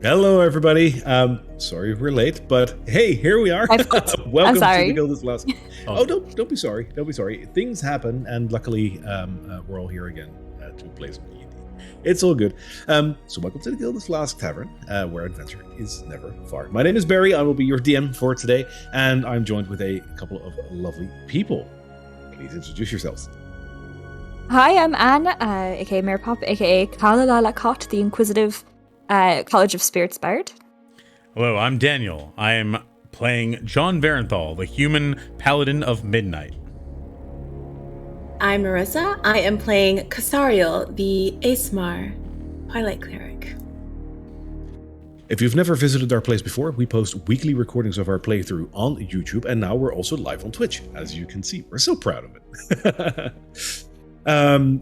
Hello, everybody. Sorry we're late, but hey, here we are. Welcome to the Guild's Last. Oh, don't be sorry. Don't be sorry. Things happen, and luckily, we're all here again to play some D&D. It's all good. So welcome to the Guild's Last Tavern, where adventure is never far. My name is Barry. I will be your DM for today, and I'm joined with a couple of lovely people. Please introduce yourselves. Hi, I'm Anne, aka Mare Pop, aka Karla the Inquisitive College of Spirits Bard. Hello, I'm Daniel. I am playing John Varenthal, the human paladin of midnight. I'm Marissa. I am playing Casariel, the Aesmar Twilight Cleric. If you've never visited our place before, we post weekly recordings of our playthrough on YouTube, and now we're also live on Twitch, as you can see. We're so proud of it.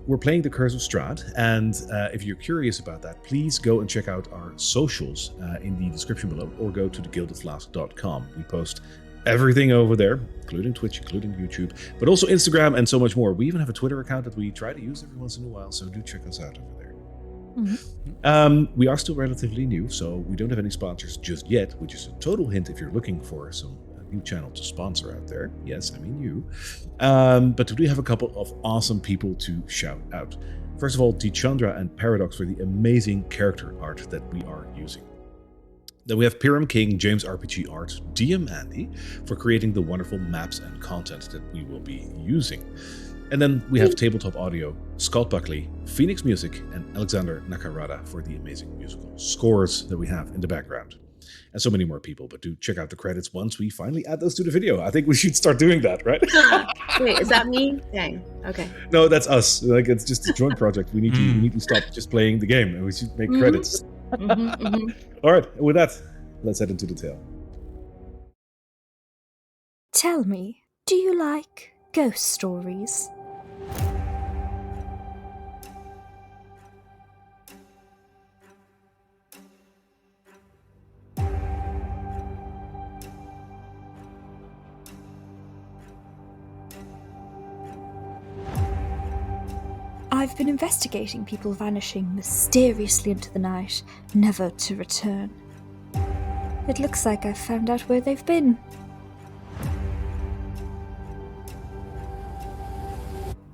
We're playing The Curse of Strahd, and if you're curious about that, please go and check out our socials in the description below, or go to thegildedflask.com. We post everything over there, including Twitch, including YouTube, but also Instagram and so much more. We even have a Twitter account that we try to use every once in a while, so do check us out over there. Mm-hmm. We are still relatively new, so we don't have any sponsors just yet, which is a total hint if you're looking for some new channel to sponsor out there. Yes, I mean you. But we do have a couple of awesome people to shout out. First of all, Chandra and Paradox for the amazing character art that we are using. Then we have Pyram King, James RPG Art, DM Andy for creating the wonderful maps and content that we will be using. And then we have Tabletop Audio, Scott Buckley, Phoenix Music, and Alexander Nakarada for the amazing musical scores that we have in the background. And so many more people, but do check out the credits once we finally add those to the video. I think we should start doing that, right? Wait, is that me? Dang. Okay. No, that's us. Like, it's just a joint project. We need to stop just playing the game, and we should make credits. All right. With that, let's head into the tale. Tell me, do you like ghost stories? I've been investigating people vanishing mysteriously into the night, never to return. It looks like I've found out where they've been.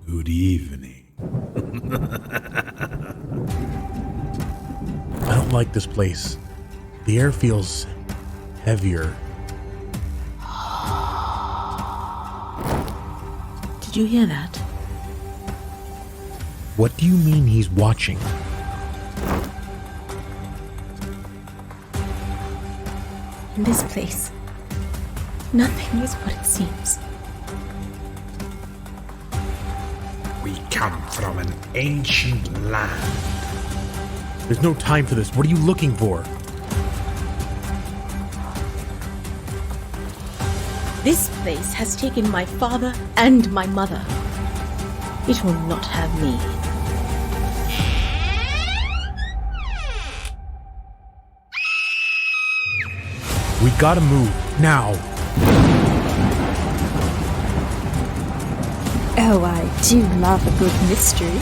Good evening. I don't like this place. The air feels heavier. Did you hear that? What do you mean he's watching? In this place, nothing is what it seems. We come from an ancient land. There's no time for this. What are you looking for? This place has taken my father and my mother. It will not have me. We gotta move, now. Oh, I do love a good mystery.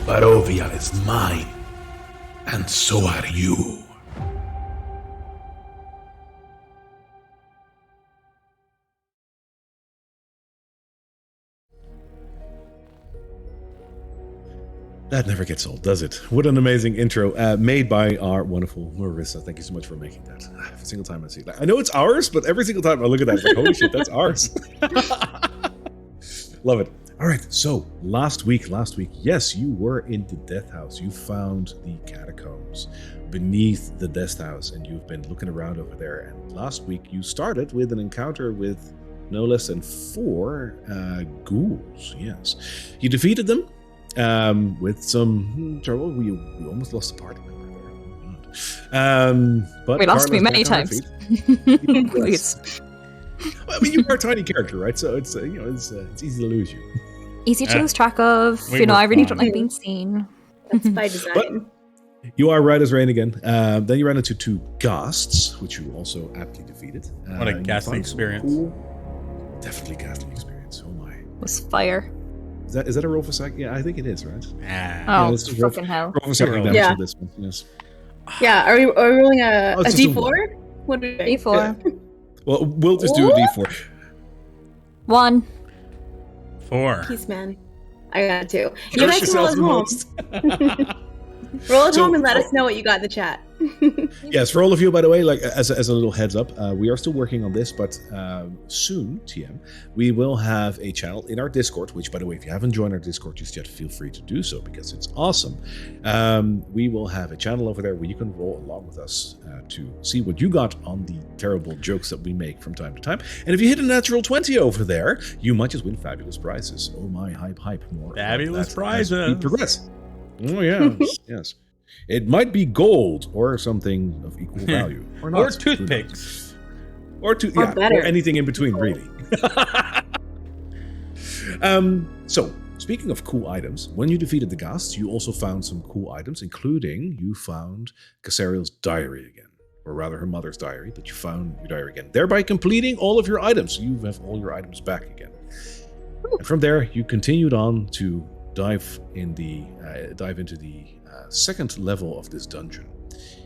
Barovia is mine, and so are you. That never gets old, does it? What an amazing intro made by our wonderful Marissa. Thank you so much for making that. Every single time I see that. I know it's ours, but every single time I look at that, it's like, holy shit, that's ours. Love it. All right, so last week, yes, you were in the Death House. You found the catacombs beneath the Death House, and you've been looking around over there. And last week, you started with an encounter with no less than 4 ghouls, yes. You defeated them. With some trouble. We almost lost a party member there. But we lost me many times. Please. Well, I mean, you are a tiny character, right? So it's it's easy to lose you. Easy to lose track of. I really don't like being seen. That's by design. But you are right as rain again. Then you ran into 2 ghasts, which you also aptly defeated. What a ghastly experience. Definitely ghastly experience. Oh my. was fire. Is that a roll for psychic? Yeah, I think it is, right? Oh, let's just roll fucking hell. for psychic damage Yeah. on this one. Yes. Yeah, are we rolling a Oh, it's just a D4? What are we doing? D4. Well, we'll just do a D4. 1. 4. Peace, man. I got it too. You Curse guys can roll yourself at the home. most. Roll at So- home and let us know what you got in the chat. Yes, for all of you, by the way, like as a little heads up, we are still working on this, but soon, TM, we will have a channel in our Discord, which, by the way, if you haven't joined our Discord just yet, feel free to do so because it's awesome. We will have a channel over there where you can roll along with us to see what you got on the terrible jokes that we make from time to time. And if you hit a natural 20 over there, you might just win fabulous prizes. Oh my, hype, more. about Fabulous that prizes. as we progress. Oh, yes, yes. It might be gold or something of equal value. Or not. Or Who knows? toothpicks. Or better. anything in between, really. So, speaking of cool items, when you defeated the ghasts, you also found some cool items, including you found Casariel's diary again. Or rather, her mother's diary, but you found your diary again, thereby completing all of your items. So you have all your items back again. And from there, you continued on to dive into the second level of this dungeon,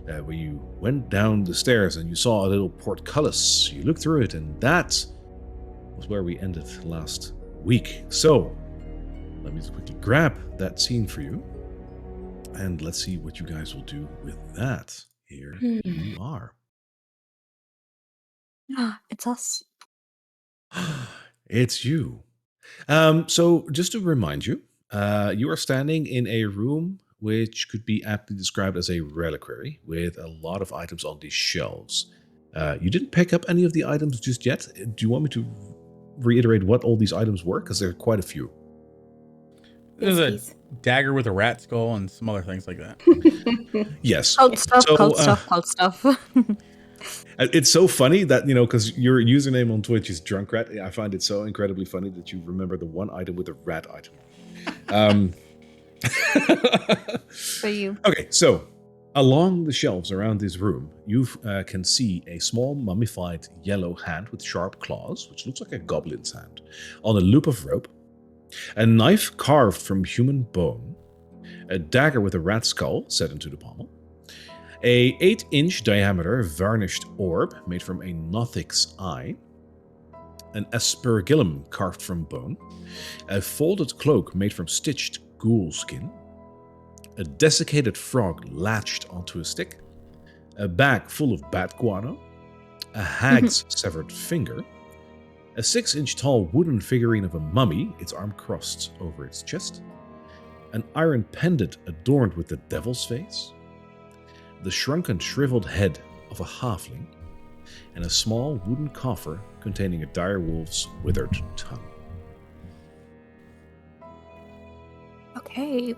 where you went down the stairs and you saw a little portcullis. You looked through it, and that was where we ended last week. So let me just quickly grab that scene for you, and let's see what you guys will do with that. Here you are. It's us. It's you. So just to remind you, you are standing in a room which could be aptly described as a reliquary with a lot of items on these shelves. You didn't pick up any of the items just yet. Do you want me to reiterate what all these items were? Because there are quite a few. There's a Yes, dagger with a rat skull and some other things like that. Yes. Cult stuff, So, cult stuff. It's so funny that, because your username on Twitch is Drunkrat. I find it so incredibly funny that you remember the one item with the rat item. For you. Okay, so along the shelves around this room, you can see a small mummified yellow hand with sharp claws, which looks like a goblin's hand, on a loop of rope, a knife carved from human bone, a dagger with a rat skull set into the pommel, a 8-inch diameter varnished orb made from a Nothic's eye, an aspergillum carved from bone, a folded cloak made from stitched ghoul skin, a desiccated frog latched onto a stick, a bag full of bat guano, a hag's severed finger, a 6-inch tall wooden figurine of a mummy, its arm crossed over its chest, an iron pendant adorned with the devil's face, the shrunken, shriveled head of a halfling, and a small wooden coffer containing a dire wolf's withered tongue. Okay.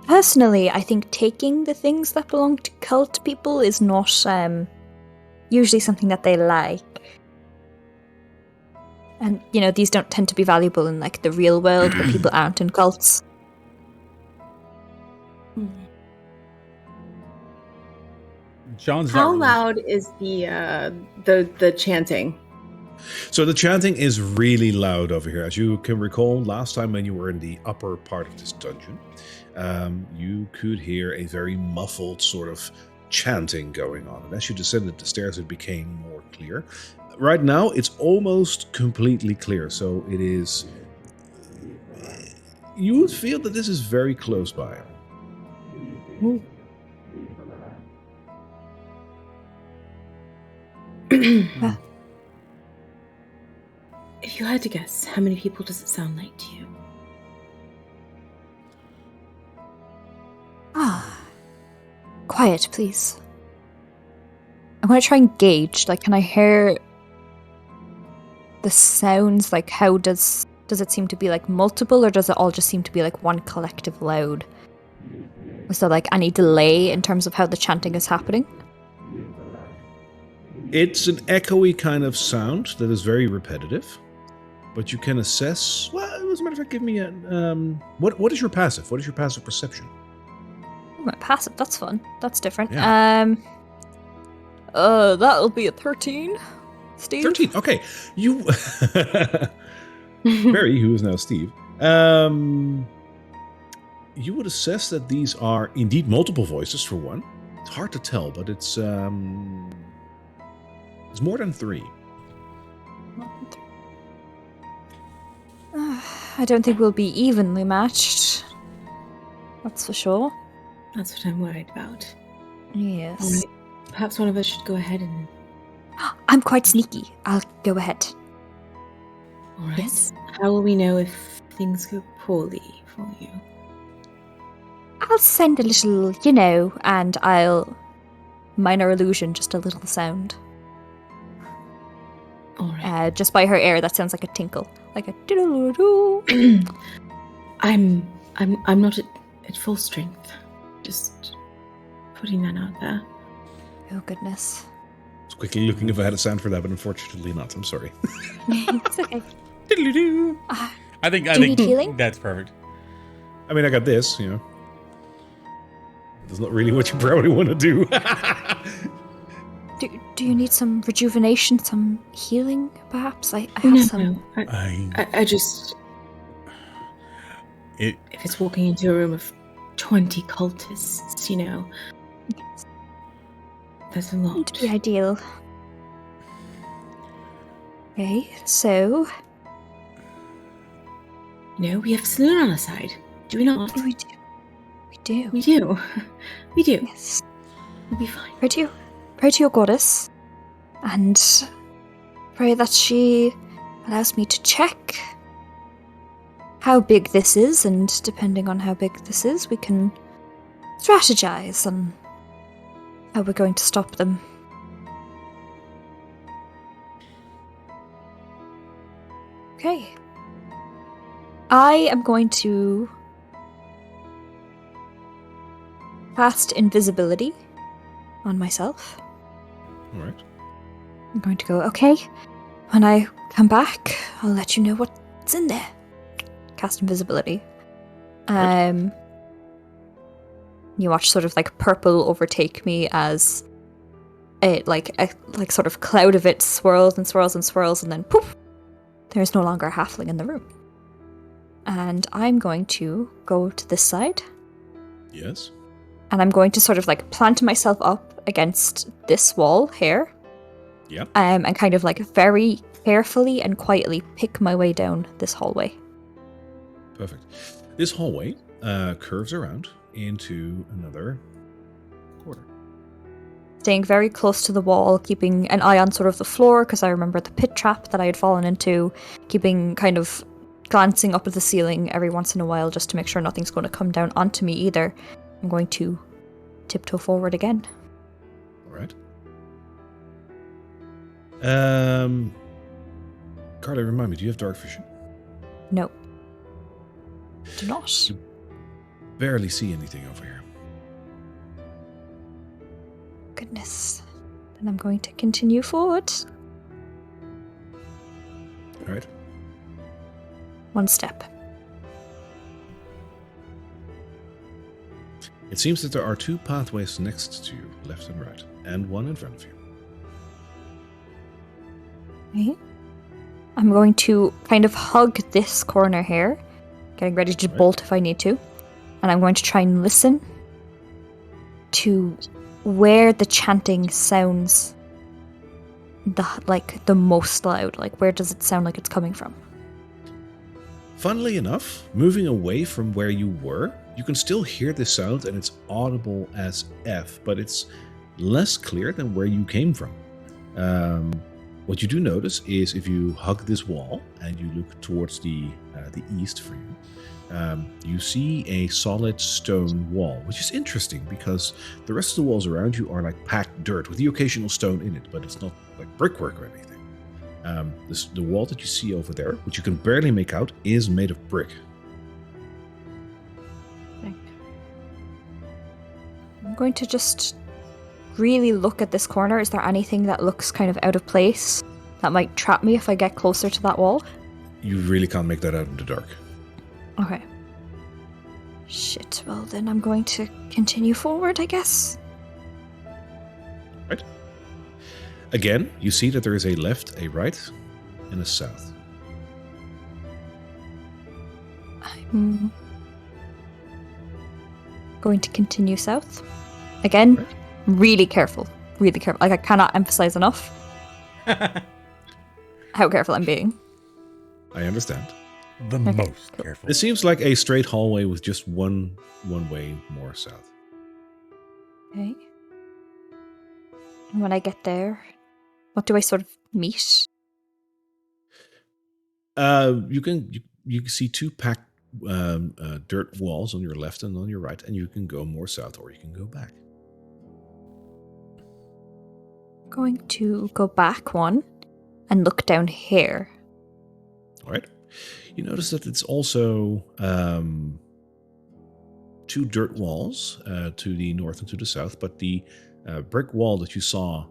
Personally, I think taking the things that belong to cult people is not usually something that they like. And, these don't tend to be valuable in, the real world where people aren't in cults. John's How not loud is the chanting? So the chanting is really loud over here. As you can recall, last time when you were in the upper part of this dungeon, you could hear a very muffled sort of chanting going on. And as you descended the stairs, it became more clear. Right now, it's almost completely clear. So it is... You would feel that this is very close by. Ooh. If you had to guess, how many people does it sound like to you? Quiet, please. I'm going to try and gauge, can I hear the sounds? How does it seem to be, multiple, or does it all just seem to be, one collective loud? Is there, any delay in terms of how the chanting is happening? It's an echoey kind of sound that is very repetitive, but you can assess... Well, as a matter of fact, give me a... What is your passive? What is your passive perception? Oh, my passive, that's fun. That's different. Yeah. That'll be a 13, Steve. 13, okay. You... Barry, who is now Steve, you would assess that these are indeed multiple voices for one. It's hard to tell, but it's more than 3. I don't think we'll be evenly matched. That's for sure. That's what I'm worried about. Yes. Perhaps one of us should go ahead and... I'm quite sneaky. I'll go ahead. All right. Yes. How will we know if things go poorly for you? I'll send a little, and I'll minor illusion, just a little sound. All right. Just by her air, that sounds like a tinkle, like a doo-doo-doo. I'm not at full strength. Just putting that out there. Oh goodness. I was quickly looking if I had a sound for that, but unfortunately not. I'm sorry. It's okay. Diddly-doo. I think you need healing? That's perfect. I mean, I got this, That's not really what you probably want to do. Do you need some rejuvenation, some healing, perhaps? I have some. No. I just... If it's walking into a room of 20 cultists, that's a lot. Wouldn't be ideal. Okay, so... We have Saloon on our side. Do we not? We do. We do. We do. We do. Yes. We'll be fine. Pray to your goddess, and pray that she allows me to check how big this is, and depending on how big this is, we can strategize on how we're going to stop them. Okay. I am going to cast invisibility on myself. All right. I'm going to go, okay, when I come back, I'll let you know what's in there. Cast invisibility. Right. You watch sort of like purple overtake me as it like sort of cloud of it swirls and swirls and swirls, and then poof, there's no longer a halfling in the room. And I'm going to go to this side. Yes. And I'm going to sort of like plant myself up against this wall here. Yeah. And kind of like very carefully and quietly pick my way down this hallway. Perfect. This hallway curves around into another corner. Staying very close to the wall, keeping an eye on sort of the floor, because I remember the pit trap that I had fallen into, keeping kind of glancing up at the ceiling every once in a while just to make sure nothing's going to come down onto me either. I'm going to tiptoe forward again. All right. Karla, remind me, do you have dark vision? No. Do not. You barely see anything over here. Goodness. Then I'm going to continue forward. All right. One step. It seems that there are 2 pathways next to you, left and right, and one in front of you. Okay. I'm going to kind of hug this corner here, getting ready to bolt if I need to. And I'm going to try and listen to where the chanting sounds the most loud. Like, where does it sound like it's coming from? Funnily enough, moving away from where you were, you can still hear the sound and it's audible as F, but it's less clear than where you came from. What you do notice is if you hug this wall and you look towards the east for you, you see a solid stone wall, which is interesting because the rest of the walls around you are like packed dirt with the occasional stone in it, but it's not like brickwork or anything. The wall that you see over there, which you can barely make out, is made of brick. I'm going to just really look at this corner. Is there anything that looks kind of out of place that might trap me if I get closer to that wall? You really can't make that out in the dark. Okay. Shit, well then I'm going to continue forward, I guess. Right. Again, you see that there is a left, a right, and a south. Going to continue south. Again, Right. really careful. Really careful. Like, I cannot emphasize enough how careful I'm being. I understand. The most careful. It seems like a straight hallway with just one way more south. Okay. And when I get there, what do I sort of meet? You can see two packed dirt walls on your left and on your right, and you can go more south or you can go back. Going to go back one and look down here. All right. You notice that it's also two dirt walls to the north and to the south, but the brick wall that you saw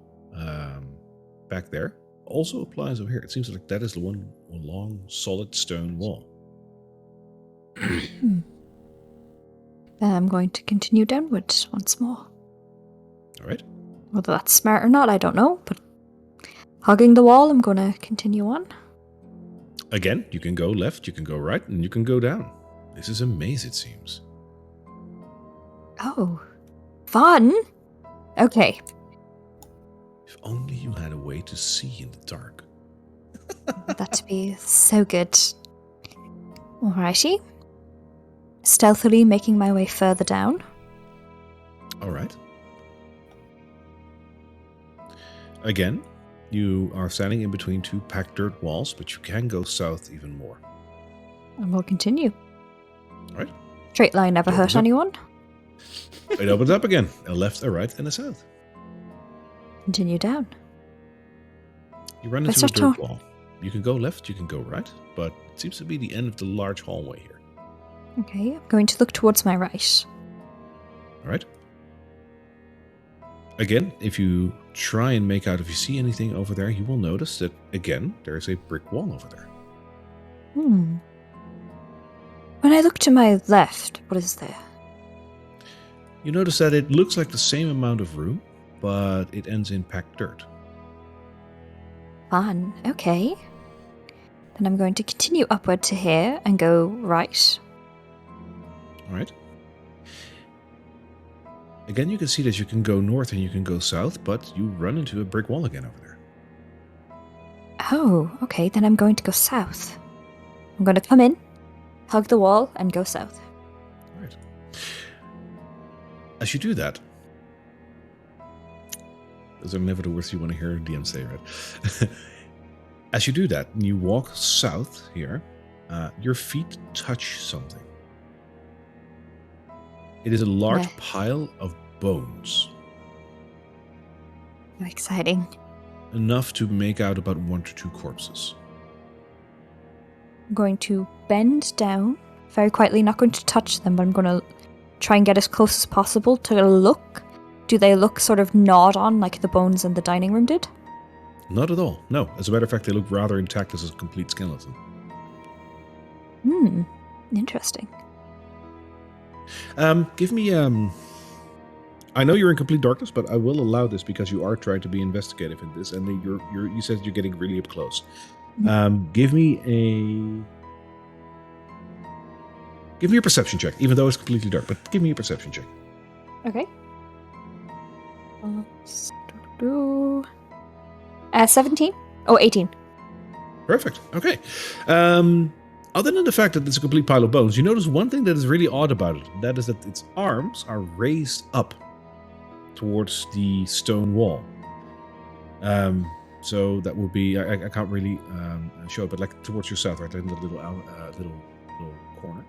back there also applies over here. It seems like that is the one long, solid stone wall. Then I'm going to continue downwards once more. All right. Whether that's smart or not, I don't know, but hugging the wall, I'm going to continue on. Again, you can go left, you can go right, and you can go down. This is a maze, it seems. Oh, fun! Okay. If only you had a way to see in the dark. That'd be so good. Alrighty. Stealthily making my way further down. All right. Again, you are standing in between two packed dirt walls, but you can go south even more. And we'll continue. All right. Straight line never hurt Up. anyone. It opens up again. A left, a right, and a south. Continue down. You run Let's into a not dirt talk- wall. You can go left, you can go right, but it seems to be the end of the large hallway here. Okay, I'm going to look towards my right. All right. Again, if you try and make out if you see anything over there, you will notice that, again, there is a brick wall over there. When I look to my left, what is there? You notice that it looks like the same amount of room, but it ends in packed dirt. Fun. Okay. Then I'm going to continue upward to here and go right. All right. Again, you can see that you can go north and you can go south, but you run into a brick wall again over there. Oh, okay. Then I'm going to go south. I'm going to come in, hug the wall, and go south. All right. As you do that, those are never the words you want to hear a DM say, right? As you do that, and you walk south here, your feet touch something. It is a large Meh. pile of bones, How exciting. enough to make out about 1 to 2 corpses. I'm going to bend down very quietly, not going to touch them, but I'm going to try and get as close as possible to look. Do they look sort of gnawed on like the bones in the dining room did? Not at all. No. As a matter of fact, they look rather intact as a complete skeleton. Interesting. Give me. I know you're in complete darkness, but I will allow this because you are trying to be investigative in this, and you said you're getting really up close. Give me a perception check, even though it's completely dark. But give me a perception check. Okay. 17? Oh, 18. Perfect. Okay. Other than the fact that it's a complete pile of bones, you notice one thing that is really odd about it. That is that its arms are raised up towards the stone wall. So that would be, I can't really show it, but like towards your south, right, in the little corner.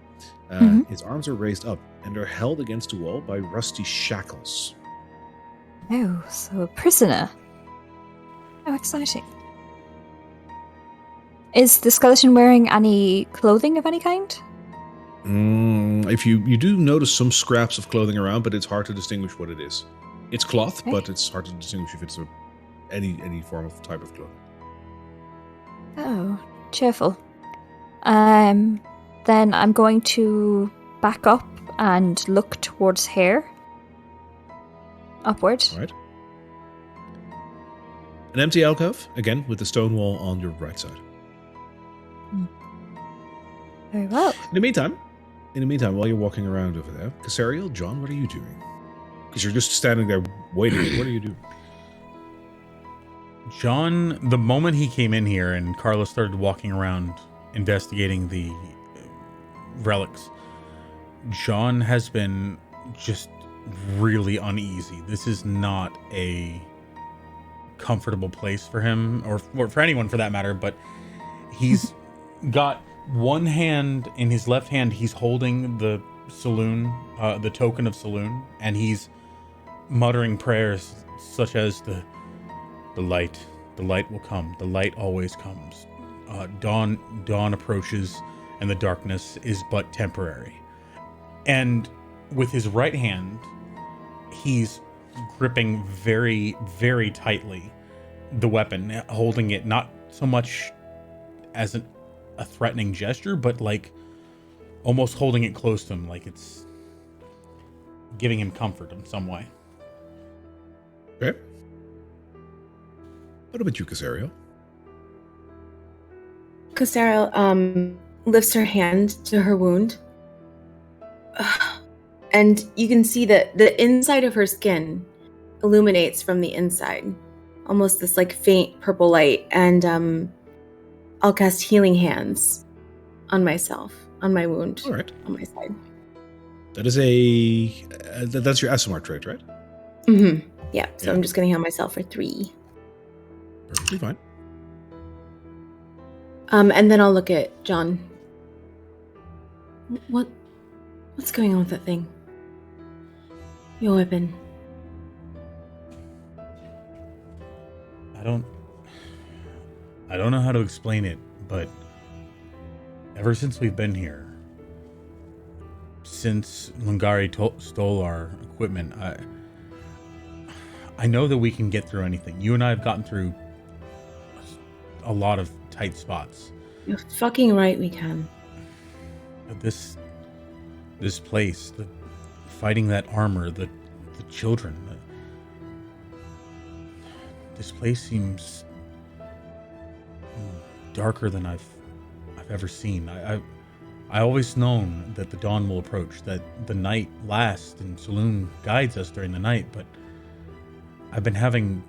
Its arms are raised up, and they're held against the wall by rusty shackles. Oh, so a prisoner. How exciting. Is the skeleton wearing any clothing of any kind? If you do notice some scraps of clothing around, but it's hard to distinguish what it is. It's cloth, Okay. but it's hard to distinguish if it's any form of type of clothing. Oh, cheerful. Then I'm going to back up and look towards here. Upward. All right. An empty alcove, again, with the stone wall on your right side. Very well. In the meantime, In the meantime, while you're walking around over there, Casariel, John, what are you doing? Because you're just standing there waiting. What are you doing? John, the moment he came in here and Karla started walking around investigating the relics, John has been just really uneasy. This is not a comfortable place for him, or for anyone for that matter, but he's got one hand in his left hand, he's holding the saloon, the token of saloon, and he's muttering prayers such as the light will come, the light always comes. Dawn approaches, and the darkness is but temporary. And with his right hand, he's gripping very, very tightly the weapon, holding it not so much as a threatening gesture, but like almost holding it close to him, like it's giving him comfort in some way. Okay. What about you, Cassario? Casariel lifts her hand to her wound. And you can see that the inside of her skin illuminates from the inside. Almost this like faint purple light. And I'll cast Healing Hands on myself, on my wound. All right. On my side. That is that's your ASMR trait, right? Mm-hmm. Yeah, so Yeah. I'm just going to heal myself for 3. Perfectly fine. And then I'll look at John. What's going on with that thing? Your weapon. I don't know how to explain it, but ever since we've been here, since Lungari stole our equipment, I know that we can get through anything. You and I have gotten through a lot of tight spots. You're fucking right, we can. This place, fighting that armor, the children. This place seems darker than I've ever seen. I always known that the dawn will approach, that the night lasts and Saloon guides us during the night, but I've been having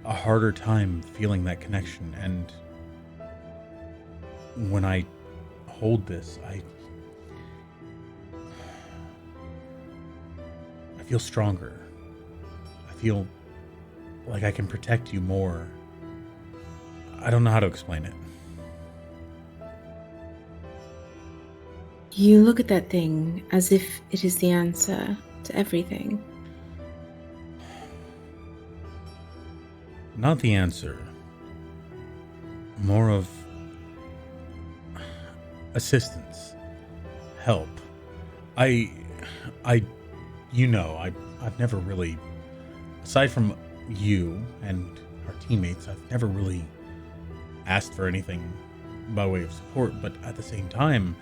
a harder time feeling that connection, and when I hold this, I feel stronger. I feel like I can protect you more. I don't know how to explain it. You look at that thing as if it is the answer to everything. Not the answer. More of assistance. Help. I've never really, aside from you and our teammates, I've never really asked for anything by way of support, but at the same time,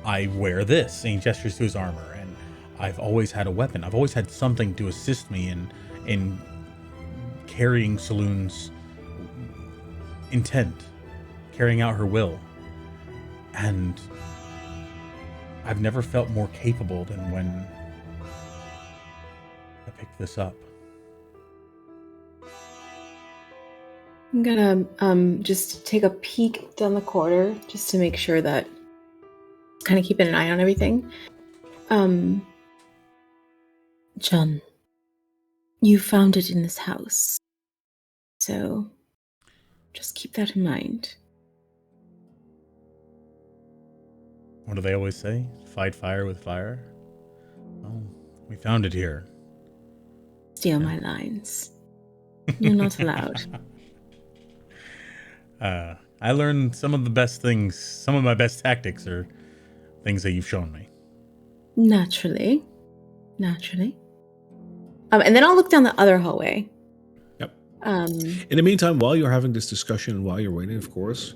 I wear this, and he gestures to his armor, and I've always had a weapon. I've always had something to assist me in carrying Saloon's intent, carrying out her will. And I've never felt more capable than when I picked this up. I'm gonna just take a peek down the corridor just to make sure that kind of keeping an eye on everything. John, you found it in this house. So just keep that in mind. What do they always say? Fight fire with fire? Oh, we found it here. Steal my lines. You're not allowed. I learned some of the best things, some of my best tactics are things that you've shown me. Naturally. And then I'll look down the other hallway. Yep. In the meantime, while you're having this discussion and while you're waiting, of course,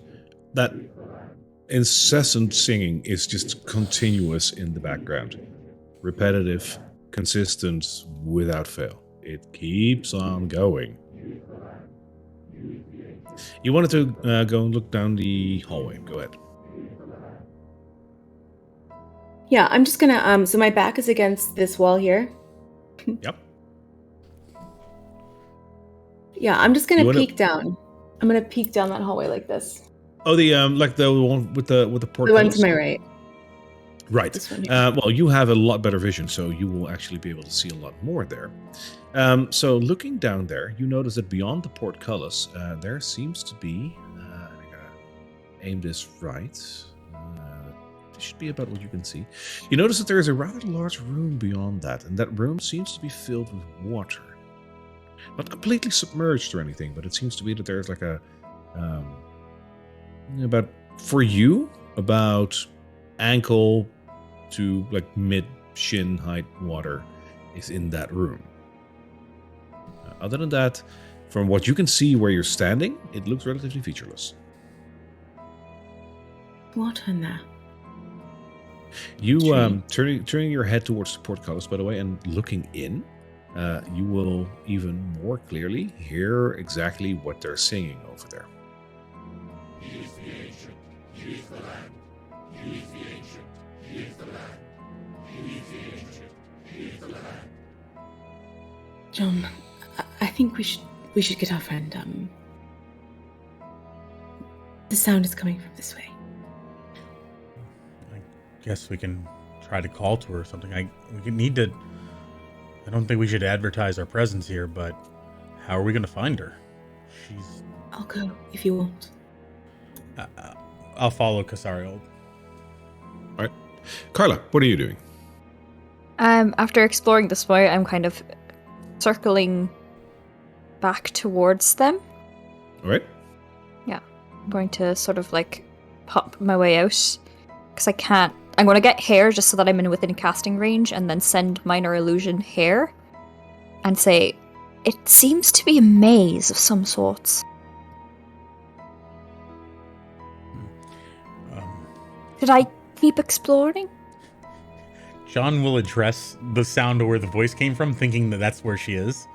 that incessant singing is just continuous in the background. Repetitive, consistent, without fail. It keeps on going. You wanted to go and look down the hallway. Go ahead. Yeah, I'm just gonna so my back is against this wall here. Yep. Yeah, I'm just gonna You wanna- peek down. I'm gonna peek down that hallway like this. Oh, the like the one with the The portcullis? one to my right. Right. This one here. Well, you have a lot better vision, so you will actually be able to see a lot more there. So looking down there, you notice that beyond the portcullis, there seems to be. I gotta aim this right. This should be about what you can see. You notice that there is a rather large room beyond that, and that room seems to be filled with water. Not completely submerged or anything, but it seems to be that there's like a about for you about ankle to like mid shin height water is in that room. Other than that, from what you can see where you're standing, it looks relatively featureless. Water in there. You Tree. turning your head towards the portcullis, by the way, and looking in, you will even more clearly hear exactly what they're singing over there. He is the ancient. He is the land. He is the ancient. He is the land. He is the ancient. He is the land. John, I think we should get our friend. The sound is coming from this way. I guess we can try to call to her or something. We need to. I don't think we should advertise our presence here, but how are we going to find her? She's. I'll go if you want. I'll follow Casariel. All right, Karla, what are you doing? After exploring this way, I'm kind of circling back towards them. All right. I'm going to sort of like pop my way out because I can't. I'm going to get hair just so that I'm within casting range, and then send minor illusion hair and say, "It seems to be a maze of some sorts." Should I keep exploring? John will address the sound of where the voice came from, thinking that that's where she is.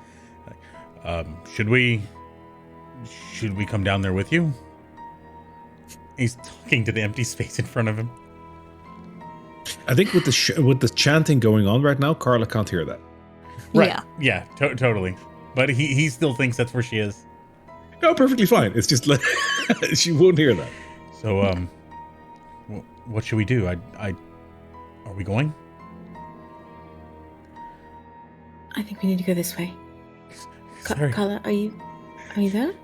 Should we come down there with you? He's talking to the empty space in front of him. I think with the chanting going on right now, Karla can't hear that. Right. Yeah, totally. But he still thinks that's where she is. No, perfectly fine. It's just like she won't hear that. So, what should we do? Are we going? I think we need to go this way. Sorry. Karla, are you there?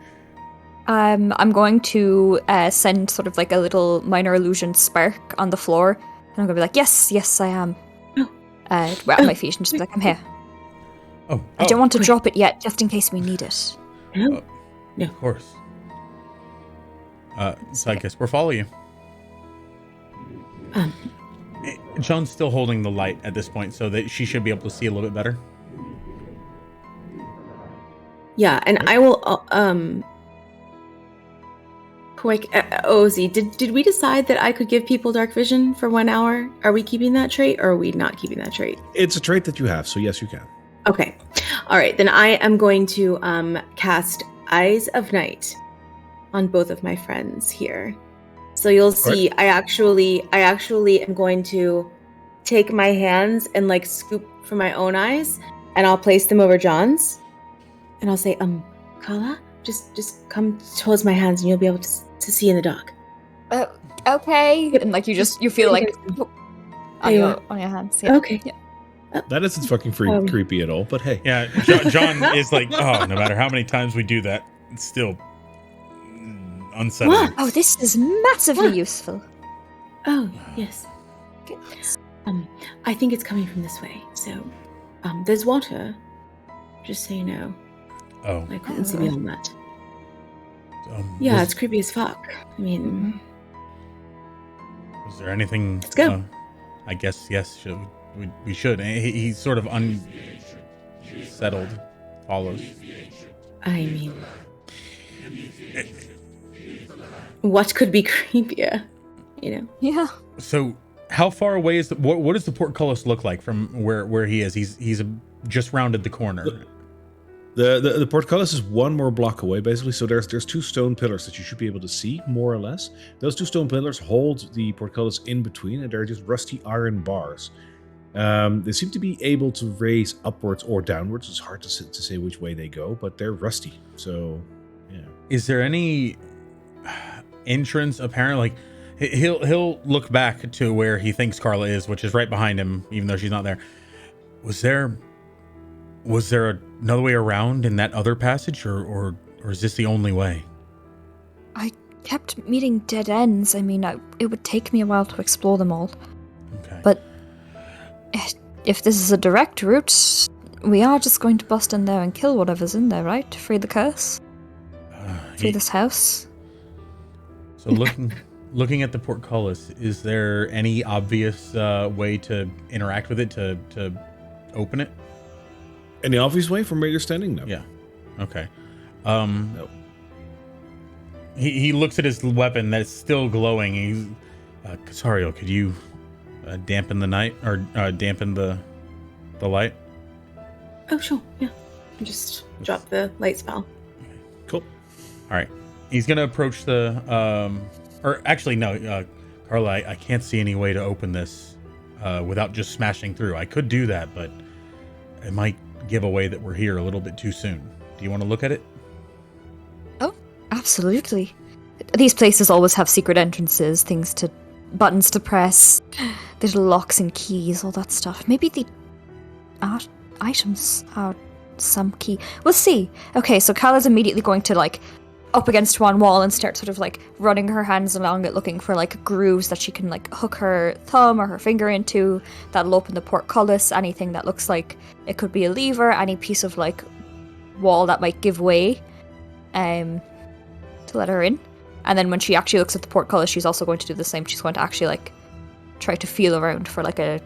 I'm going to send sort of like a little minor illusion spark on the floor, and I'm going to be like, yes, I am. Oh. Wet on my feet and just be like, I'm here. Oh, I don't want to great. drop it yet, just in case we need it. No. No. Of course. So I guess we'll follow you. John's still holding the light at this point, so that she should be able to see a little bit better. Yeah, and I will. Quick, Ozzy, did we decide that I could give people dark vision for 1 hour? Are we keeping that trait, or are we not keeping that trait? It's a trait that you have, so yes, you can. Okay, all right. Then I am going to cast Eyes of Night on both of my friends here. So you'll see, I actually am going to take my hands and like scoop from my own eyes, and I'll place them over John's, and I'll say, Karla, just come towards my hands, and you'll be able to see in the dark. Okay. And like you feel like on your hands. Yeah. Okay. Yeah. That isn't fucking creepy at all, but hey. Yeah, John is like, oh, no matter how many times we do that, it's still unsettling. What? Oh, this is massively useful. Oh, yes. Goodness. I think it's coming from this way. So, there's water. Just so you know. Oh. I couldn't see beyond that. Yeah, it's creepy as fuck. I mean... Was there anything... Let's go. I guess, yes, we should. He's sort of unsettled. Follows. I mean... What could be creepier? You know? Yeah. So, how far away is what does the portcullis look like from where he is? He's just rounded the corner. The portcullis is one more block away, basically. So there's 2 stone pillars that you should be able to see, more or less. Those 2 stone pillars hold the portcullis in between, and they're just rusty iron bars. They seem to be able to raise upwards or downwards. It's hard to say which way they go, but they're rusty. So, yeah. Is there any entrance apparent? Like he'll look back to where he thinks Karla is, which is right behind him, even though she's not there. Was there another way around in that other passage, or is this the only way? I kept meeting dead ends. I mean, it would take me a while to explore them all. Okay. But if this is a direct route, we are just going to bust in there and kill whatever's in there, right? Free the curse? Free this house? So looking at the portcullis, is there any obvious way to interact with it to open it? Any obvious way from where you're standing? No. Yeah. Okay. No. He looks at his weapon that's still glowing. He's Casariel, could you dampen the night or dampen the light? Oh, sure. Yeah. I just drop the light spell. Cool. All right. He's gonna approach the or actually no, Karla, I can't see any way to open this without just smashing through. I could do that, but it might give away that we're here a little bit too soon. Do you want to look at it? Oh, absolutely. These places always have secret entrances, buttons to press, little locks and keys, all that stuff. Maybe the items are some key. We'll see. Okay, so Karla's immediately going to up against one wall and start sort of running her hands along it, looking for grooves that she can hook her thumb or her finger into that'll open the portcullis. Anything that looks like it could be a lever, any piece of wall that might give way to let her in. And then when she actually looks at the portcullis, she's also going to do the same. She's going to actually try to feel around for a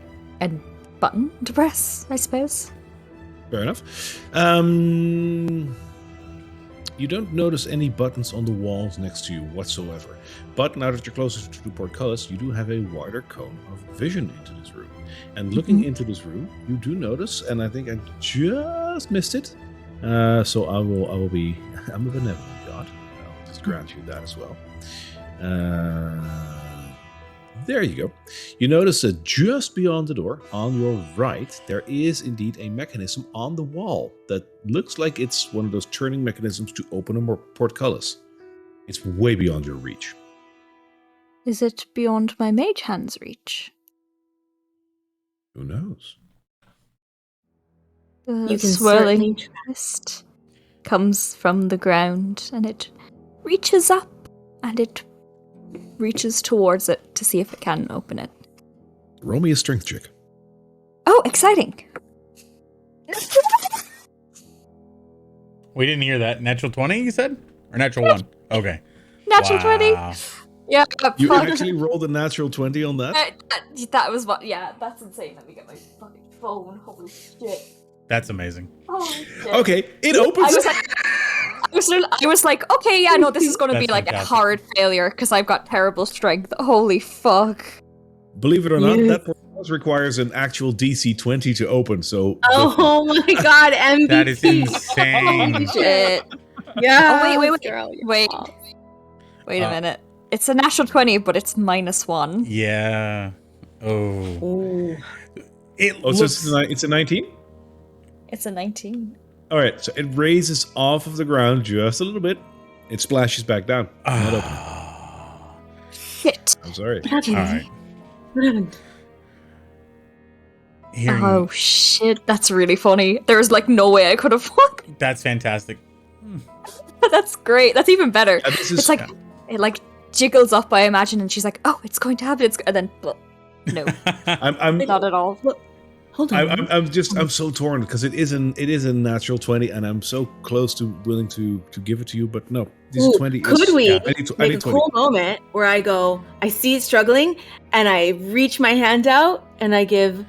button to press, I suppose. Fair enough. You don't notice any buttons on the walls next to you whatsoever. But now that you're closer to the portcullis, you do have a wider cone of vision into this room. And looking into this room, you do notice, and I think I just missed it. So I'm a benevolent god. I'll just grant you that as well. There you go. You notice that just beyond the door, on your right, there is indeed a mechanism on the wall that looks like it's one of those turning mechanisms to open a portcullis. It's way beyond your reach. Is it beyond my mage hand's reach? Who knows? The You can swirling certainly mist comes from the ground and it reaches up and it reaches towards it to see if it can open it. Roll me a strength check. Oh, exciting! We didn't hear that. Natural 20, you said? Or natural 1? Okay. Natural Wow. 20! Yeah, You fuck. actually rolled a natural 20 on that? That was what, yeah, that's insane. Let me get my fucking phone. Holy shit. That's amazing. Holy shit. Okay, it opens. I was like, okay, yeah, no, this is going to be That's a fantastic. hard failure because I've got terrible strength. Holy fuck. Believe it or not, Yes. that portcullis requires an actual DC 20 to open, so... Oh my god, MVP. That is insane. Shit. Yeah. Oh, wait. Girl, you're Wait. awesome. Wait a minute. It's a natural 20, but it's -1. Yeah. Oh. Ooh. It Oh, so looks... it's a 19? It's a 19. All right, so it raises off of the ground just a little bit. It splashes back down. Not open. Shit. I'm sorry. What happened? All right. What happened? Hearing, Oh shit, that's really funny. There's no way I could have won. That's fantastic. That's great. That's even better. This is, It's it jiggles up, I imagine, and she's like, "Oh, it's going to happen." And then, no, I'm not at all. Hold on. I'm so torn because it is a natural 20, and I'm so close to willing to give it to you, but no, this Ooh, 20 could is, we yeah, I need make a 20. cool moment where I go, I see it struggling, and I reach my hand out, and I give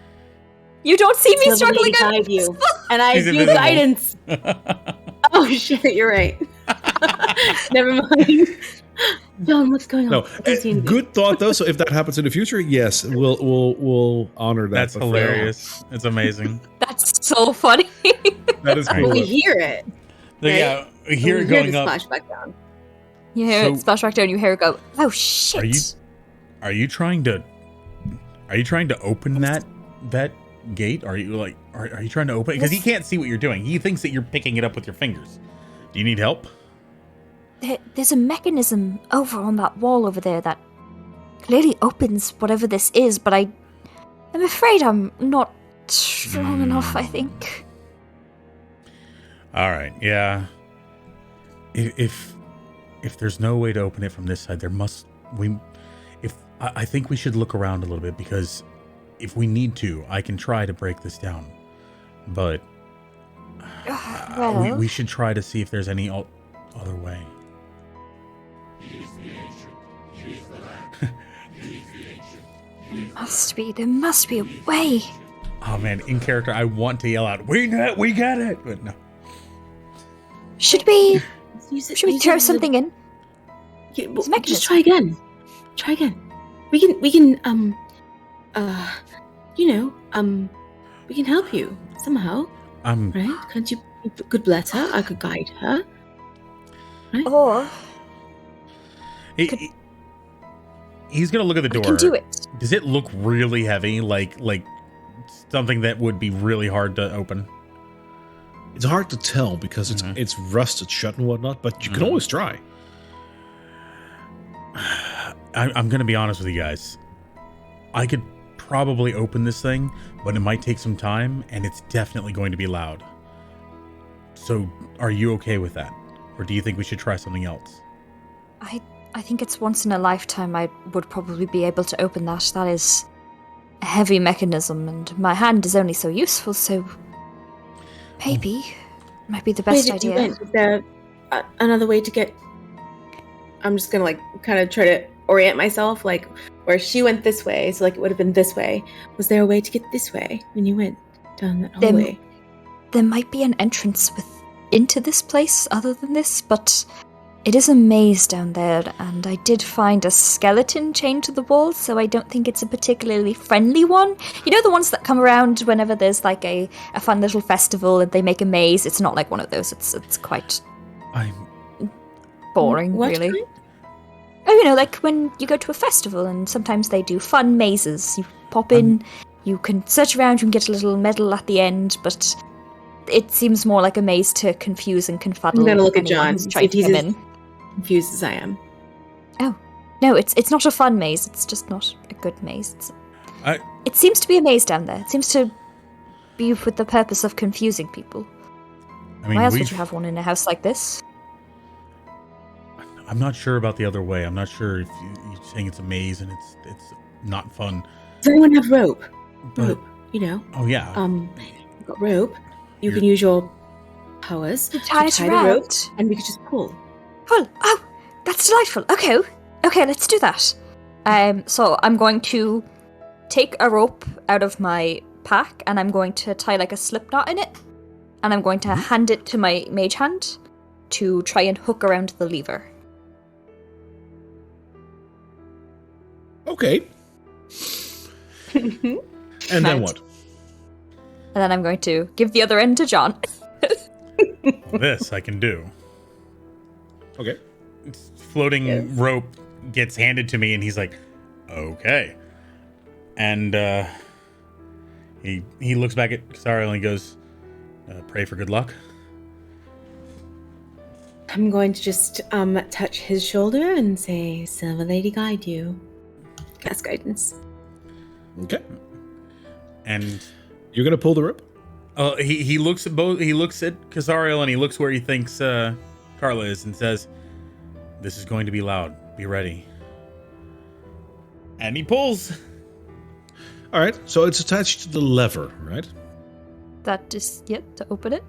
You don't see me Level struggling. 85 you, and I He's use invisible. guidance. Oh shit, you're right. Never mind. John, what's going on? No, good thought though. So if that happens in the future, yes, we'll honor that. That's But for now- hilarious. It's amazing. That's so funny. That is cool. But we hear it. Right? Yeah, we hear it going up. Splash back down. You hear So- it splash back down. You hear it go. Oh shit! Are you trying to open that gate? Are you like are you trying to open it? Because he can't see what you're doing. He thinks that you're picking it up with your fingers. Do you need help? There's a mechanism over on that wall over there that clearly opens whatever this is, but I'm afraid I'm not strong enough, I think. All right, yeah. If there's no way to open it from this side, I think we should look around a little bit, because if we need to, I can try to break this down. But Well, we should try to see if there's any other way. there must be a way. Oh man, in character, I want to yell out, we got it, but no. Should we Use it- should we use throw it as a- something in? Yeah, well, It's a mechanism. just try again. Try again. We can we can help you somehow, right? Can't you? You could bless her. I could guide her. Right? Or He's gonna look at the door. we can do it. Does it look really heavy, like something that would be really hard to open? It's hard to tell because it's rusted shut and whatnot, but you can always try. I'm gonna be honest with you guys. I could probably open this thing, but it might take some time, and it's definitely going to be loud. So, are you okay with that, or do you think we should try something else? I think it's once in a lifetime I would probably be able to open that. That is a heavy mechanism, and my hand is only so useful, so maybe it might be the best Wait, idea. Is there another way to get? I'm just gonna kind of try to orient myself, where she went this way, so it would have been this way. Was there a way to get this way when you went down that hallway? There might be an entrance into this place other than this, but it is a maze down there, and I did find a skeleton chained to the wall, so I don't think it's a particularly friendly one. You know the ones that come around whenever there's a fun little festival and they make a maze? It's not like one of those. It's quite boring, What really. kind? Oh, like when you go to a festival and sometimes they do fun mazes. You pop in, you can search around, you can get a little medal at the end, but it seems more like a maze to confuse and confuddle. I'm gonna look at anyone John, who's see trying if to he's come as in. confused as I am. No, it's not a fun maze. It's just not a good maze. I- It seems to be a maze down there. It seems to be with the purpose of confusing people. I mean, Why else would you have one in a house like this? I'm not sure about the other way. I'm not sure if you're saying it's a maze and it's not fun. Does anyone have rope? But- Rope, Oh yeah. You've got rope. You can use your powers to Tie it tie the rope, around. and we could just pull. Pull. Oh, that's delightful. Okay, let's do that. So I'm going to take a rope out of my pack, and I'm going to tie a slip knot in it, and I'm going to hand it to my mage hand to try and hook around the lever. Okay. And then Right. what? And then I'm going to give the other end to John. This I can do. Okay. Floating Yes. rope gets handed to me, and he's like, "Okay." And he looks back at Casariel and he goes, "Pray for good luck." I'm going to just touch his shoulder and say, "Silver Lady, guide you." Cast guidance. Okay. And You're gonna pull the rope? he looks at both. He looks at Casariel and he looks where he thinks Karla is, and says, "This is going to be loud. Be ready." And he pulls. All right. So it's attached to the lever, right? That is, to open it.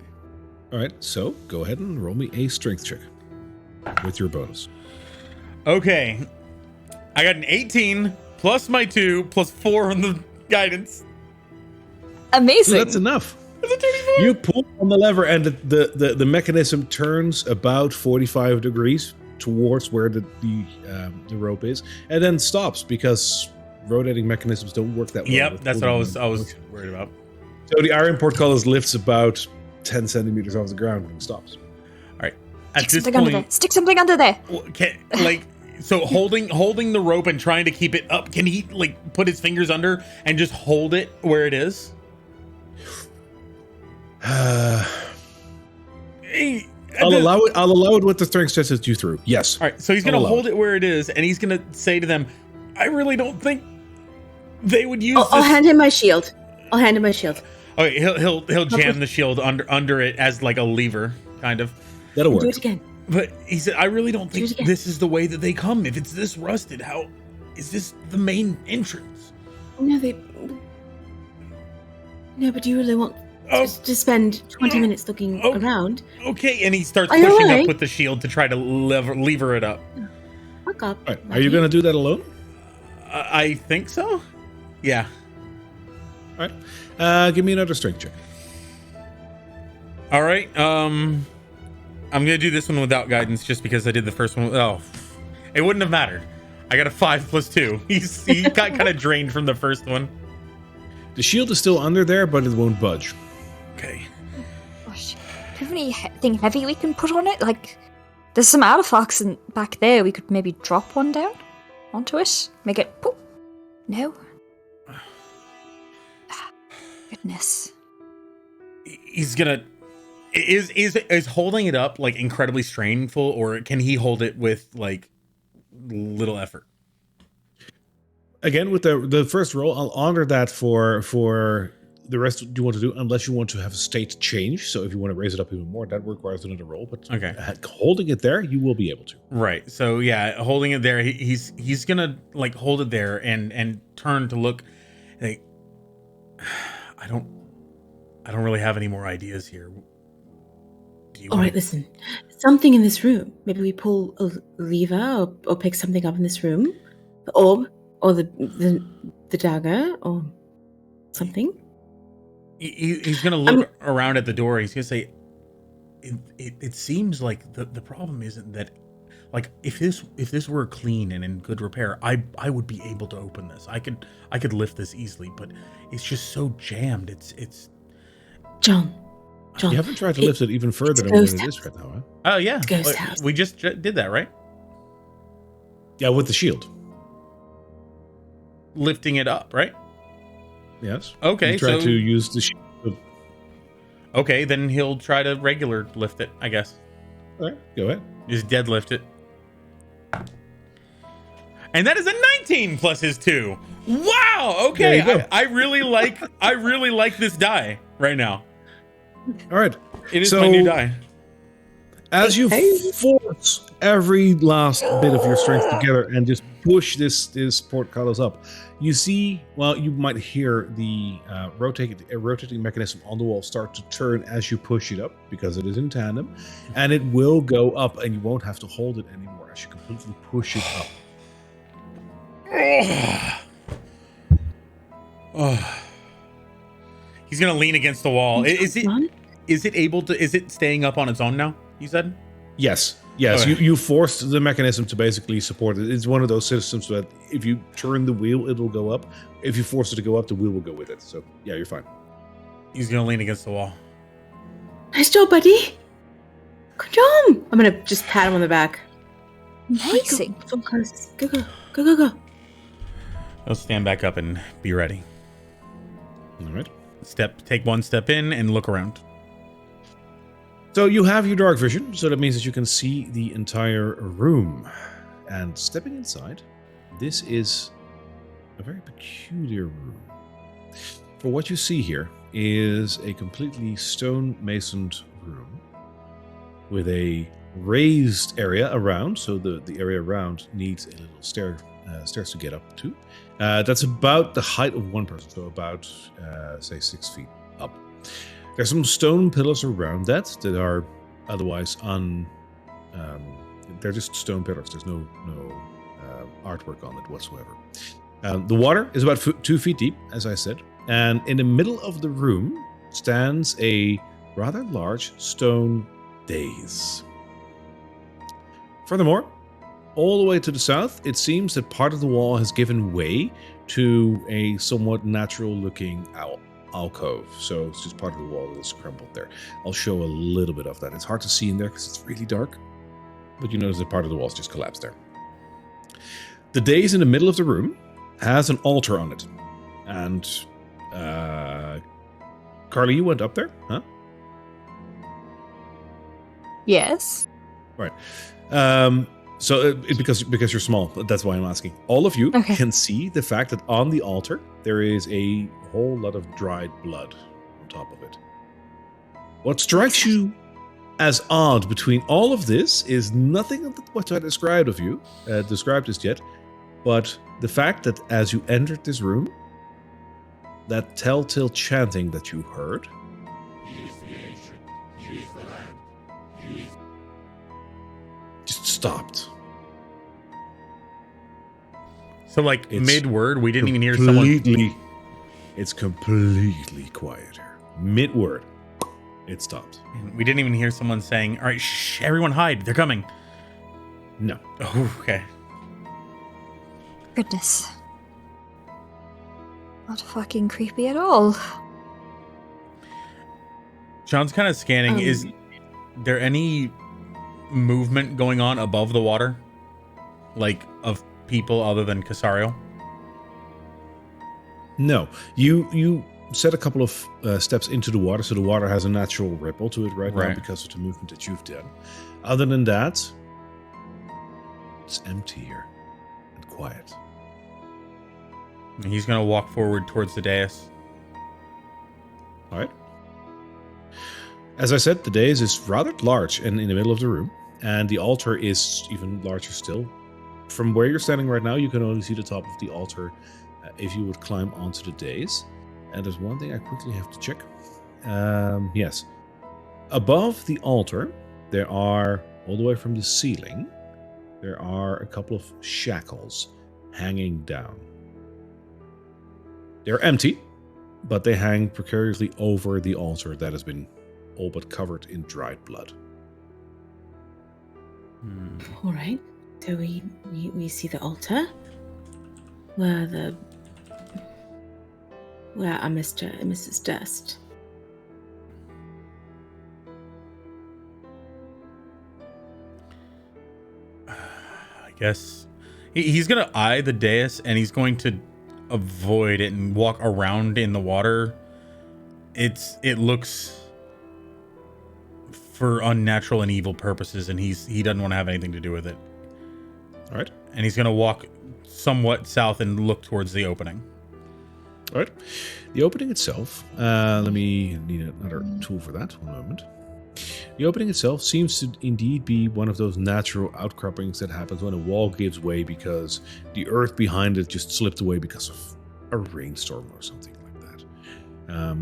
All right. So go ahead and roll me a strength check with your bonus. Okay, I got an 18 plus my 2 plus 4 on the guidance. Amazing. So that's enough. You pull on the lever, and the mechanism turns about 45 degrees towards where the rope is, and then stops because rotating mechanisms don't work that well. Yep, with that's what pulling I was them. worried about. So the iron portcullis lifts about 10 centimeters off the ground when it stops. All right. At Stick this something under there. point, Stick something under there. so holding the rope and trying to keep it up, can he like put his fingers under and just hold it where it is? I'll allow it. I'll allow it with the strength test that you threw. Yes. All right. So he's gonna hold it where it is, and he's gonna say to them, "I really don't think they would use." I'll hand him my shield. I'll hand him my shield. Okay, he'll jam the shield under it as like a lever, kind of. That'll work. Do it again. But he said, "I really don't think this is the way that they come. If it's this rusted, how is this the main entrance?" No, but do you really want to spend 20 minutes looking around? Okay, and he starts pushing up with the shield to try to lever it up. Fuck up. All right. Are you going to do that alone? I think so. Yeah. All right. Give me another strength check. All right. I'm gonna do this one without guidance, just because I did the first one. Oh, it wouldn't have mattered. I got a 5 + 2. He got kind of drained from the first one. The shield is still under there, but it won't budge. Okay. Gosh. Do you have anything heavy we can put on it? Like, there's some artifacts back there. We could maybe drop one down onto it. Make it poof. No. Goodness. He's gonna. Is holding it up like incredibly strainful, or can he hold it with like little effort? Again, with the first roll, I'll honor that for the rest you want to do, unless you want to have a state change. So if you want to raise it up even more, that requires another roll. But okay, holding it there, you will be able to. Right. So yeah, holding it there, he's gonna like hold it there and turn to look. Like, I don't really have any more ideas here. All right, listen. Something in this room. Maybe we pull a lever or pick something up in this room. The orb or the dagger or something. He's gonna look around at the door. He's gonna say, "It seems like the problem isn't that, like, if this were clean and in good repair, I would be able to open this. I could lift this easily, but it's just so jammed. It's John, you haven't tried to lift it even further than what it is right now, huh? Oh yeah, ghost house. We just did that, right? Yeah, with the shield. Lifting it up, right? Yes. Okay. You try to use the shield. Okay, then he'll try to regular lift it, I guess. All right, go ahead. Just deadlift it. And that is a 19 plus his 2. Wow. Okay. There you go. I really like this die right now. All right. It is my new die. As you force every last bit of your strength together and just push this portcullis up, you see, well, you might hear the rotating mechanism on the wall start to turn as you push it up, because it is in tandem, and it will go up, and you won't have to hold it anymore as you completely push it up. Oh. He's gonna lean against the wall. Is it staying up on its own now? You said? Yes. Okay. You forced the mechanism to basically support it. It's one of those systems that if you turn the wheel, it'll go up. If you force it to go up, the wheel will go with it. So yeah, you're fine. He's gonna lean against the wall. Nice job, buddy. Good job. I'm gonna just pat him on the back. Amazing. Go. He'll stand back up and be ready. All right. Take one step in and look around. So you have your dark vision, so that means that you can see the entire room. And stepping inside, this is a very peculiar room. For what you see here is a completely stone-masoned room with a raised area around, so the area around needs a little stairs to get up to. That's about the height of one person, so about, say, 6 feet up. There's some stone pillars around that are otherwise they're just stone pillars. There's no artwork on it whatsoever. The water is about 2 feet deep, as I said, and in the middle of the room stands a rather large stone dais. Furthermore, all the way to the south, it seems that part of the wall has given way to a somewhat natural-looking alcove. So it's just part of the wall that's crumbled there. I'll show a little bit of that. It's hard to see in there because it's really dark. But you notice that part of the wall's just collapsed there. The dais in the middle of the room has an altar on it. And Karla, you went up there, huh? Yes. Right. Because you're small, that's why I'm asking. All of you can see the fact that on the altar there is a whole lot of dried blood on top of it. What strikes you as odd between all of this is nothing of what I described as yet, but the fact that as you entered this room, that telltale chanting that you heard. He is the ancient. He is the land. He is Just stopped. So, like, It's mid-word, we didn't even hear someone... It's completely quiet here. Mid-word, it stopped. We didn't even hear someone saying, all right, shh, everyone hide, they're coming. No. Oh, okay. Goodness. Not fucking creepy at all. John's kind of scanning. Is there any movement going on above the water? Like, of people other than Cassario? No. You set a couple of steps into the water, so the water has a natural ripple to it right now because of the movement that you've done. Other than that, it's empty here and quiet. And he's going to walk forward towards the dais. All right. As I said, the dais is rather large and in the middle of the room, and the altar is even larger still. From where you're standing right now, you can only see the top of the altar if you would climb onto the dais. And there's one thing I quickly have to check. Yes. Above the altar, there are, all the way from the ceiling, there are a couple of shackles hanging down. They're empty, but they hang precariously over the altar that has been all but covered in dried blood. All right. So we see the altar where our Mr. and Mrs. Durst. I guess he's going to eye the dais and he's going to avoid it and walk around in the water. It looks for unnatural and evil purposes, and he doesn't want to have anything to do with it. All right. And he's going to walk somewhat south and look towards the opening. All right. The opening itself, let me need another tool for that. One moment. The opening itself seems to indeed be one of those natural outcroppings that happens when a wall gives way because the earth behind it just slipped away because of a rainstorm or something like that.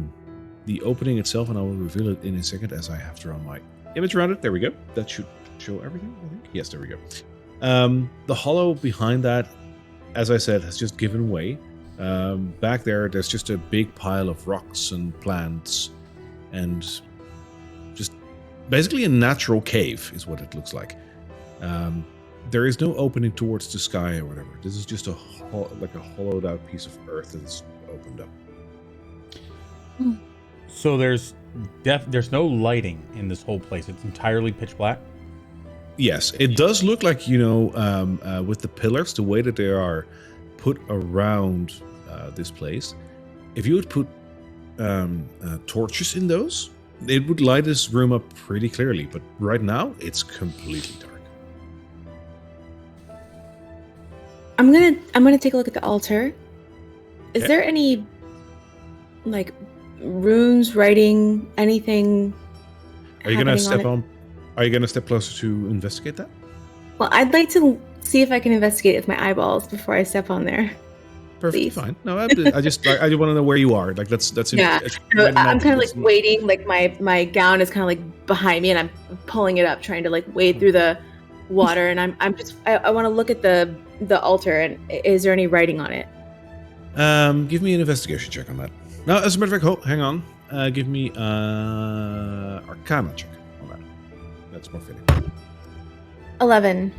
The opening itself, and I will reveal it in a second as I have to draw my image around it. There we go. That should show everything, I think. Yes, there we go. The hollow behind that, as I said, has just given way. Back there's just a big pile of rocks and plants and just basically a natural cave is what it looks like. There is no opening towards the sky or whatever. This is just like a hollowed out piece of earth that's opened up. So there's no lighting in this whole place. It's entirely pitch black. Yes, it does look like, with the pillars, the way that they are put around this place. If you would put torches in those, it would light this room up pretty clearly. But right now, it's completely dark. I'm gonna take a look at the altar. Is there any like runes, writing, anything? Are you gonna step closer to investigate that? Well, I'd like to see if I can investigate it with my eyeballs before I step on there. Perfectly Please. fine. No, I just want to know where you are. Like that's Yeah. I'm kind of like waiting. Like my gown is kind of like behind me, and I'm pulling it up, trying to like wade through the water. And I want to look at the altar. And is there any writing on it? Give me an investigation check on that. No, as a matter of fact, hang on. Give me Arcana check on that. That's more fitting. 11.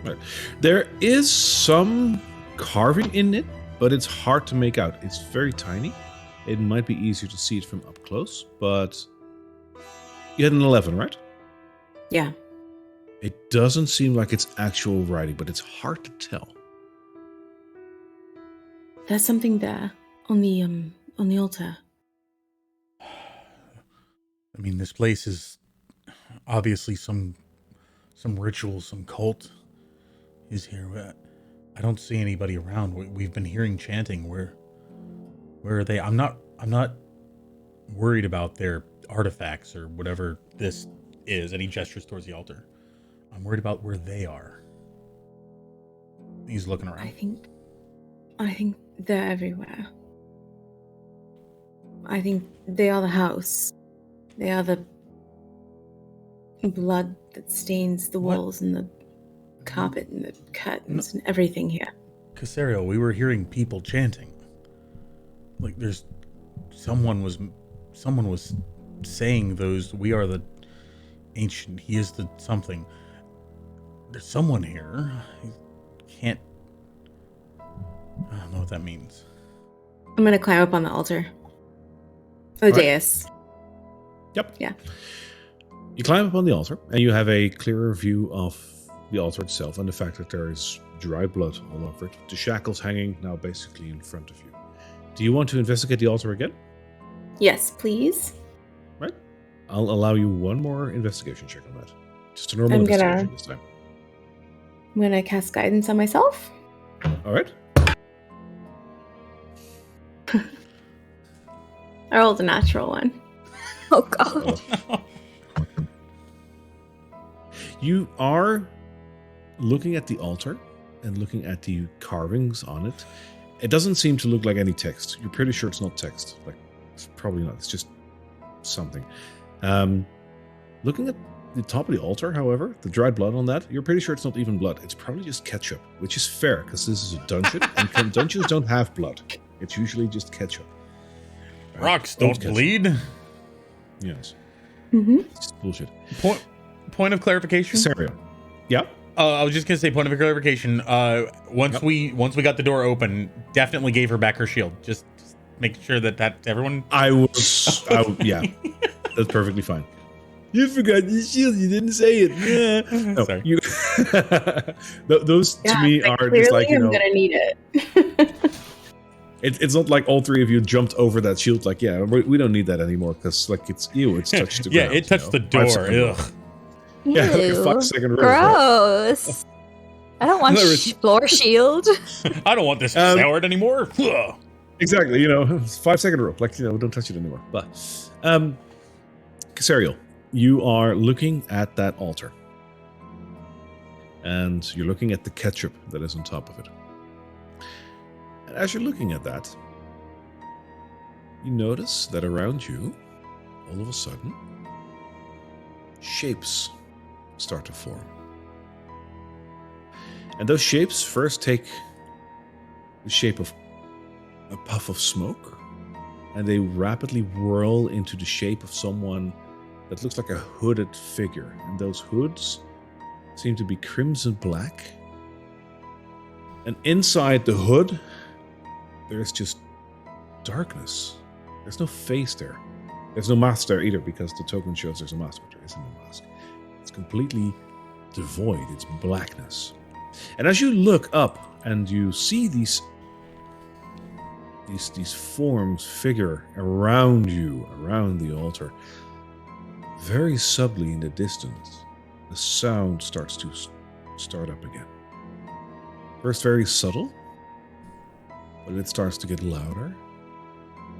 Right. There is some carving in it, but it's hard to make out. It's very tiny. it might be easier to see it from up close, but you had an 11, right? Yeah. It doesn't seem like it's actual writing, but it's hard to tell. There's something there on the altar. I mean, this place is obviously some ritual, some cult is here. But I don't see anybody around. We've been hearing chanting. Where are they? I'm not worried about their artifacts or whatever this is. And he gestures towards the altar. I'm worried about where they are. He's looking around. I think they're everywhere. I think they are the house. They are the blood that stains the walls and the carpet and the curtains and everything here. Cassario, we were hearing people chanting. Like someone was saying those, we are the ancient, he is the something. There's someone here. He can't, I don't know what that means. I'm gonna climb up on the altar. The dais. Yep. Yeah. You climb up on the altar, and you have a clearer view of the altar itself and the fact that there is dry blood all over it. The shackles hanging now basically in front of you. Do you want to investigate the altar again? Yes, please. Right. I'll allow you one more investigation check on that. Just a normal I'm investigation this time. I'm gonna cast guidance on myself. All right. I rolled a natural one. Oh god. You are looking at the altar and looking at the carvings on it. It doesn't seem to look like any text. You're pretty sure it's not text. Like, it's probably not. It's just something. Looking at the top of the altar, however, the dried blood on that, you're pretty sure it's not even blood. It's probably just ketchup, which is fair because this is a dungeon and dungeons don't have blood. It's usually just ketchup. Right? Rocks don't Ketchup. bleed. Yes. Mm-hmm. It's just bullshit. Point of clarification. Cassario. Yeah. I was just gonna say, point of clarification. Once we got the door open, definitely gave her back her shield. Just make sure that everyone. Yeah, that's perfectly fine. You forgot your shield. You didn't say it. Yeah. No, Sorry. you. Those to me are clearly just like, you I'm know. gonna need it. It's not like all three of you jumped over that shield. Like, yeah, we don't need that anymore because like it's touched the Yeah, ground. it touched the door. Ugh. Yeah, okay, Ew. 5 second rule. Gross. I don't want floor shield. I don't want this soured anymore. Ugh. Exactly, 5 second rule. Like, don't touch it anymore. But, Casariel, you are looking at that altar. And you're looking at the ketchup that is on top of it. And as you're looking at that, you notice that around you, all of a sudden, shapes start to form. And those shapes first take the shape of a puff of smoke, and they rapidly whirl into the shape of someone that looks like a hooded figure. And those hoods seem to be crimson black. And inside the hood, there's just darkness. There's no face there. There's no mask there either, because the token shows there's a mask, but there isn't a mask. It's completely devoid. It's blackness. And as you look up and you see these forms figure around you, around the altar, very subtly in the distance, the sound starts to start up again. First very subtle, but it starts to get louder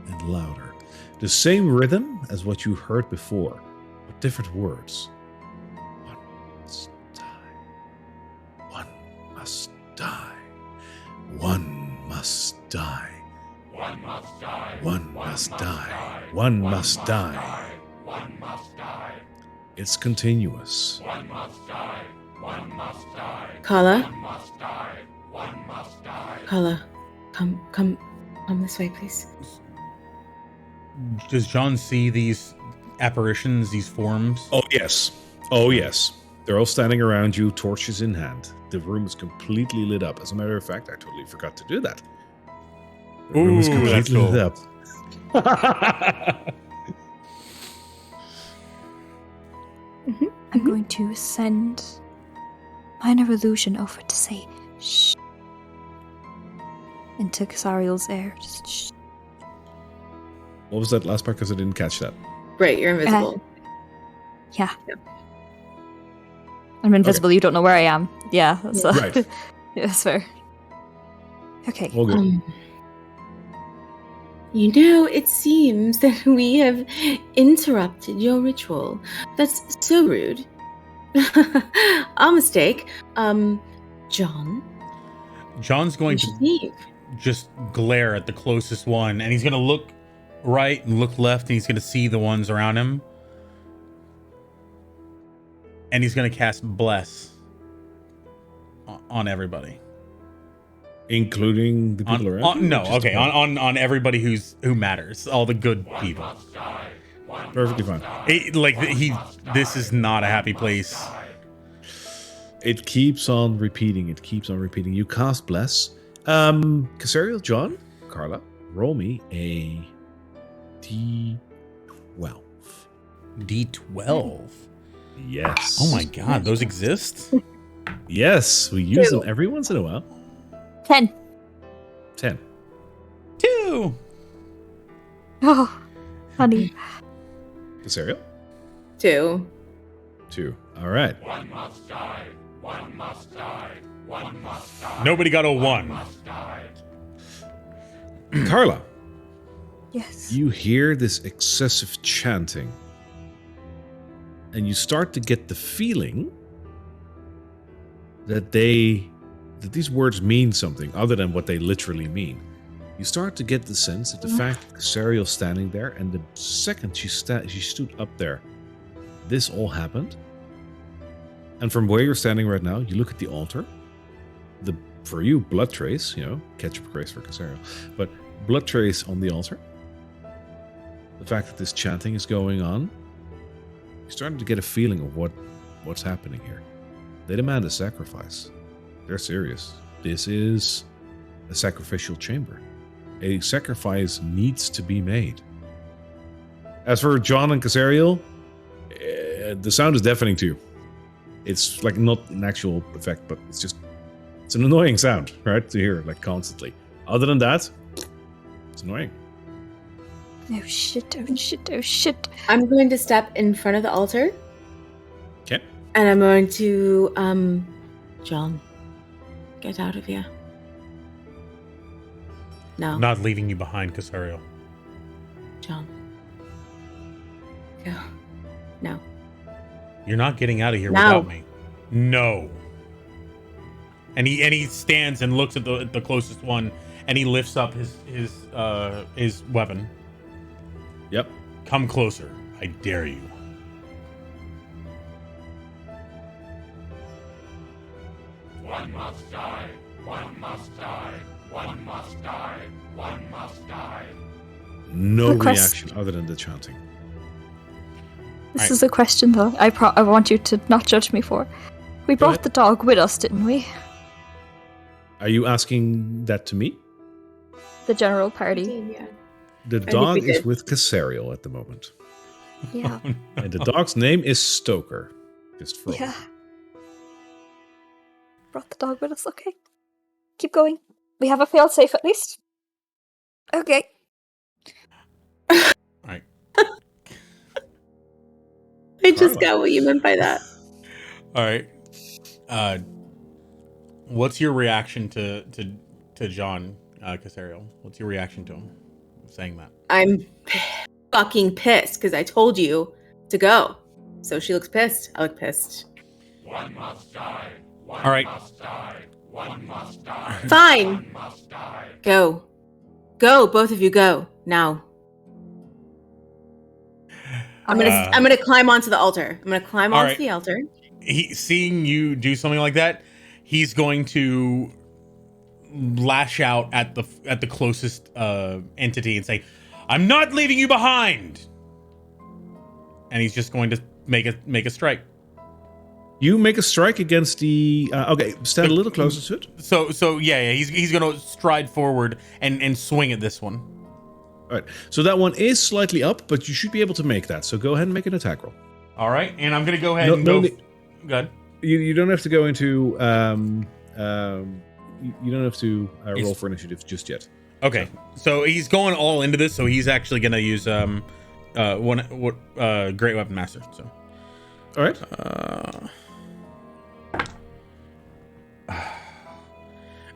and louder. The same rhythm as what you heard before, but different words. One must die. One must die. One must die. One must die. One must die. One must die. It's continuous. One must die. One must die. Karla? One must die. One must die. Karla, come this way, please. Does John see these apparitions, these forms? Oh, yes. Oh, yes. They're all standing around you, torches in hand. The room is completely lit up. As a matter of fact, I totally forgot to do that. The room is Ooh, completely that's cool. lit up. I'm going to send minor illusion over to say shh into Casariel's ear. Just shh. What was that last part? Because I didn't catch that. Right, you're invisible. Yeah. Yeah. I'm invisible. You don't know where I am. Yeah. So. Right. Yeah, that's fair. Okay. All good. It seems that we have interrupted your ritual. That's so rude. Our mistake. John? John's going You to should leave. just glare at the closest one, and he's going to look right and look left, and he's going to see the ones around him. And he's going to cast Bless on everybody. Including the people around you? No, Or just okay, the- on everybody who matters, all the good people. Perfectly fine. This is not a happy place. It keeps on repeating. You cast Bless. Casariel, John, Karla, roll me a D12. D12. Yes. Oh my god, those exist? Yes, we use them every once in a while. 10. 10. 2. Oh, honey. Casariel? 2. 2. All right. One must die. One must die. One must die. Nobody got a 1. Must die. Karla, Yes. you hear this excessive chanting, and you start to get the feeling that these words mean something other than what they literally mean. You start to get the sense that the fact that Casariel's standing there, and the second she stood up there, this all happened. And from where you're standing right now, you look at the altar. For you, blood trace, ketchup grace for Casariel, but blood trace on the altar. The fact that this chanting is going on, you're starting to get a feeling of what's happening here. They demand a sacrifice. They're serious. This is a sacrificial chamber. A sacrifice needs to be made. As for John and Casariel, the sound is deafening too. It's like not an actual effect, but it's an annoying sound, right? To hear like constantly. Other than that, it's annoying. Oh shit, oh shit, oh shit. I'm going to step in front of the altar. Okay. And I'm going to, John, get out of here. No. Not leaving you behind, Cassario. John. Go. No. You're not getting out of here No. without me. No. And he stands and looks at the closest one, and he lifts up his weapon. Yep. Come closer. I dare you. One must die. One must die. One must die. One must die. No Request- reaction other than the chanting. This Right. is a question though. I want you to not judge me for. We Go brought ahead. the dog with us, didn't we? Are you asking that to me? The general party. Yeah. The think dog we is did. with Casariel at the moment. Yeah. And the dog's name is Stoker. Just for Yeah. Brought the dog with us, okay. Keep going. We have a fail safe at least. Okay. Alright. I just Karla. got what you meant by that. Alright. What's your reaction to John Cassario? What's your reaction to him saying that? I'm fucking pissed because I told you to go. So she looks pissed. I look pissed. One must die. One All right. must die. One must die. Fine. One must die. Go. Go, both of you go. Now. I'm gonna climb onto the altar. I'm gonna climb All onto right. the altar. Seeing you do something like that, he's going to lash out at the closest entity and say, "I'm not leaving you behind." And he's just going to make a strike. You make a strike against the. Okay, stand a little closer to it. So yeah, he's going to stride forward and swing at this one. All right. So that one is slightly up, but you should be able to make that. So go ahead and make an attack roll. All right, and I'm gonna go ahead and No, go. Go ahead. You don't have to go into you don't have to roll for initiative just yet. Okay, so he's going all into this, so he's actually gonna use great weapon master. So, all right.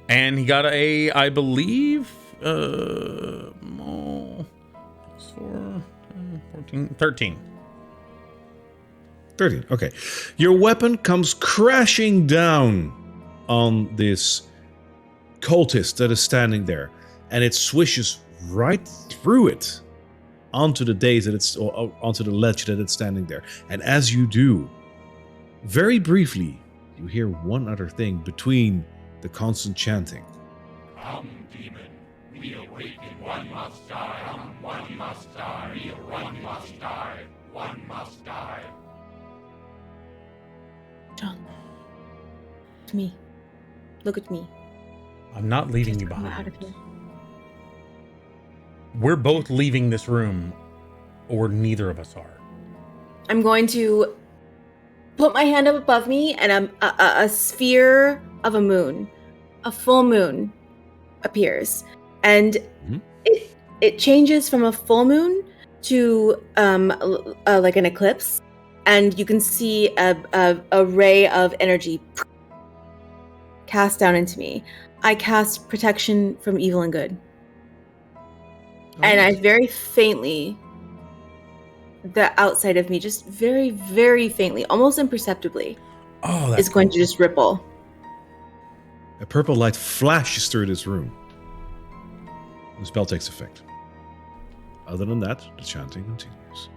And he got I believe, 13. 13. Okay. Your weapon comes crashing down on this cultist that is standing there, and it swishes right through it onto the dais that it's or onto the ledge that it's standing there. And as you do, very briefly, you hear one other thing between the constant chanting. Come, demon, we awaken. One must die. One must die. One must die. One must die. John. To me. Look at me. I'm not leaving you Come out behind. of here. We're both leaving this room, or neither of us are. I'm going to put my hand up above me, and a sphere of a moon, a full moon, appears, and it changes from a full moon to like an eclipse, and you can see a ray of energy cast down into me. I cast protection from evil and good, and I very faintly. The outside of me, just very, very faintly, almost imperceptibly, is going to just ripple. A purple light flashes through this room. The spell takes effect. Other than that, the chanting continues.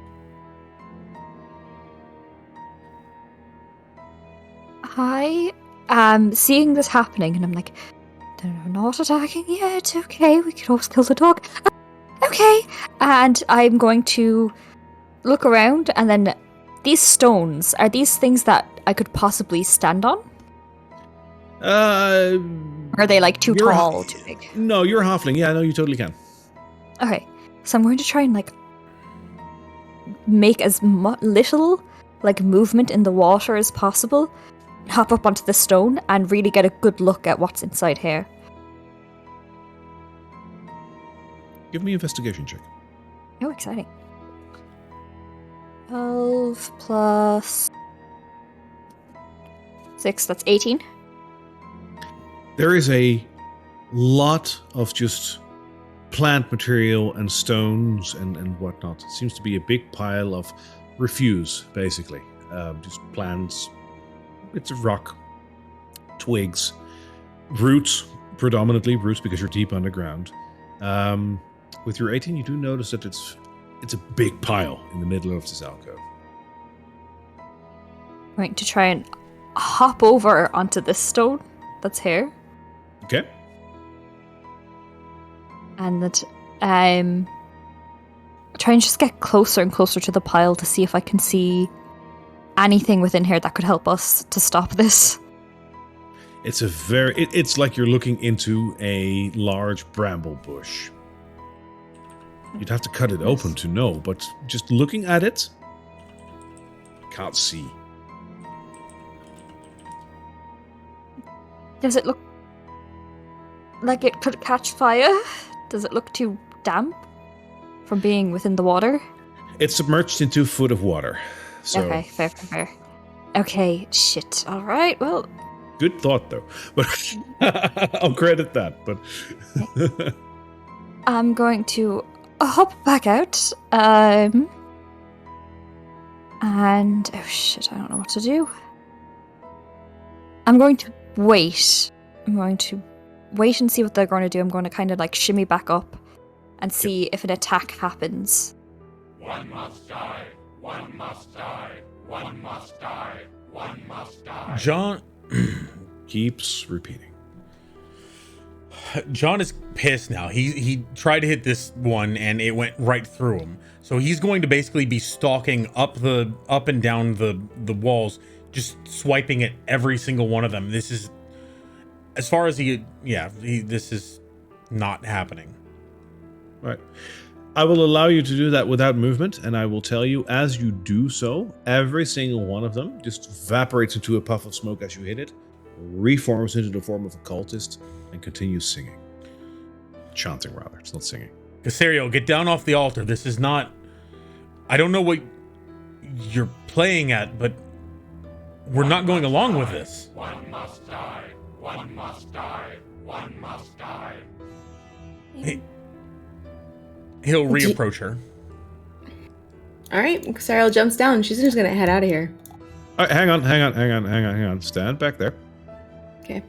I am seeing this happening, and I'm like, they're not attacking yet. Okay, we can always kill the dog. Okay, and I'm going to look around, and then these stones, are these things that I could possibly stand on? Or are they like too tall, too big? No, you're a halfling. Yeah, no, you totally can. Okay, so I'm going to try and like make as little like movement in the water as possible, hop up onto the stone, and really get a good look at what's inside here. Give me an investigation check. Oh, exciting. 12 plus 6, that's 18. There is a lot of just plant material and stones and whatnot. It seems to be a big pile of refuse, basically. Just plants, bits of rock, twigs, roots, predominantly roots because you're deep underground. With your 18, you do notice that it's a big pile in the middle of this alcove. I'm going to try and hop over onto this stone that's here. Okay. And that try and just get closer and closer to the pile to see if I can see anything within here that could help us to stop this. It's it's like you're looking into a large bramble bush. You'd have to cut it open to know, but just looking at it, can't see. Does it look like it could catch fire? Does it look too damp from being within the water? It's submerged into a foot of water. So Okay, fair. Okay, shit. All right, well. Good thought, though. But I'll credit that. But I'm going to hop back out. And oh shit, I don't know what to do. I'm going to wait. And see what they're going to do. I'm going to kind of like shimmy back up and see if an attack happens. One must die. One must die. One must die. One must die. John keeps repeating. John is pissed now. He tried to hit this one and it went right through him. So he's going to basically be stalking up and down the walls, just swiping at every single one of them. This is, as far as this is not happening. Right. I will allow you to do that without movement, and I will tell you as you do so, every single one of them just evaporates into a puff of smoke as you hit it, reforms into the form of a cultist, and continues singing. Chanting, rather. It's not singing. Cassario, get down off the altar. This is not... I don't know what you're playing at, but we're not going along with this. One must die. One must die. One must die. He'll reapproach her. All right, Casariel jumps down. She's just gonna head out of here. All right, hang on. Stand back there. Okay.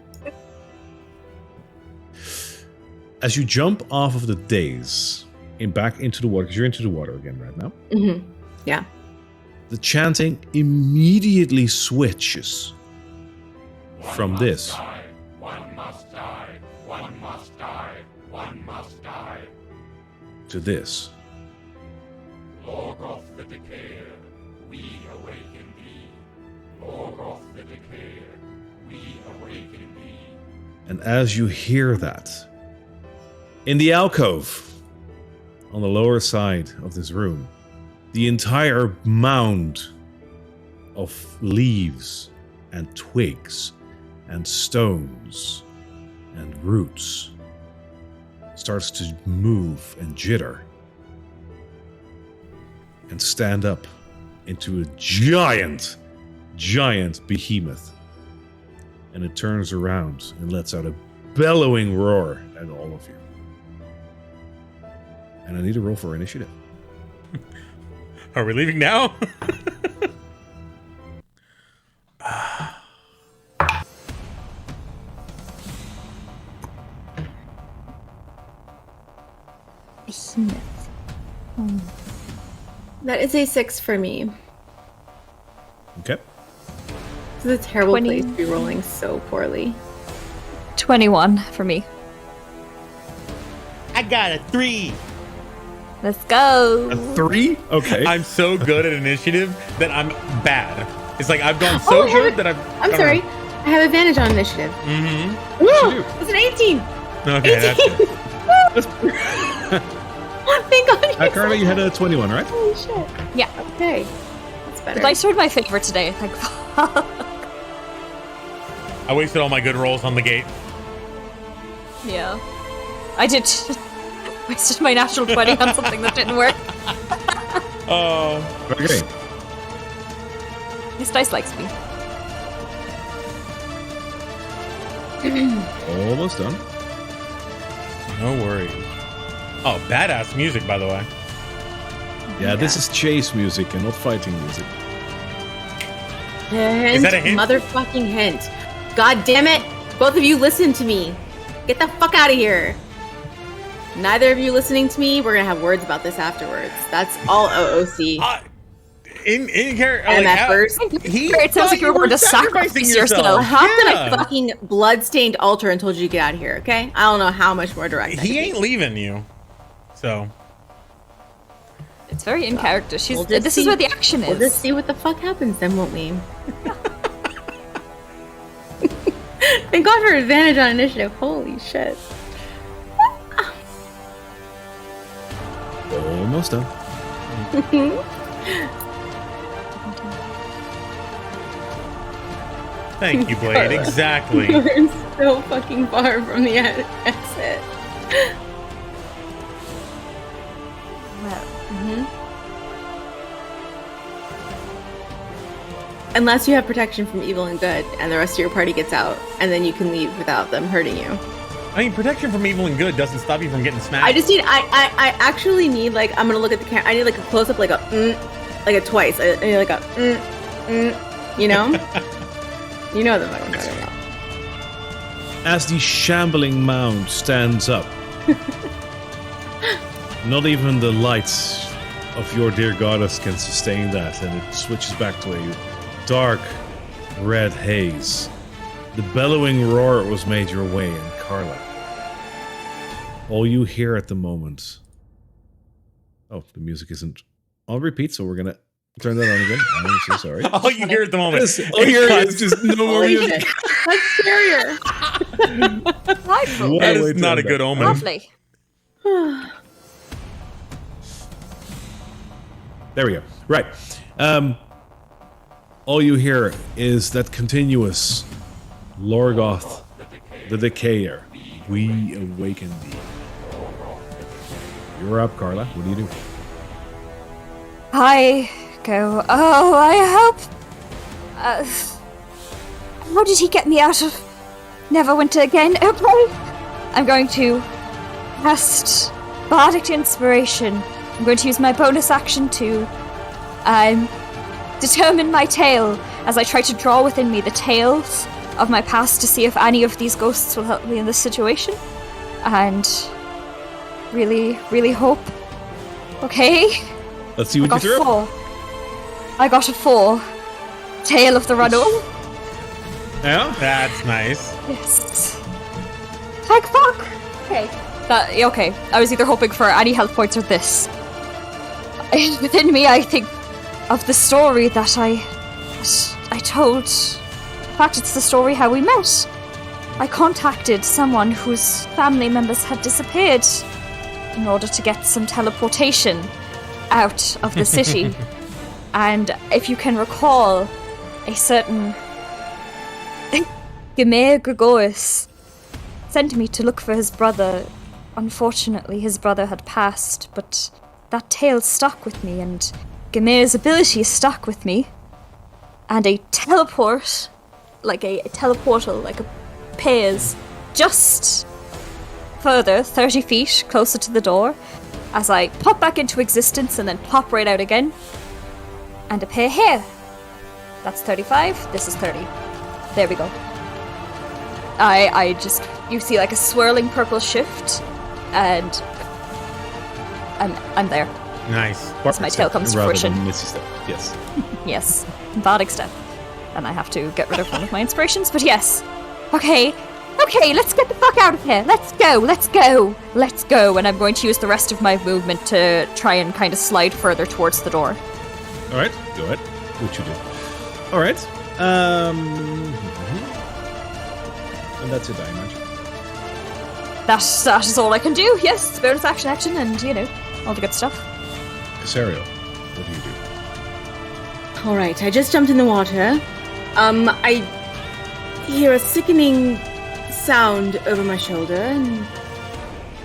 As you jump off of the dais and back into the water, because you're into the water again right now, Mm-hmm. Yeah. the chanting immediately switches from One this must die. One must die. One must die. One must die. to this. Lorgoth the Decay, we awaken thee. Lorgoth the Decay, we awaken thee. And as you hear that, in the alcove on the lower side of this room, the entire mound of leaves and twigs and stones and roots starts to move and jitter and stand up into a giant behemoth. And it turns around and lets out a bellowing roar at all of you. And I need a roll for initiative. Are we leaving now? Behemoth. That is a 6 for me. Okay. This is a terrible 20. place to be rolling so poorly. 21 for me. I got a 3. Let's go. A 3? Okay. I'm so good at initiative that I'm bad. It's like I've gone so Oh, I have good it. that I'm sorry. I have advantage on initiative. Mm-hmm. Woo! It's an 18. Okay, that's 18. good. Thank God. Karla, you had a 21, right? Holy shit. Yeah. Okay. That's better. The dice rolled my favor today. Thank fuck. I wasted all my good rolls on the gate. Yeah. I did. Wasted my natural 20 on something that didn't work. Oh. Okay. This dice likes me. Almost done. No worries. Oh, badass music, by the way. Yeah, this is chase music and not fighting music. Hint, Is that a hint? Motherfucking hint. God damn it. Both of you listen to me. Get the fuck out of here. Neither of you listening to me. We're going to have words about this afterwards. That's all OOC. In character, And like, at first, It sounds like you were going to sacrifice yourself. I hopped on Yeah. a fucking blood-stained altar and told you to get out of here, okay? I don't know how much more direct I He can ain't be. leaving you. So, It's very in character. She's. We'll just This is see- where the action is. We'll just see what the fuck happens then, won't we? Thank God for advantage on initiative. Holy shit. Almost done. thank you, Blade. Exactly. We're so fucking far from the exit. Unless you have protection from evil and good, and the rest of your party gets out, and then you can leave without them hurting you. I mean, protection from evil and good doesn't stop you from getting smacked. I just need. I actually need like I'm gonna look at the camera. I need like a close up, like a like a twice. I need like a you know. You know what I'm talking about. As the shambling mound stands up, not even the lights of your dear goddess can sustain that, and it switches back to a dark red haze. The bellowing roar was made your way, and Karla. All you hear at the moment. Oh, the music isn't on repeat, so we're gonna turn that on again. I'm so sorry. All you hear at the moment. All you hear is just no more Holy music. shit. That's scarier. Delightful. That Wait is till not a I'm good back. omen. Lovely. There we go. Right. All you hear is that continuous Lorgoth, the Decayer. We awaken thee. You're up, Karla. What do you do? I go, oh, I hope... how did he get me out of Neverwinter again? Okay. I'm going to cast Bardic Inspiration. I'm going to use my bonus action to determine my tale as I try to draw within me the tales of my past to see if any of these ghosts will help me in this situation. And really, really hope. Okay. Let's see what you threw. I got a 4. Tale of the Runaway. Yeah? That's nice. Yes. Thank fuck. Okay. Okay. I was either hoping for any health points or this. Within me, I think of the story that I told. In fact, it's the story how we met. I contacted someone whose family members had disappeared in order to get some teleportation out of the city. And if you can recall, a certain Gemir Gregorius sent me to look for his brother. Unfortunately, his brother had passed, but that tale stuck with me, and Gemir's ability stuck with me. And a teleport, like a teleportal, like appears just further, 30 feet closer to the door, as I pop back into existence and then pop right out again, and appear here. That's 35, this is 30. There we go. You see like a swirling purple shift, and I'm there. Nice. As my tail comes to fruition. Missy step. Yes. Yes, Bardic step. And I have to get rid of one of my inspirations, but yes. Okay, let's get the fuck out of here. Let's go. And I'm going to use the rest of my movement to try and kind of slide further towards the door. Alright, go ahead. What you do. Alright. And that's it, I imagine. That is all I can do. Yes, bonus action, and all the good stuff. Cassario, what do you do? All right, I just jumped in the water. I hear a sickening sound over my shoulder and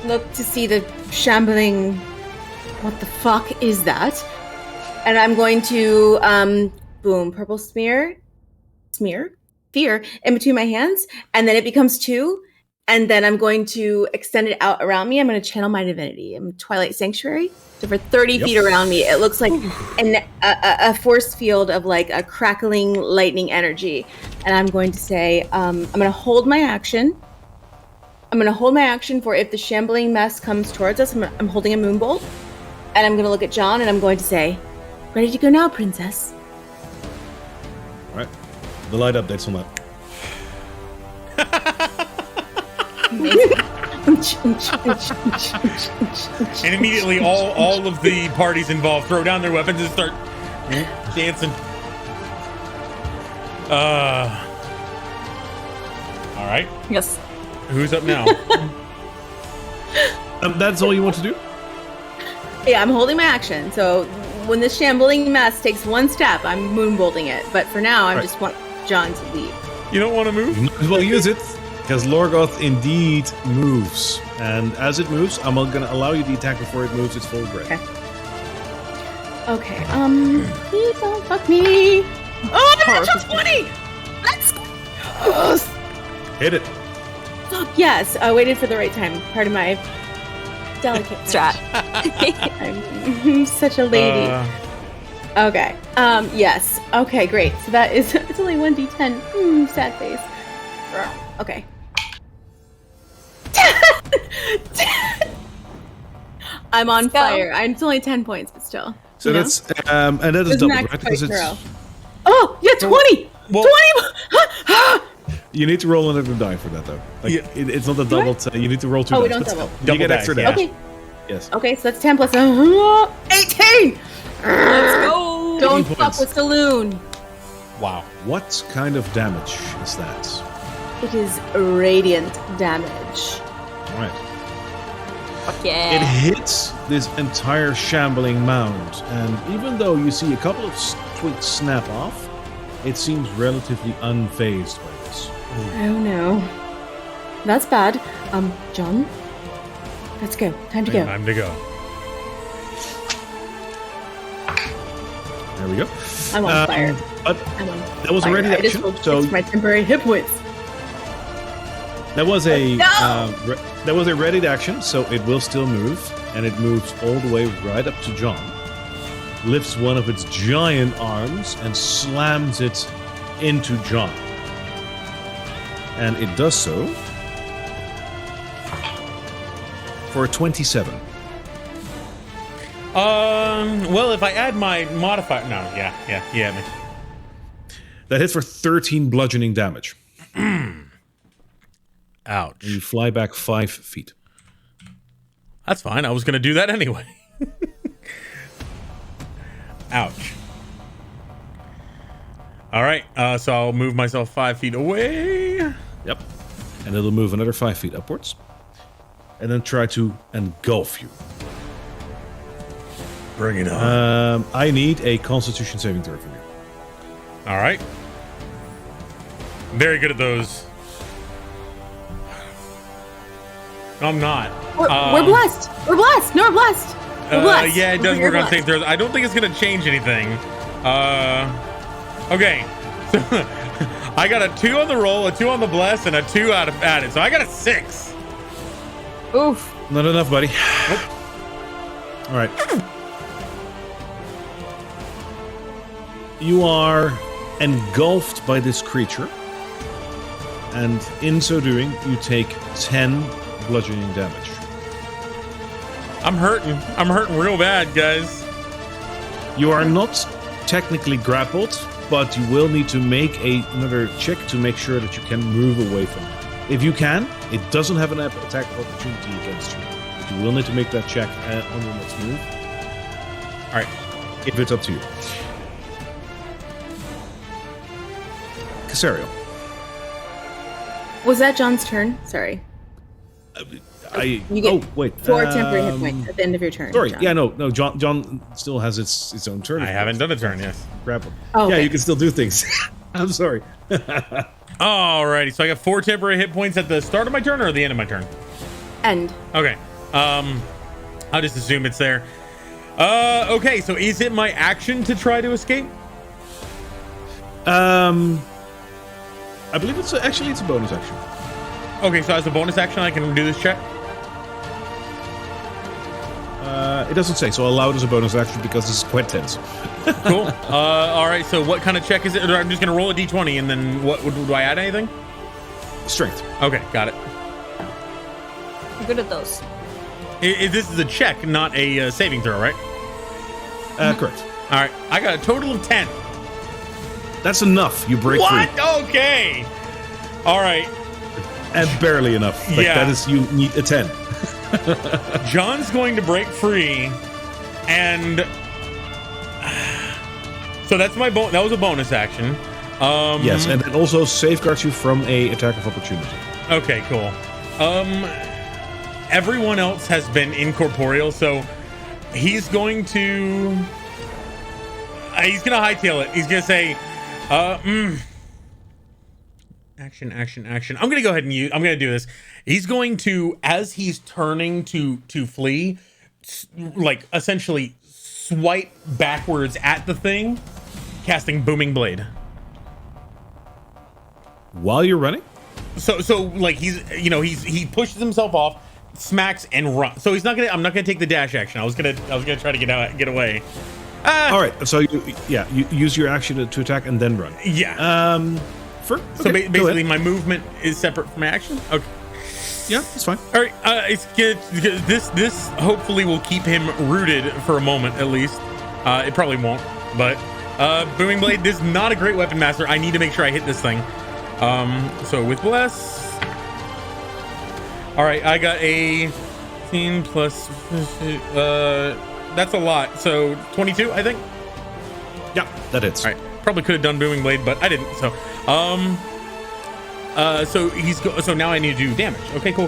look to see the shambling. What the fuck is that? And I'm going to boom, purple sphere in between my hands, and then it becomes 2. And then I'm going to extend it out around me. I'm going to channel my divinity. I'm Twilight Sanctuary. So for 30 feet around me, it looks like a force field of like a crackling lightning energy. And I'm going to say, I'm going to hold my action. I'm going to hold my action for if the shambling mess comes towards us. I'm holding a moonbolt. And I'm going to look at John and I'm going to say, ready to go now, princess. All right. The light updates on that. And immediately all of the parties involved throw down their weapons and start dancing. All right. Yes. Who's up now? That's all you want to do? Yeah, I'm holding my action. So when this shambling mess takes one step, I'm moonbolting it. But for now, I just want John to leave. You don't want to move? You might as well use it, because Lorgoth indeed moves. And as it moves, I'm going to allow you the attack before it moves its full grip. Okay, please don't fuck me. Oh, I'm at 20! Let's go! Hit it. Fuck yes. I waited for the right time. Part of my delicate Strahd. I'm such a lady. Okay. Yes. Okay, great. So that is, it's only 1d10. Sad face. Okay. I'm on fire. It's only 10 points, but still. So that's, and that is double, right? Because it's... Oh, yeah, 20! Well, 20! You need to roll another die for that, though. Like, it's not a double. You need to roll 2 dice. We don't double. You get extra dice, damage. Okay. Yes. Okay, so that's 10 plus 18! Let's go! Don't 18 fuck points. with Saloon. wow. What kind of damage is that? It is radiant damage. All right. Fuck yeah. It hits this entire shambling mound, and even though you see a couple of twigs snap off, it seems relatively unfazed by this. Oh no. That's bad. John? Let's go. Time to go. Time to go. There we go. I'm on fire. But I'm on that was a ready I just action, rolled so my temporary hit points. that was a No! that was a ready action, so it will still move, and it moves all the way right up to John. Lifts one of its giant arms and slams it into John. And it does so for a 27. Well, if I add my modifier, no, yeah, me. That hits for 13 bludgeoning damage. Ouch. You fly back 5 feet. That's fine. I was gonna do that anyway. Ouch. All right, so I'll move myself 5 feet away. Yep. And it'll move another 5 feet upwards. And then try to engulf you. Bring it on. I need a Constitution saving throw from you. All right. Very good at those. No, I'm not. We're blessed. We're blessed. No, we're blessed. We're blessed. Yeah, it does We're work on blessed. save throws. I don't think it's gonna change anything. Okay. So I got a 2 on the roll, a 2 on the bless, and a 2 out of added. So I got a 6. Oof. Not enough, buddy. Nope. All right. You are engulfed by this creature. And in so doing, you take 10 bludgeoning damage. I'm hurting. I'm hurting real bad, guys. You are not technically grappled, but you will need to make another check to make sure that you can move away from it. If you can, it doesn't have an attack of opportunity against you. But you will need to make that check on your next move. All right. If it's up to you. Cassario. Was that John's turn? Sorry. You get wait. 4 temporary hit points at the end of your turn. Sorry, John. yeah, no. John still has its own turn. I haven't done a turn, yes. Grapple. Oh, Yeah, okay. you can still do things. I'm sorry. Alrighty, so I got 4 temporary hit points at the start of my turn or at the end of my turn? End. Okay. I'll just assume it's there. Okay, so is it my action to try to escape? I believe it's a bonus action. Okay, so as a bonus action, I can do this check? It doesn't say, so I'll allow it as a bonus action because this is quite tense. Cool. All right, so what kind of check is it? Or I'm just going to roll a d20, and then what do I add anything? Strength. Okay, got it. You're good at those. This is a check, not a saving throw, right? Correct. All right, I got a total of 10. That's enough. You break What? free. Okay. All right. And barely enough. Like, Yeah. that is, you need a 10. John's going to break free, and so that's my that was a bonus action. Yes, and it also safeguards you from a attack of opportunity. Okay, cool. Everyone else has been incorporeal, so he's going to hightail it. He's gonna say, action. I'm gonna go ahead and I'm gonna do this. He's going to, as he's turning to flee, like essentially swipe backwards at the thing, casting Booming Blade. While you're running? So like he pushes himself off, smacks and run. So I'm not gonna take the dash action. I was gonna try to get away. All right, so you use your action to attack and then run. Yeah. Okay, Basically, my movement is separate from my action. Okay. yeah, it's fine. All right. It's good. This hopefully will keep him rooted for a moment at least. It probably won't, but Booming Blade. This is not a great weapon master. I need to make sure I hit this thing. So with bless. All right, I got a 15 plus. That's a lot. So 22, I think. Yeah, that hits. All right. Probably could have done Booming Blade, but I didn't. So, so now I need to do damage. Okay, cool.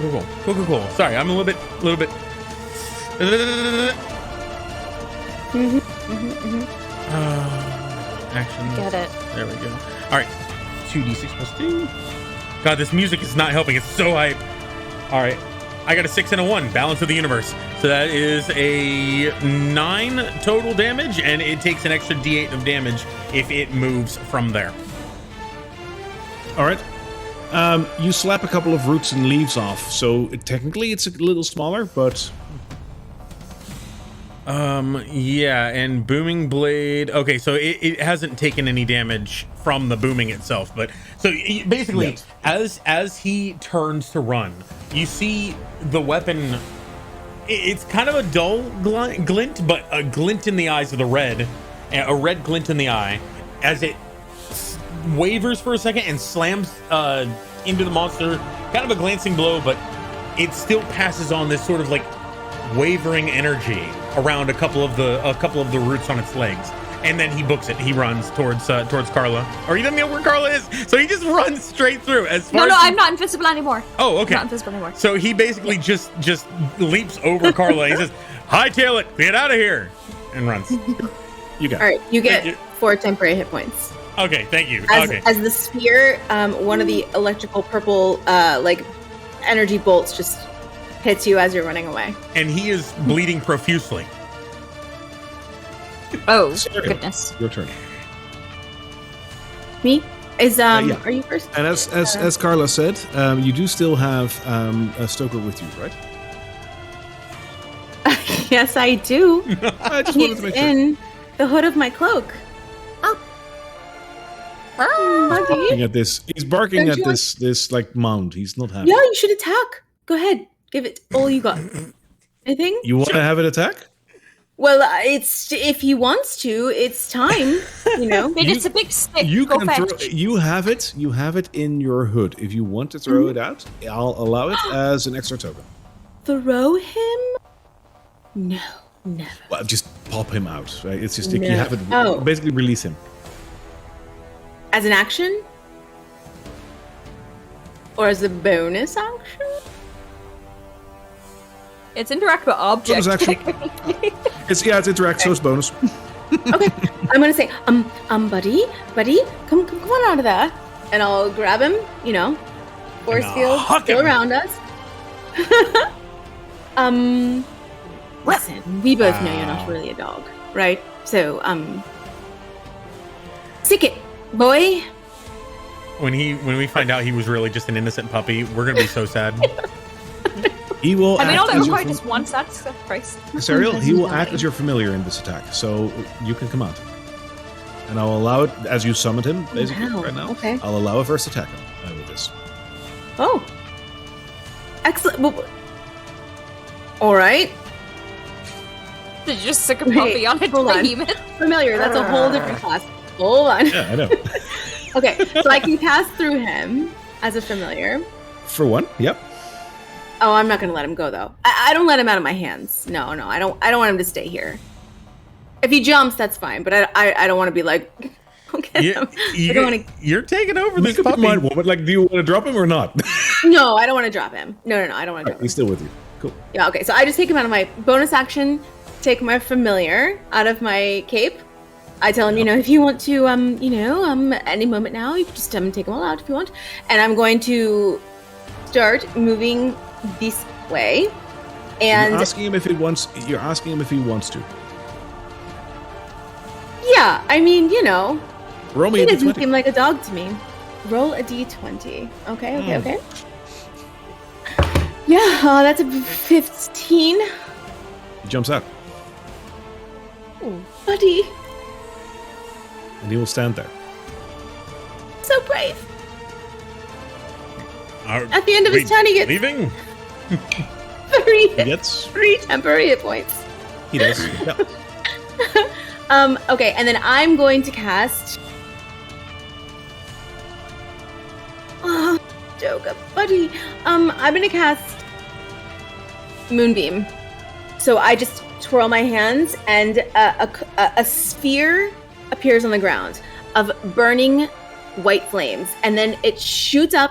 Sorry, I'm a little bit Actions. Get it. There we go. All right. 2d6 plus 2. God, this music is not helping. It's so hype. All right. I got a 6 and a 1. Balance of the universe. So that is a 9 total damage, and it takes an extra d8 of damage if it moves from there. All right. You slap a couple of roots and leaves off, so technically it's a little smaller, but... Yeah, and booming blade. Okay, so it hasn't taken any damage from the booming itself, but so basically, Yes. as he turns to run, you see the weapon. It's kind of a dull glint, but a glint in the eyes of the red, a red glint in the eye, as it wavers for a second and slams into the monster. Kind of a glancing blow, but it still passes on this sort of like wavering energy around a couple of the roots on its legs, and then he books it. He runs towards Karla, or he doesn't know where Karla is, so he just runs straight through. As far No, as I'm not invisible anymore. Oh, okay. I'm not invisible anymore. So he basically just leaps over Karla. He says, "Hightail it, get out of here," and runs. You got All right, you Thank get you. 4 temporary hit points. Okay, thank you. As, Okay. as the sphere, one of the electrical purple, like, energy bolts just hits you as you're running away. And he is bleeding profusely. Oh, Cassario, goodness. your turn. Me? Is yeah. Are you first? And as Karla said, you do still have a Stoker with you, right? Yes, I do. I just wanted He's to make sure. in the hood of my cloak. Buggy. Barking at this. He's barking Don't at you this like mound. He's not happy. Yeah, you should attack. Go ahead. Give it all you got. Anything? You want to have it attack? Well, it's if he wants to. It's time. You know. Wait, it's a big stick. You Go can throw. fetch. You have it. You have it in your hood. If you want to throw it out, I'll allow it as an extra token. Throw him? No, never. Well, just pop him out. Right? It's just you No. have it. Oh. Basically, release him. As an action? Or as a bonus action? It's interact with objects. Bonus action. It's interact. So it's bonus. Okay. I'm gonna say, buddy, come on out of there. And I'll grab him, force field huck still him. around us. Listen, we both know you're not really a dog, right? So, sick it, boy. When we find out he was really just an innocent puppy, we're gonna be so sad. He will. I mean, act all that as your required just once. That's the price. Casariel, he will act as your familiar in this attack, so you can come out. And I'll allow it as you summoned him, basically, Wow, right now. okay. I'll allow a first attack with this. Oh. Excellent. Well, all right. Did you just stick a Wait, puppy on it? hold on. Behemoth? Familiar, that's a whole different class. Hold on. Yeah, I know. Okay, so I can pass through him as a familiar. For one, yep. Oh, I'm not gonna let him go though. I don't let him out of my hands. No, I don't want him to stay here. If he jumps, that's fine. But I don't want to be like, okay. I don't want to. You're taking over Make this up your puppy. mind, woman. Like, do you want to drop him or not? No, I don't want to drop him. No, I don't want to drop him. He's still with you. Cool. Yeah, okay. So I just take him out of my bonus action. Take my familiar out of my cape. I tell him, if you want to, any moment now, you can just take them all out if you want. And I'm going to start moving this way. And You're asking him if he wants. You're asking him if he wants to. yeah, I mean, Roll me he a doesn't d20. seem like a dog to me. Roll a d20. Okay. Yeah, that's a 15. He jumps out, Ooh, buddy, and he will stand there. so brave. Are At the end of his we turn, he gets leaving. three, He gets. 3 temporary hit points. He does. Yep. Okay, and then I'm going to cast. Oh, Joga, buddy. I'm gonna cast Moonbeam. So I just twirl my hands, and a sphere appears on the ground of burning white flames, and then it shoots up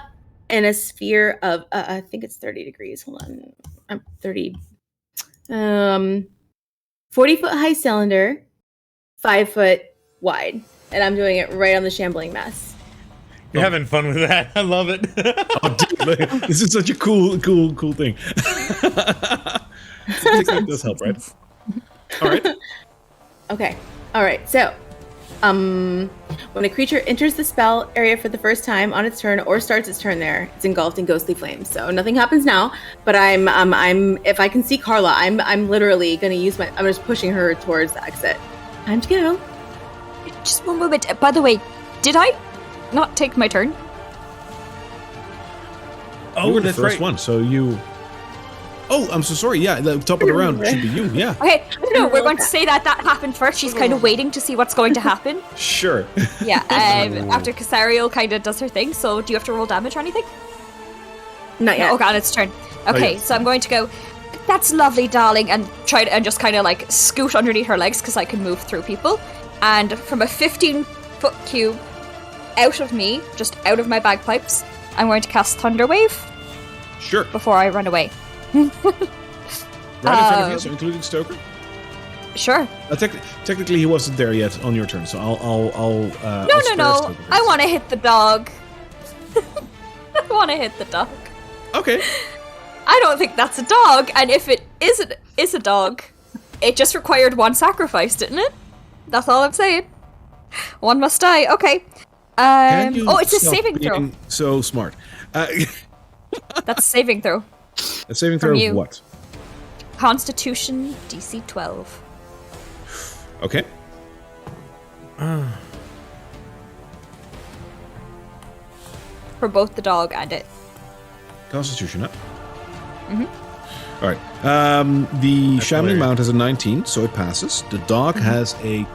in a sphere of I think it's 30 degrees. Hold on, I'm 30. 40-foot high cylinder, 5-foot wide, and I'm doing it right on the shambling mess. You're having fun with that. I love it. Oh, dude, this is such a cool thing. That does help, right? All right. Okay. All right. So, when a creature enters the spell area for the first time on its turn or starts its turn there, it's engulfed in ghostly flames. So nothing happens now. But I'm if I can see Karla, I'm literally going to use I'm just pushing her towards the exit. Time to go. Just one moment. By the way, did I not take my turn? Oh, you were the that's first right. one, so you... Oh, I'm so sorry. Yeah, the top of the round should be you. Yeah. Okay, no, we're going to say that happened first. She's kind of waiting to see what's going to happen. Sure. Yeah, after Casariel kind of does her thing, so do you have to roll damage or anything? Not yet. No, okay, on its turn. Okay, so I'm going to go, that's lovely, darling, and try to, and just kind of like scoot underneath her legs because I can move through people. And from a 15-foot cube out of me, just out of my bagpipes, I'm going to cast Thunder Wave Sure. before I run away. Right in front of you, so including Stoker. Sure. Technically, he wasn't there yet on your turn, so I'll No. Stoker I first. want to hit the dog. I want to hit the dog. Okay. I don't think that's a dog, and if it is a dog, it just required one sacrifice, didn't it? That's all I'm saying. One must die. Okay. Can you It's a stop saving throw. being so smart. That's a saving throw. A saving From throw you. of what? Constitution DC 12. Okay. For both the dog and it. Constitution, huh? Mm-hmm. All right. The Shambling Mount has a 19, so it passes. The dog has a 2,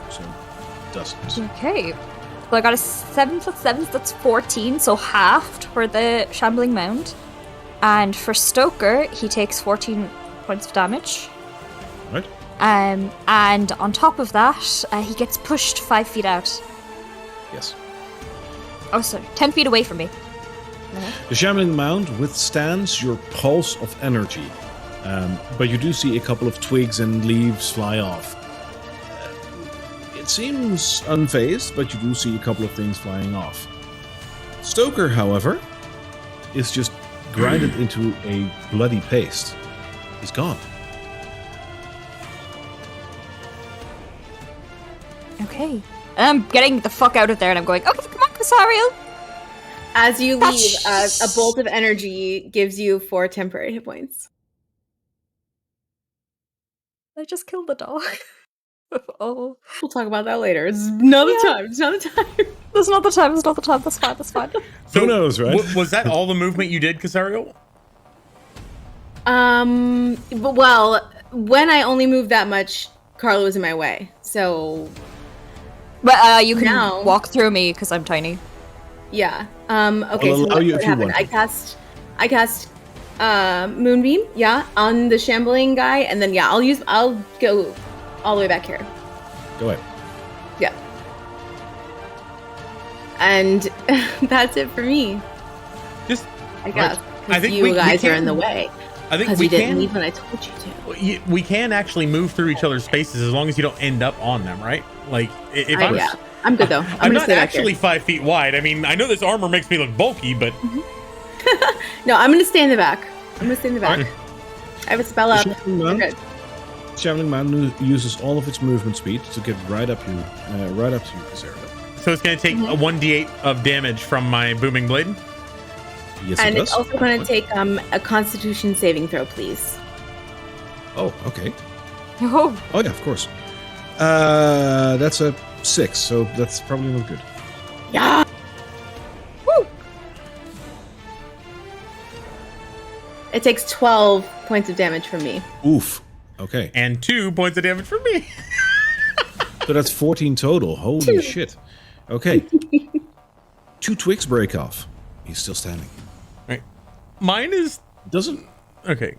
so it doesn't. Okay. So I got a 7 + 7, so that's 14, so halved for the Shambling Mound. And for Stoker, he takes 14 points of damage. Right. And on top of that, he gets pushed 5 feet out. Yes. Oh, sorry, 10 feet away from me. The Shambling Mound withstands your pulse of energy, but you do see a couple of twigs and leaves fly off. It seems unfazed, but you do see a couple of things flying off. Stoker, however, is just grinded into a bloody paste. He's gone. Okay. And I'm getting the fuck out of there, and I'm going, okay, come on, Casariel. As you leave, a bolt of energy gives you 4 temporary hit points. I just killed the dog. Oh. We'll talk about that later. It's not the time. It's not the time. That's not the time, That's fine, that's fine. Who knows, right? Was that all the movement you did, Cassario? Well, when I only moved that much, Karla was in my way. So, But you can Now- walk through me because I'm tiny. yeah. Okay, I'll so allow what you if you happened? want. I cast Moonbeam, yeah, on the shambling guy, and then I'll go all the way back here. Go ahead. Yeah. And that's it for me, Just, I guess. I Because think you we guys are can- in the way. I think Because we you didn't can. leave when I told you to. We can actually move through each other's spaces as long as you don't end up on them, right? Like if I'm, Yeah, I'm good though. I'm I'm gonna not stay back actually here. 5 feet wide. I mean, I know this armor makes me look bulky, but No, I'm gonna stay in the back. I Alright. have a spell up. Shambling We're Mound, good. Shambling Mound uses all of its movement speed to get right up to you, Cassario. so it's going to take a 1d8 of damage from my booming blade. Yes, And it it's does. also going to take a Constitution saving throw, please. Oh, okay. Oh, Oh yeah, of course. That's a 6, so that's probably not good. Yeah. woo! It takes 12 points of damage from me. Oof. Okay. And 2 points of damage from me. So that's 14 total. Holy shit. Okay. 2 twigs break off. He's still standing. Right. Mine is Doesn't okay.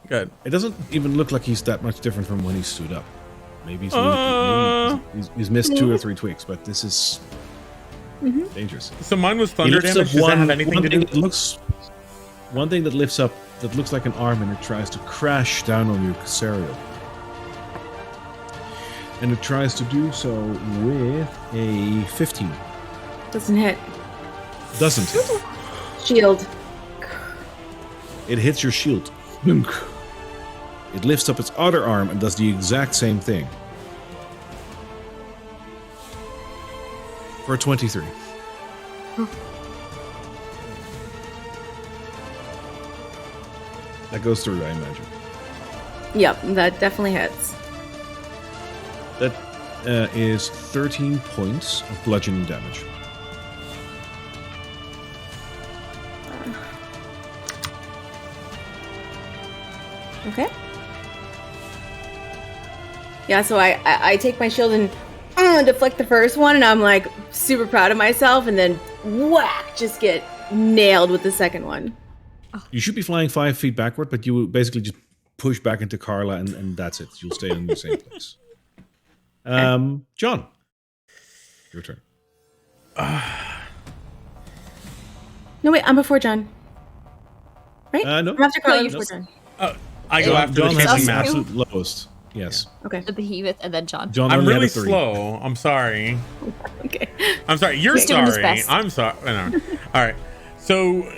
Good. It doesn't even look like he's that much different from when he stood up. Maybe he's missed 2 or 3 twigs, but this is dangerous. So mine was He thunder lifts damage. up Does that have anything to do? One thing that lifts up that looks like an arm, and it tries to crash down on you, Casariel. And it tries to do so with a 15. Doesn't hit. Doesn't hit. Shield. It hits your shield. Blunk. It lifts up its other arm and does the exact same thing. For a 23. That goes through, I imagine. Yep, that definitely hits. That is 13 points of bludgeoning damage. Okay. Yeah, so I take my shield and deflect the first one, and I'm like super proud of myself, and then whack, just get nailed with the second one. You should be flying 5 feet backward, but you basically just push back into Karla, and that's it. You'll stay in the same place. John, your turn. No, wait, I'm before John. Right? No. I'm after Karla No, before you- John. I go after John the has chanting the mask. absolute lowest. Yes. Okay. The behemoth and then John. John I'm only really had a 3. slow. I'm sorry. Okay. I'm sorry. You're He's doing his sorry. best. I'm sorry. No. All right. So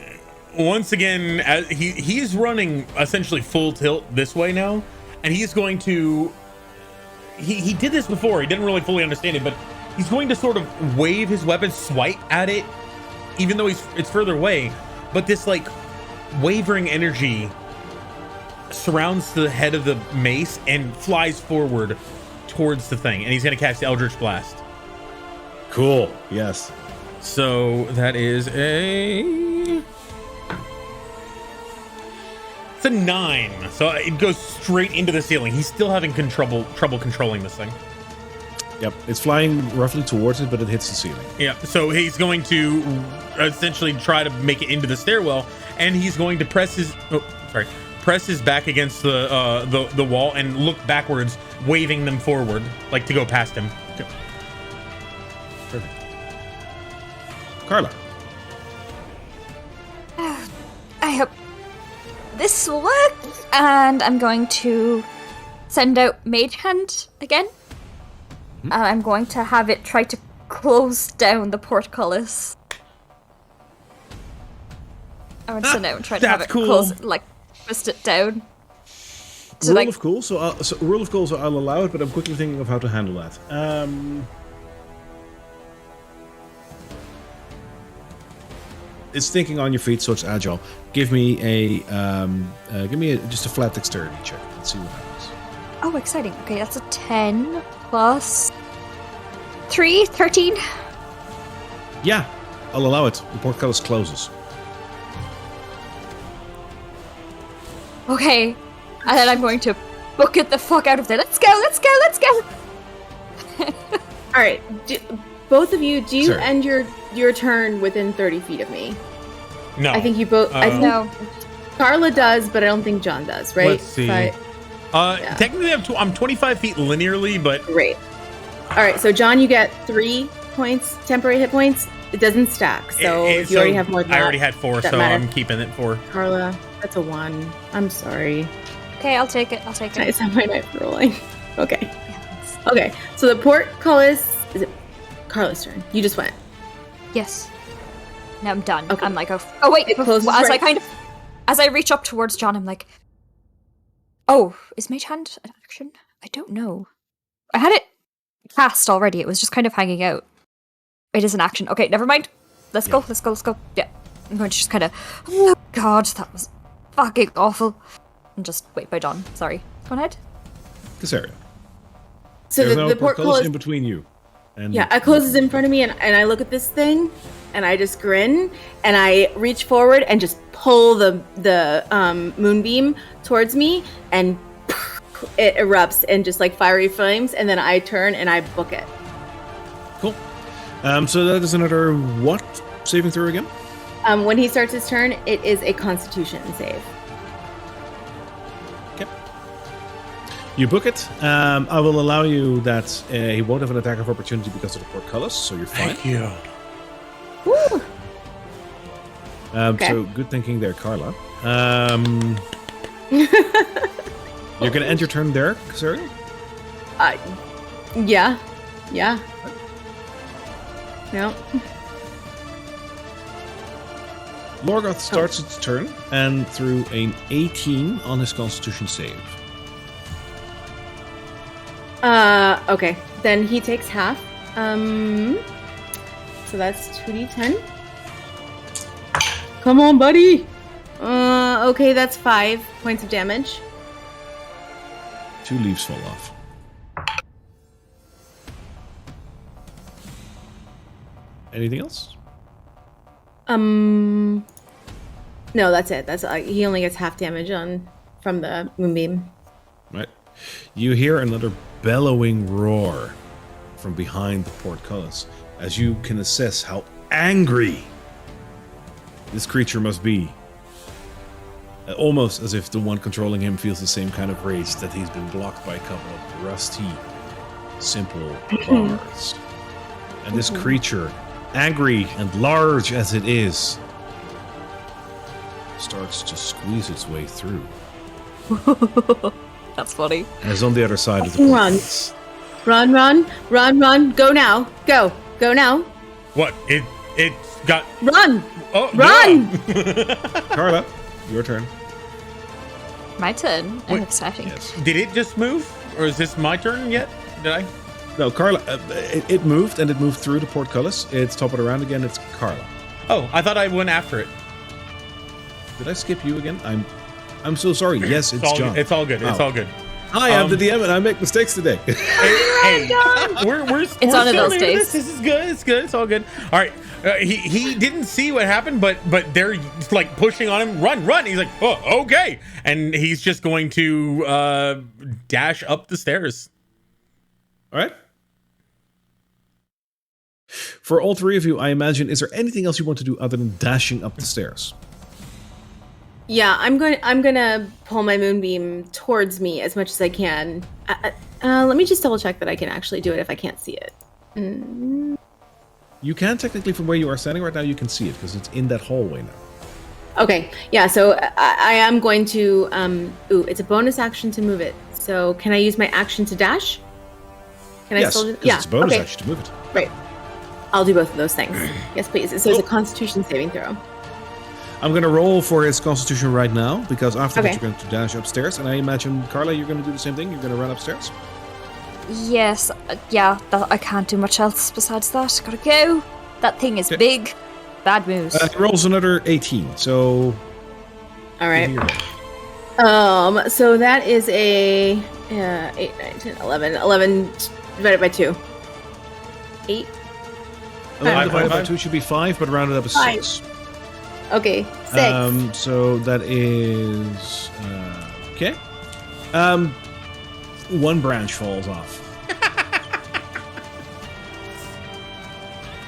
once again, as he is running essentially full tilt this way now, and he's going to. He did this before. He didn't really fully understand it, but he's going to sort of wave his weapon, swipe at it, even though it's further away. But this like wavering energy surrounds the head of the mace and flies forward towards the thing, and he's going to cast Eldritch Blast. Cool. Yes. So that is it's a 9. So it goes straight into the ceiling. He's still having trouble controlling this thing. Yep. It's flying roughly towards it, but it hits the ceiling. Yeah. So he's going to essentially try to make it into the stairwell, and he's going to press his back against the wall and look backwards, waving them forward, like to go past him. Okay. Perfect. Karla. I hope this will work. And I'm going to send out Mage Hand again. And I'm going to have it try to close down the portcullis. I want to send out and try to have it That's cool. close, like, twist it down. To, Rule like, of cool. So I'll allow it, but I'm quickly thinking of how to handle that. It's thinking on your feet, so it's agile. Give me just a flat dexterity check. Let's see what happens. oh, exciting. Okay, that's a 10 plus 3, 13. Yeah, I'll allow it. The portcullis closes. Okay, and then I'm going to book it the fuck out of there. Let's go, let's go, let's go! All right. Both of you, do you Sorry. end your turn within 30 feet of me? No. I think you both. I think No. Karla does, but I don't think John does. Right? Let's see. But- yeah. Technically, I'm 25 feet linearly, but Great. All right. So John, you get 3 points, temporary hit points. It doesn't stack. So if you already have more than that, I already had 4, that so matter. I'm keeping it 4. Karla, that's a 1. I'm sorry. Okay, I'll take it, I'll take Can I it. send my knife rolling? Okay. Yeah, thanks. Okay. So the portcullis is it Karla's turn. You just went. Yes. Now I'm done. Okay. I'm like, oh wait, It closes right- as I reach up towards John, I'm like, oh, is Mage Hand an action? I don't know. I had it cast already. It was just kind of hanging out. It is an action. Okay, never mind. Let's go. Yeah. I'm going to just kind of, oh god, that was fucking awful. And just wait by John. Sorry. Go ahead. Cassario. So There's the no portcullis portcullis. in between you. And Yeah, it closes in front of me, and I look at this thing, and I just grin, and I reach forward and just pull the moonbeam towards me, and it erupts in just like fiery flames, and then I turn and I book it. Cool. So that is another what saving throw again? When he starts his turn, it is a Constitution save. Okay. You book it. I will allow you that he won't have an attack of opportunity because of the portcullis, so you're fine. Thank you. Woo! Okay. So good thinking there, Karla. You're gonna end your turn there, Casariel? Yeah. No. Lorgoth starts its turn and threw an 18 on his Constitution save. Okay. Then he takes half. So that's 2d10. Come on, buddy. Okay, that's 5 points of damage. 2 leaves fall off. Anything else? No, that's it. That's he only gets half damage from the moonbeam. Right. You hear another bellowing roar from behind the portcullis as you can assess how angry this creature must be. Almost as if the one controlling him feels the same kind of rage that he's been blocked by a couple of rusty, simple bars. And this creature, angry and large as it is, starts to squeeze its way through. That's funny. And is on the other side of the Run. portcullis. Run. Go now. Go now. What? It's got. Run. Oh, Run. no. Carla, your turn. My turn. I'm Wait. exciting. Yes. Did it just move, or is this my turn yet? Did I? No, Carla, it moved, and it moved through the portcullis. It's toppled around again. It's Carla. Oh, I thought I went after it. Did I skip you again? I'm so sorry. Yes, it's all John. Good. It's all good. It's Oh. all good. I am the DM, and I make mistakes today. Hey, we're It's one of still those new to days. This is good. It's good. It's all good. All right. He didn't see what happened, but they're like pushing on him. Run! He's like, oh, okay, and he's just going to dash up the stairs. All right. For all three of you, I imagine, is there anything else you want to do other than dashing up the stairs? Yeah, I'm gonna pull my moonbeam towards me as much as I can. Let me just double check that I can actually do it if I can't see it. You can technically, from where you are standing right now, you can see it because it's in that hallway now. Okay, yeah. So I am going to. It's a bonus action to move it. So can I use my action to dash? Can I Yes, still do? 'cause Yeah. it's a bonus Okay. action to move it. Right. I'll do both of those things. Yes, please. So it's a Constitution saving throw. I'm going to roll for his Constitution right now because after that Okay. you're going to dash upstairs, and I imagine, Carla, you're going to do the same thing. You're going to run upstairs. Yes, yeah, I can't do much else besides that. Gotta go. That thing is Okay. big. Bad moves. He rolls another 18, so... All right. Here you go. So that is a 8, 9, 10, 11. 11 divided by 2. 8. 11 divided by five. 2 should be 5, but rounded up is 5. 6. Okay, 6. So that is... okay. One branch falls off.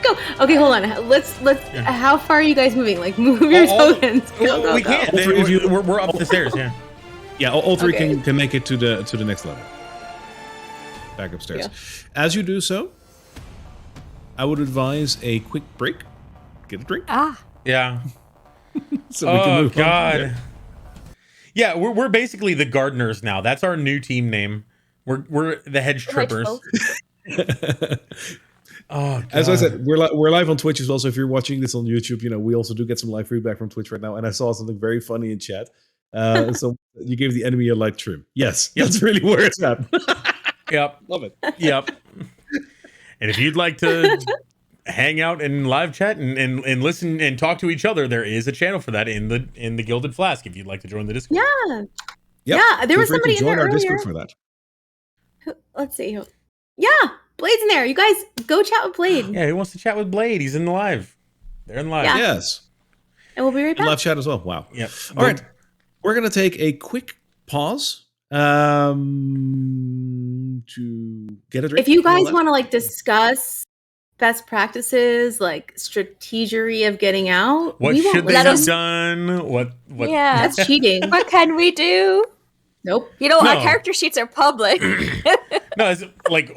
Go. Okay, hold on. Let's. Yeah. How far are you guys moving? Like, move your tokens. Go. We can't. All three of you- We're up the stairs. Yeah. Yeah, all three Okay. can make it to the next level. Back upstairs. Yeah. As you do so, I would advise a quick break. Get a drink. Yeah. So we can Oh move on. God. Yeah, we're basically the gardeners now. That's our new team name. We're the hedge trippers. Oh, God. As I said, we're live on Twitch as well. So if you're watching this on YouTube, we also do get some live feedback from Twitch right now. And I saw something very funny in chat. So you gave the enemy a light trim. Yes, that's really where it's at. Yep. Love it. Yep. And if you'd like to hang out in live chat and listen and talk to each other, there is a channel for that in the Gilded Flask. If you'd like to join the Discord. Yeah. Yep. Yeah, there Feel was free somebody to in join there our Discord earlier. for that. Let's see. Yeah, Blade's in there. You guys go chat with Blade, Yeah, who wants to chat with Blade? He's in the live. They're in live. Yeah. Yes. and we'll be right And back. live chat as well. Wow. Yep. All right. We're going to take a quick pause to get a drink. If you and all guys that. want to discuss best practices, like strategery of getting out, What we won't should they let have us- done? What? Yeah. That's cheating. What can we do? Nope. Our No. character sheets are public. No, it's like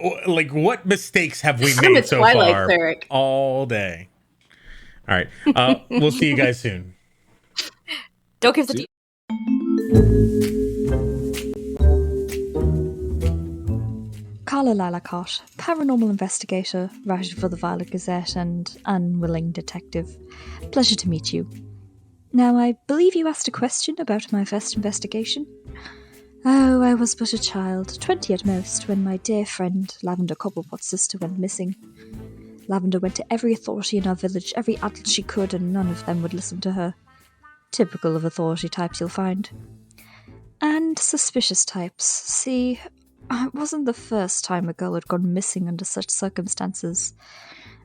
what mistakes have we I'm a made so Twilight far? cleric. All day. All right. We'll see you guys soon. Don't give the See Karla Lalacott, paranormal investigator, writer for the Violet Gazette and unwilling detective. Pleasure to meet you. Now, I believe you asked a question about my first investigation. Oh, I was but a child, 20 at most, when my dear friend Lavender Cobblepot's sister went missing. Lavender went to every authority in our village, every adult she could, and none of them would listen to her. Typical of authority types, you'll find. And suspicious types. See, it wasn't the first time a girl had gone missing under such circumstances,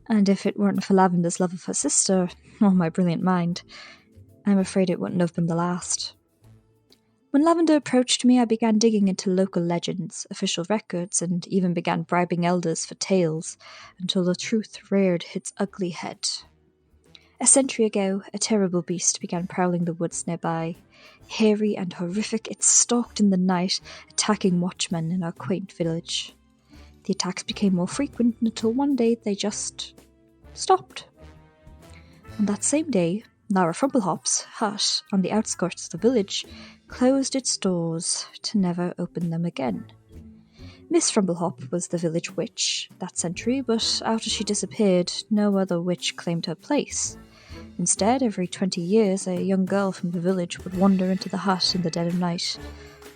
and if it weren't for Lavender's love of her sister, or my brilliant mind, I'm afraid it wouldn't have been the last. When Lavender approached me, I began digging into local legends, official records, and even began bribing elders for tales, until the truth reared its ugly head. A century ago, a terrible beast began prowling the woods nearby. Hairy and horrific, it stalked in the night, attacking watchmen in our quaint village. The attacks became more frequent until one day they just stopped. On that same day, Lara Frumplehop's hut on the outskirts of the village closed its doors to never open them again. Miss Frumplehop was the village witch that century, but after she disappeared, no other witch claimed her place. Instead, every 20 years, a young girl from the village would wander into the hut in the dead of night,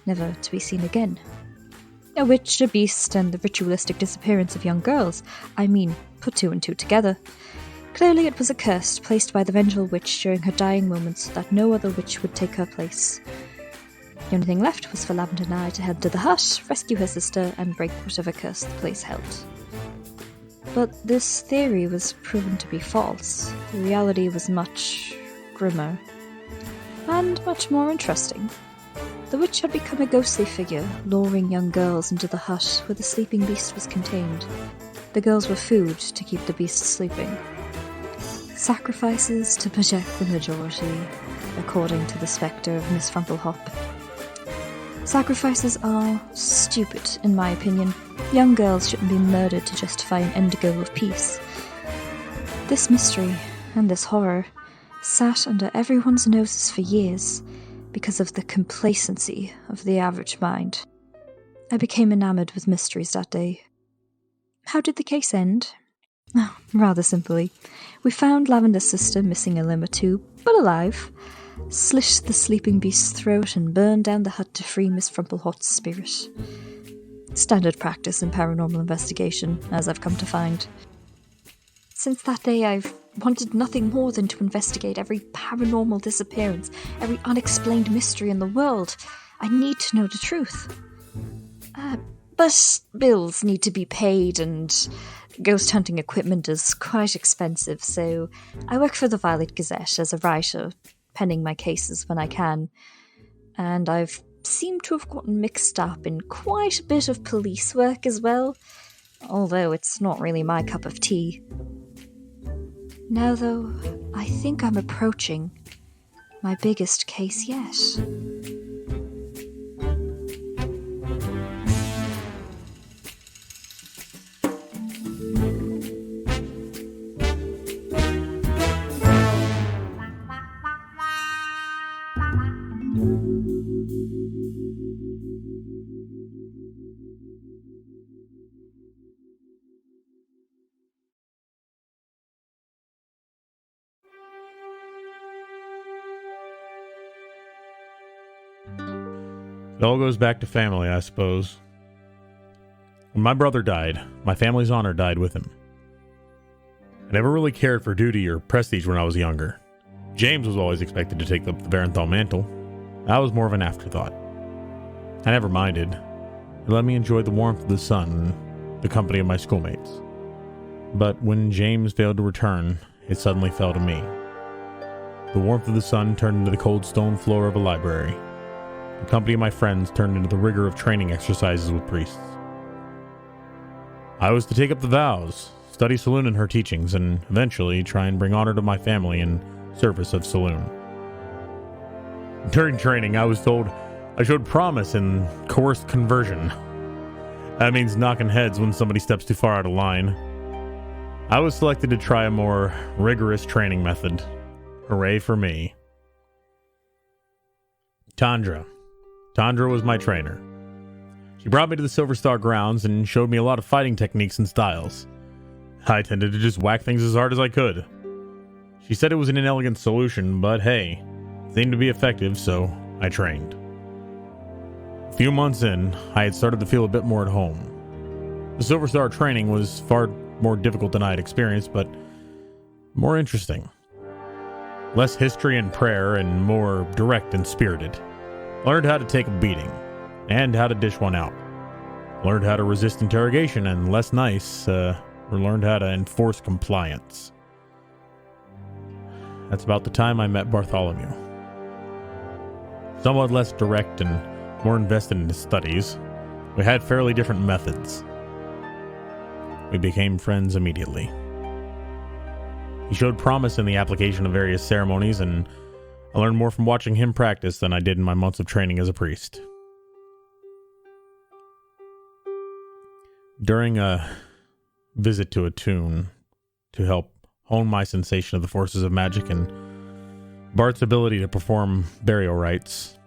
never to be seen again. A witch, a beast, and the ritualistic disappearance of young girls, put two and two together. Clearly it was a curse placed by the vengeful witch during her dying moments so that no other witch would take her place. The only thing left was for Lavender and I to head to the hut, rescue her sister, and break whatever curse the place held. But this theory was proven to be false. The reality was much grimmer, and much more interesting. The witch had become a ghostly figure, luring young girls into the hut where the sleeping beast was contained. The girls were food to keep the beast sleeping. Sacrifices to protect the majority, according to the spectre of Miss Frumplehop. Sacrifices are stupid, in my opinion. Young girls shouldn't be murdered to justify an end goal of peace. This mystery, and this horror, sat under everyone's noses for years because of the complacency of the average mind. I became enamored with mysteries that day. How did the case end? Oh, rather simply. We found Lavender's sister missing a limb or two, but alive, slit the sleeping beast's throat and burned down the hut to free Miss Frumplehop's spirit. Standard practice in paranormal investigation, as I've come to find. Since that day, I've wanted nothing more than to investigate every paranormal disappearance, every unexplained mystery in the world. I need to know the truth. But bills need to be paid, and ghost hunting equipment is quite expensive, so I work for the Violet Gazette as a writer, penning my cases when I can, and I've seemed to have gotten mixed up in quite a bit of police work as well, although it's not really my cup of tea. Now though, I think I'm approaching my biggest case yet. It all goes back to family, I suppose. When my brother died, my family's honor died with him. I never really cared for duty or prestige when I was younger. James was always expected to take up the Barenthal mantle. I was more of an afterthought. I never minded. It let me enjoy the warmth of the sun and the company of my schoolmates. But when James failed to return, it suddenly fell to me. The warmth of the sun turned into the cold stone floor of a library. The company of my friends turned into the rigor of training exercises with priests. I was to take up the vows, study Saloon and her teachings, and eventually try and bring honor to my family in service of Saloon. During training, I was told I showed promise in coerced conversion. That means knocking heads when somebody steps too far out of line. I was selected to try a more rigorous training method. Hooray for me. Tundra. Tundra was my trainer. She brought me to the Silver Star grounds and showed me a lot of fighting techniques and styles. I tended to just whack things as hard as I could. She said it was an inelegant solution, but hey, it seemed to be effective, so I trained. A few months in, I had started to feel a bit more at home. The Silver Star training was far more difficult than I had experienced, but more interesting. Less history and prayer, and more direct and spirited. Learned how to take a beating, and how to dish one out. Learned how to resist interrogation, and less nice, learned how to enforce compliance. That's about the time I met Bartholomew. Somewhat less direct and more invested in his studies, we had fairly different methods. We became friends immediately. He showed promise in the application of various ceremonies, and I learned more from watching him practice than I did in my months of training as a priest. During a visit to a tune to help hone my sensation of the forces of magic and Bart's ability to perform burial rites,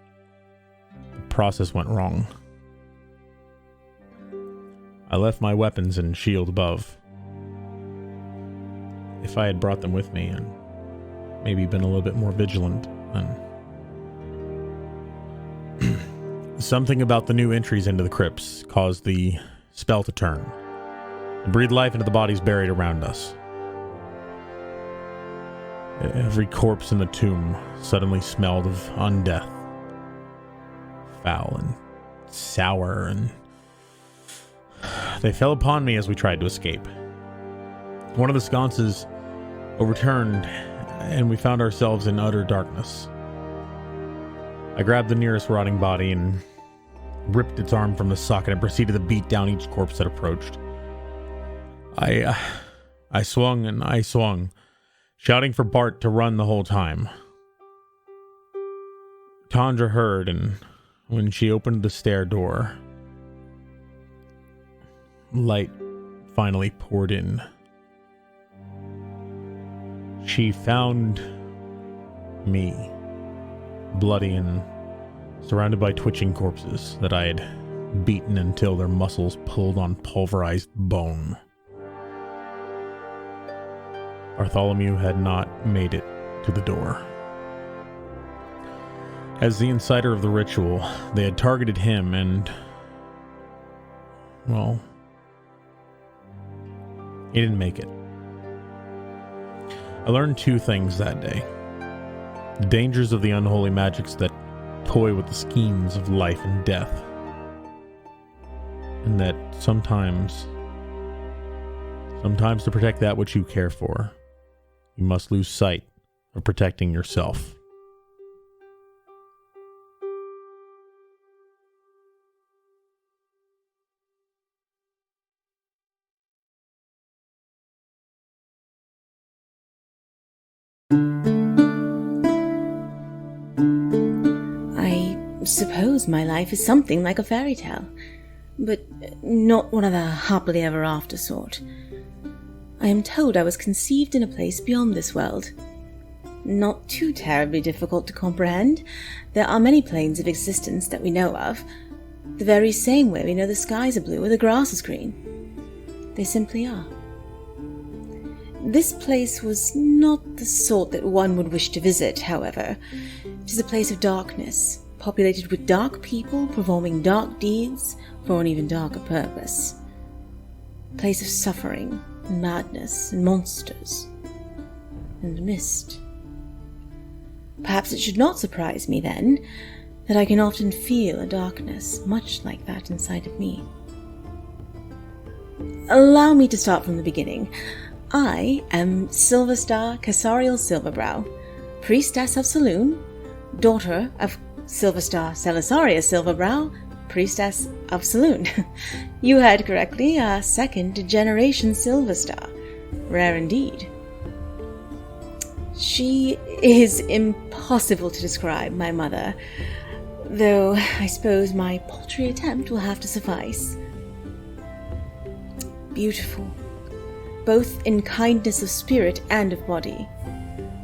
the process went wrong. I left my weapons and shield above. If I had brought them with me and maybe been a little bit more vigilant, then something about the new entries into the crypts caused the spell to turn and breathe life into the bodies buried around us. Every corpse in the tomb suddenly smelled of undeath, foul and sour, and they fell upon me as we tried to escape. One of the sconces overturned, and we found ourselves in utter darkness. I grabbed the nearest rotting body and ripped its arm from the socket and proceeded to beat down each corpse that approached. I swung and I swung, shouting for Bart to run the whole time. Tundra heard, and when she opened the stair door, light finally poured in. She found me, bloody and surrounded by twitching corpses that I had beaten until their muscles pulled on pulverized bone. Bartholomew had not made it to the door. As the inciter of the ritual, they had targeted him and, well, he didn't make it. I learned two things that day. The dangers of the unholy magics that toy with the schemes of life and death. And that sometimes to protect that which you care for, you must lose sight of protecting yourself. I suppose my life is something like a fairy tale, but not one of the happily ever after sort. I am told I was conceived in a place beyond this world. Not too terribly difficult to comprehend. There are many planes of existence that we know of, the very same way we know the skies are blue or the grass is green. They simply are. This place was not the sort that one would wish to visit, however. It is a place of darkness, populated with dark people performing dark deeds for an even darker purpose. A place of suffering, and madness, and monsters, and mist. Perhaps it should not surprise me, then, that I can often feel a darkness much like that inside of me. Allow me to start from the beginning. I am Silverstar Casariel Silverbrow, priestess of Saloon, daughter of Silverstar Celisaria Silverbrow, priestess of Saloon. You heard correctly, a second-generation Silverstar. Rare indeed. She is impossible to describe, my mother, though I suppose my paltry attempt will have to suffice. Beautiful, both in kindness of spirit and of body,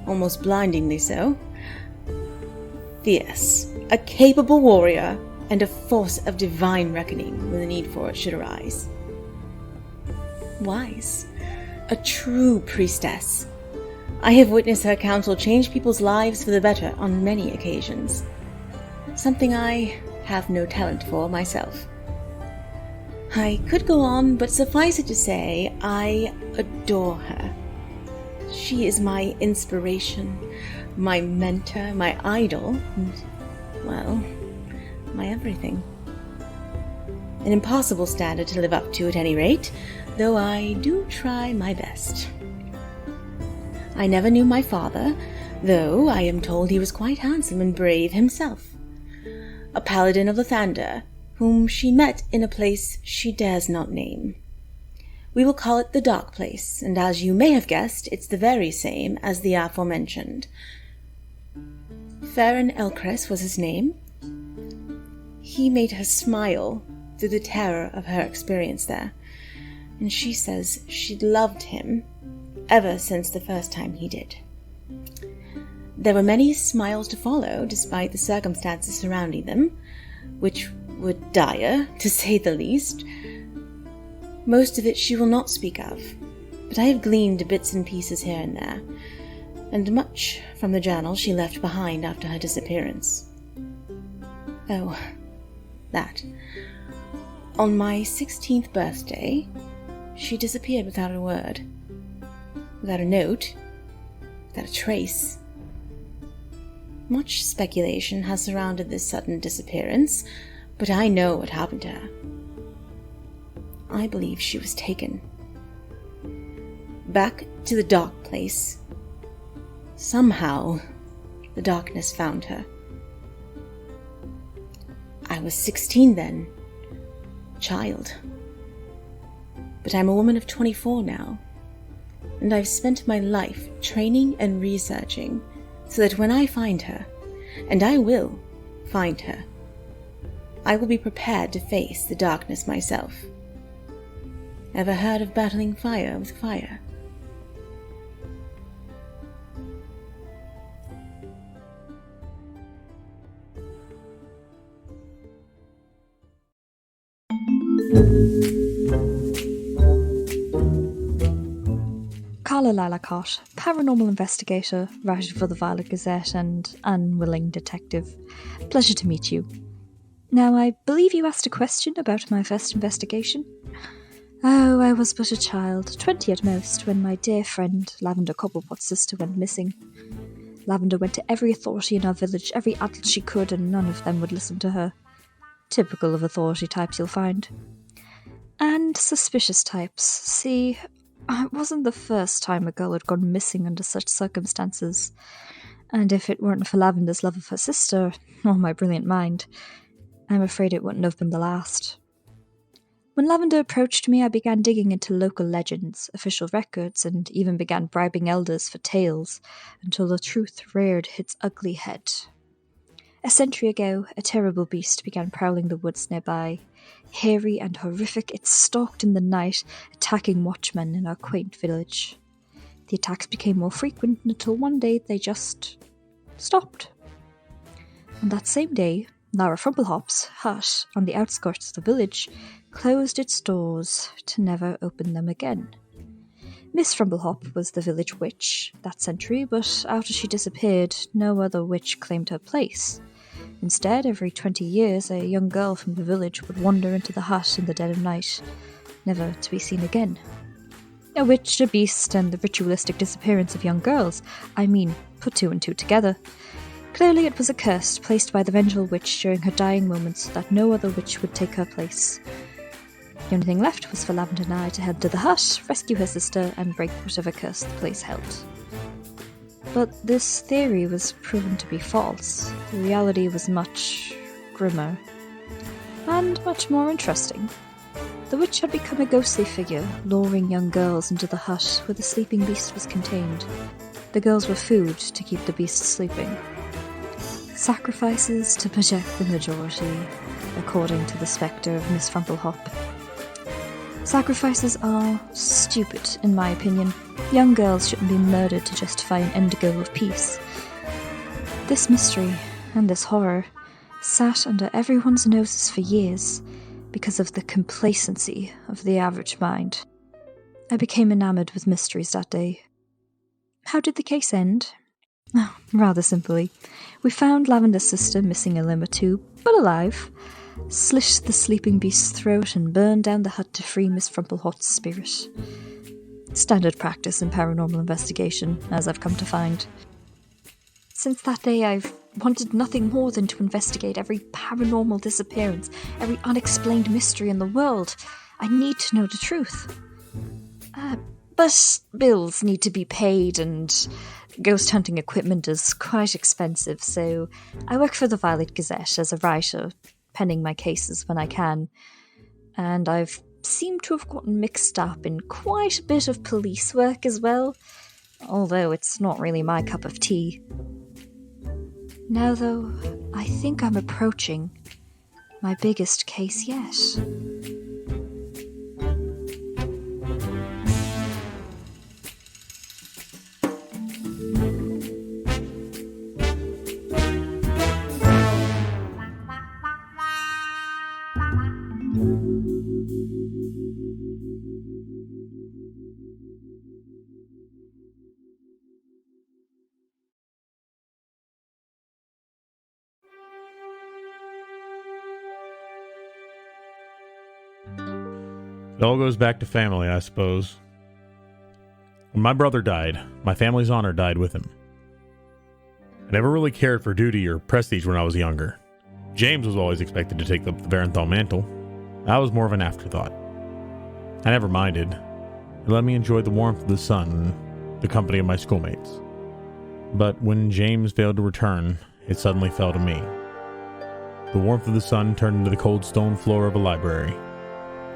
almost blindingly so. Fierce, a capable warrior, and a force of divine reckoning when the need for it should arise. Wise, a true priestess. I have witnessed her counsel change people's lives for the better on many occasions. Something I have no talent for myself. I could go on, but suffice it to say, I adore her. She is my inspiration, my mentor, my idol, and, well, my everything. An impossible standard to live up to at any rate, though I do try my best. I never knew my father, though I am told he was quite handsome and brave himself. A paladin of Lathander, whom she met in a place she dares not name. We will call it the Dark Place, and as you may have guessed, it's the very same as the aforementioned. Farron Elcrest was his name. He made her smile through the terror of her experience there, and she says she'd loved him ever since the first time he did. There were many smiles to follow, despite the circumstances surrounding them, which were dire, to say the least. Most of it she will not speak of, but I have gleaned bits and pieces here and there, and much from the journal she left behind after her disappearance. Oh, that. On my 16th birthday, she disappeared without a word, without a note, without a trace. Much speculation has surrounded this sudden disappearance, but I know what happened to her. I believe she was taken back to the Dark Place. Somehow, the darkness found her. I was 16 then, a child. But I'm a woman of 24 now, and I've spent my life training and researching so that when I find her, and I will find her, I will be prepared to face the darkness myself. Ever heard of battling fire with fire? Karla Lalacott, paranormal investigator, writer for the Violet Gazette and unwilling detective. Pleasure to meet you. Now, I believe you asked a question about my first investigation. Oh, I was but a child, 20 at most, when my dear friend, Lavender Cobblepot's sister, went missing. Lavender went to every authority in our village, every adult she could, and none of them would listen to her. Typical of authority types, you'll find. And suspicious types. See, it wasn't the first time a girl had gone missing under such circumstances, and if it weren't for Lavender's love of her sister, or my brilliant mind, I'm afraid it wouldn't have been the last. When Lavender approached me, I began digging into local legends, official records, and even began bribing elders for tales, until the truth reared its ugly head. A century ago, a terrible beast began prowling the woods nearby. Hairy and horrific, it stalked in the night, attacking watchmen in our quaint village. The attacks became more frequent until one day they just stopped. On that same day, Lara Frumplehop's hut on the outskirts of the village closed its doors to never open them again. Miss Frumplehop was the village witch that century, but after she disappeared, no other witch claimed her place. Instead, every 20 years, a young girl from the village would wander into the hut in the dead of night, never to be seen again. A witch, a beast, and the ritualistic disappearance of young girls, put two and two together. Clearly it was a curse placed by the vengeful witch during her dying moments so that no other witch would take her place. The only thing left was for Lavender and I to head to the hut, rescue her sister, and break whatever curse the place held. But this theory was proven to be false. The reality was much grimmer, and much more interesting. The witch had become a ghostly figure, luring young girls into the hut where the sleeping beast was contained. The girls were food to keep the beast sleeping. Sacrifices to protect the majority, according to the spectre of Miss Frumplehop. Sacrifices are stupid, in my opinion. Young girls shouldn't be murdered to justify an end goal of peace. This mystery and this horror sat under everyone's noses for years because of the complacency of the average mind. I became enamored with mysteries that day. How did the case end? Oh, rather simply. We found Lavender's sister missing a limb or two, but alive, slit the sleeping beast's throat and burned down the hut to free Miss Frumpelhot's spirit. Standard practice in paranormal investigation, as I've come to find. Since that day, I've wanted nothing more than to investigate every paranormal disappearance, every unexplained mystery in the world. I need to know the truth. But bills need to be paid, and ghost hunting equipment is quite expensive, so I work for the Violet Gazette as a writer, penning my cases when I can. And I've seemed to have gotten mixed up in quite a bit of police work as well, although it's not really my cup of tea. Now, though, I think I'm approaching my biggest case yet. It all goes back to family, I suppose. When my brother died, my family's honor died with him. I never really cared for duty or prestige when I was younger. James was always expected to take up the Varenthal mantle. I was more of an afterthought. I never minded. It let me enjoy the warmth of the sun and the company of my schoolmates. But when James failed to return, it suddenly fell to me. The warmth of the sun turned into the cold stone floor of a library.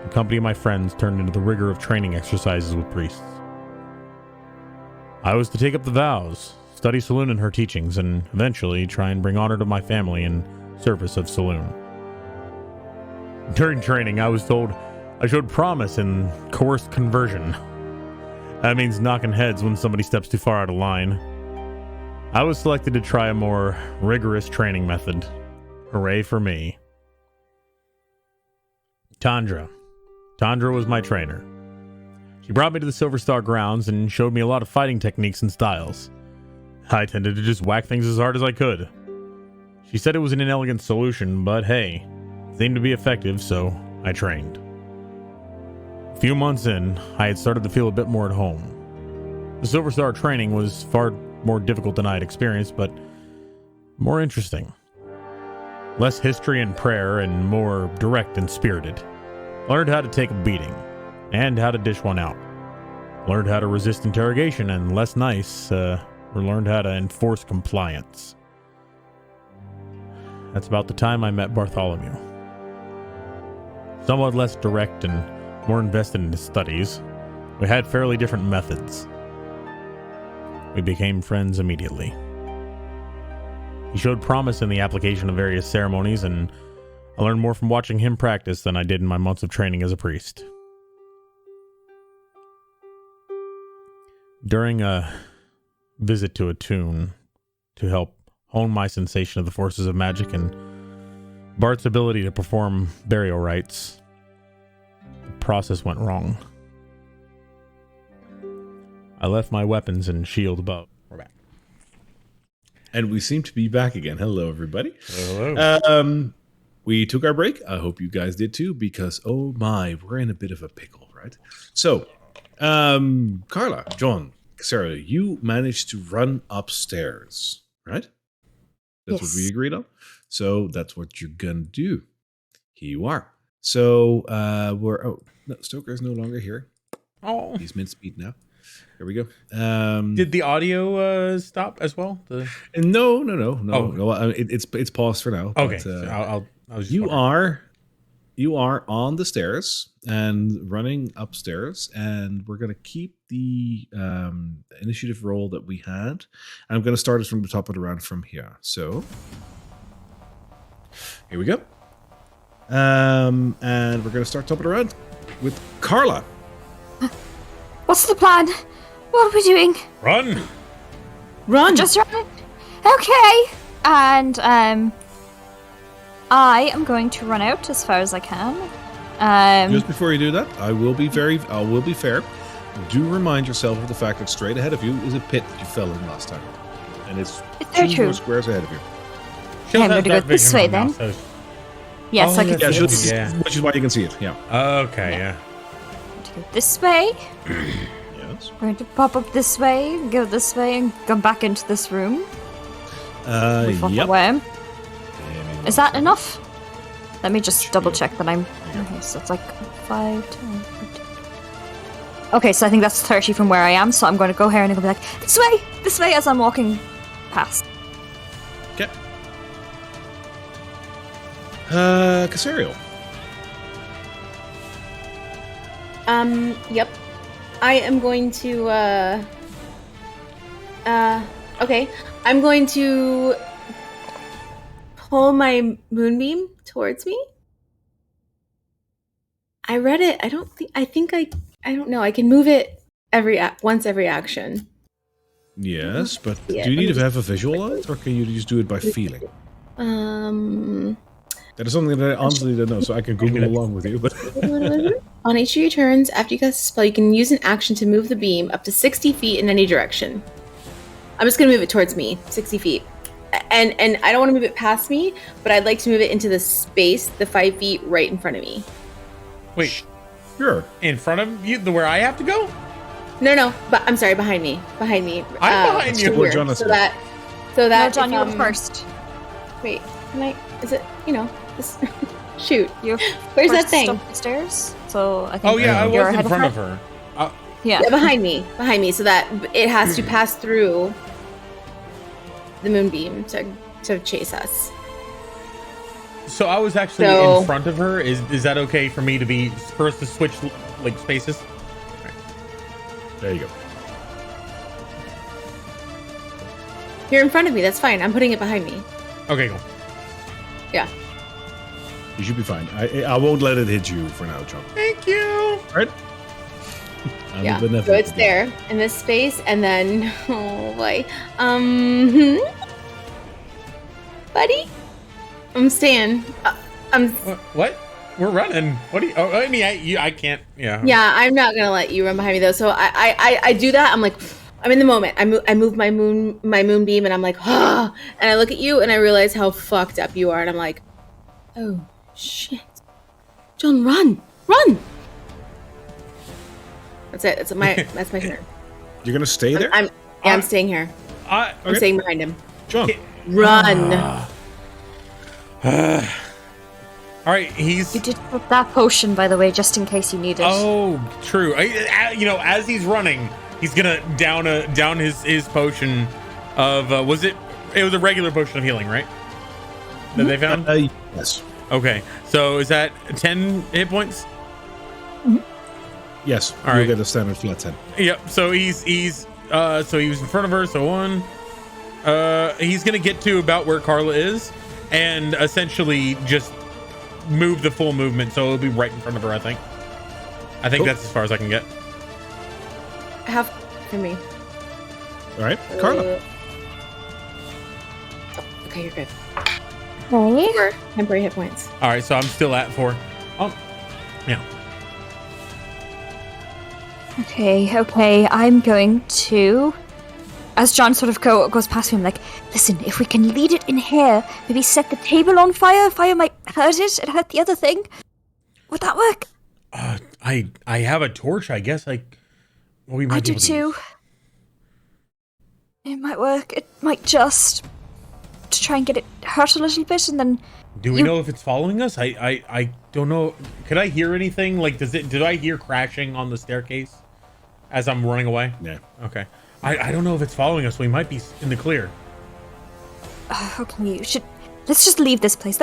The company of my friends turned into the rigor of training exercises with priests. I was to take up the vows, study Saloon and her teachings, and eventually try and bring honor to my family in service of Saloon. During training, I was told I showed promise in coerced conversion. That means knocking heads when somebody steps too far out of line. I was selected to try a more rigorous training method. Hooray for me. Tandra was my trainer. She brought me to the Silver Star grounds and showed me a lot of fighting techniques and styles. I tended to just whack things as hard as I could. She said it was an inelegant solution, but hey, it seemed to be effective, so I trained. A few months in, I had started to feel a bit more at home. The Silver Star training was far more difficult than I had experienced, but more interesting. Less history and prayer and more direct and spirited. Learned how to take a beating, and how to dish one out. Learned how to resist interrogation, and less nice, learned how to enforce compliance. That's about the time I met Bartholomew. Somewhat less direct and more invested in his studies, we had fairly different methods. We became friends immediately. He showed promise in the application of various ceremonies, and I learned more from watching him practice than I did in my months of training as a priest. During a visit to Attune to help hone my sensation of the forces of magic and Bart's ability to perform burial rites, the process went wrong. I left my weapons and shield above. We're back. And we seem to be back again. Hello, everybody. Hello. We took our break. I hope you guys did too, because oh my, we're in a bit of a pickle, right? So, Karla, John, Cassario, you managed to run upstairs, right? That's what we agreed on. So that's what you're gonna do. Here you are. So Stoker's no longer here. Oh, He's mincemeat now. Here we go. did the audio stop as well? No. Oh. No. It's paused for now. Okay, But, so I was just you are on the stairs and running upstairs, and we're gonna keep the initiative roll that we had. And I'm gonna start it from the top of the round from here. So here we go. And we're gonna start top of the round with Karla. What's the plan? What are we doing? Run! Run! Just run? Okay. And I am going to run out as far as I can. Just before you do that, I will be fair. Do remind yourself of the fact that straight ahead of you is a pit that you fell in last time. And it's very 2 true. more squares ahead of you. She'll I'm have going to go dark this vision way now, then. so- Yes, Oh, I can yeah, see Yeah, it. Yeah. which is why you can see it, yeah. Okay, yeah. Go this way. Yes. We're going to pop up this way, go this way, and come back into this room. Move off Yep. away. Is that Second. enough? Let me just double Sure. check that I'm... Yeah. Okay, so it's like 5, 10, 15. Okay, so I think that's 30 from where I am, so I'm going to go here and I'm going to be like, this way, as I'm walking past. Okay. Casariel. Yep. I am going to, okay. I'm going to pull my moonbeam towards me. I read it. I don't know. I can move it once every action. Yes, but Yeah, do you let me need to just- have a visual on it, or can you just do it by feeling? That is something that I honestly don't know, so I can Google along with you. But On each of your turns, after you cast a spell, you can use an action to move the beam up to 60 feet in any direction. I'm just going to move it towards me, 60 feet. And I don't want to move it past me, but I'd like to move it into the space, the 5 feet right in front of me. Wait, sure. in front of you, where I have to go? No, but I'm sorry, behind me. I'm behind you. here, Where John is so here. that No, John, if, you were first. Wait, can I? Is it? This, shoot. You're Where's first that thing? up the stairs, so I think Oh yeah, I you're was ahead in front of her. her. Yeah. Yeah, behind me, so that it has to pass through the moonbeam to chase us. So I was actually So- in front of her. Is that okay for me to be first to switch like spaces? There you go. You're in front of me. That's fine. I'm putting it behind me. Okay, cool. Yeah. You should be fine. I won't let it hit you for now, John. Thank you. Right? I'm Yeah. a benevolent So it's guy. there in this space, and then oh boy, buddy, I'm staying. What? We're running. What do you? Oh, I mean, I can't. Yeah. Yeah, I'm not gonna let you run behind me though. So I do that. I'm like, I'm in the moment. I move my moonbeam, and I'm like, ah, and I look at you, and I realize how fucked up you are, and I'm like, oh shit, John, run. That's it. That's my turn. You're gonna stay there, I'm staying here. I'm Okay. staying behind him. John. Run. All right, he's. You did put that potion, by the way, just in case you need it. Oh, true. As he's running, he's gonna down his potion of was it? It was a regular potion of healing, right? That they found. Yes. Okay, so is that 10 hit points? Yes. All You'll right. get a standard flat 10. Yep. So he's so he was in front of her. So one. He's gonna get to about where Karla is, and essentially just move the full movement, so it'll be right in front of her. I think Cool. that's as far as I can get. Half for me. All right, Karla. Okay, you're good. Okay. 4 temporary hit points. All right, so I'm still at 4. Oh, yeah. Okay. I'm going to, as John sort of goes past me, I'm like, listen, if we can lead it in here, maybe set the table on fire. Fire might hurt it. It hurt the other thing. Would that work? I have a torch. I guess we might I be do able to too. use. It might work. It might just to try and get it hurt a little bit, and then Do we know if it's following us? I don't know. Could I hear anything? Like, did I hear crashing on the staircase as I'm running away? Yeah. Okay. I don't know if it's following us. We might be in the clear. okay, let's just leave this place.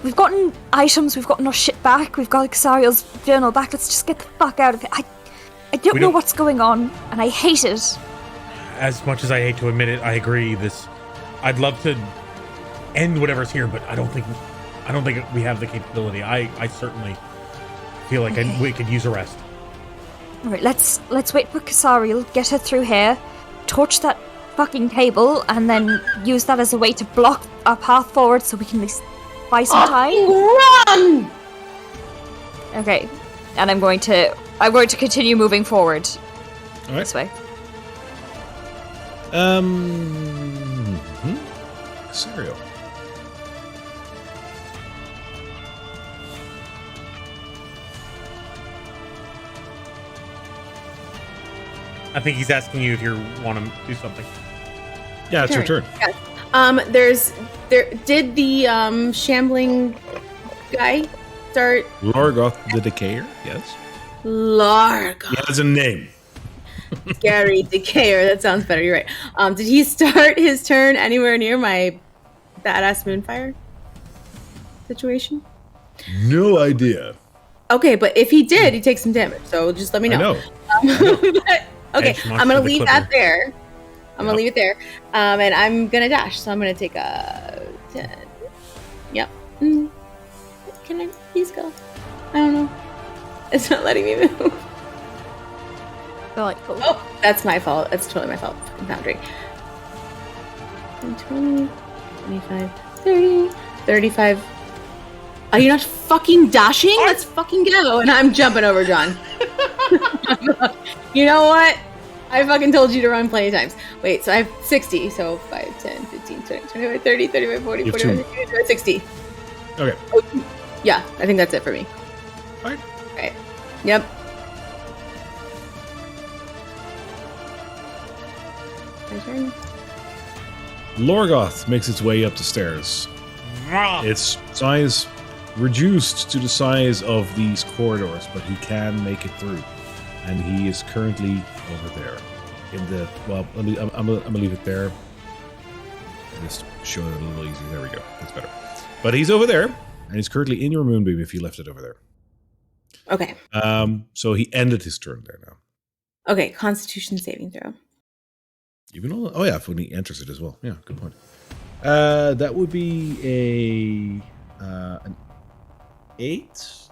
We've gotten items. We've gotten our shit back. We've got Casariel's journal back. Let's just get the fuck out of here. I don't know what's going on, and I hate it. As much as I hate to admit it, I agree. I'd love to end whatever's here, but I don't think we have the capability. I certainly feel like we could use a rest. All right, let's wait for Casariel. Get her through here. Torch that fucking table and then use that as a way to block our path forward so we can at least buy some time. Run! Okay, and I'm going to continue moving forward All right. this way. Cassario. I think he's asking you if you want to do something. Yeah, it's your turn. Yes. Did the shambling guy start? Lorgoth the Decayer, yes. Largo. He has a name. Gary Decayer. That sounds better. You're right. Did he start his turn anywhere near my badass moonfire situation? No idea. Okay, but if he did, he takes some damage. So just let me know. I know. Okay, Edge marks I'm gonna for the leave clipper. that there. I'm gonna leave it there. And I'm gonna dash. So I'm gonna take a 10. Yep. Can I please go? I don't know. It's not letting me move. Delightful. Oh, that's my fault. That's totally my fault. Boundary. 20, 25, 30, 35. Are you not fucking dashing? Let's fucking go. And I'm jumping over John. You know what? I fucking told you to run plenty of times. Wait, so I have 60. So 5, 10, 15, 20, 25, 30, 35, 40, You have 45, 50, 55, 60. Okay. Yeah, I think that's it for me. All right. Right. Yep. My turn. Lorgoth makes its way up the stairs. Its size reduced to the size of these corridors, but he can make it through. And he is currently over there. In the I'm gonna leave it there. Just show it a little easier. There we go. That's better. But he's over there, and he's currently in your moonbeam if you left it over there. Okay. So he ended his turn there now. Okay, Constitution saving throw. Even though, oh yeah, when he enters it as well. Yeah, good point. That would be an 8.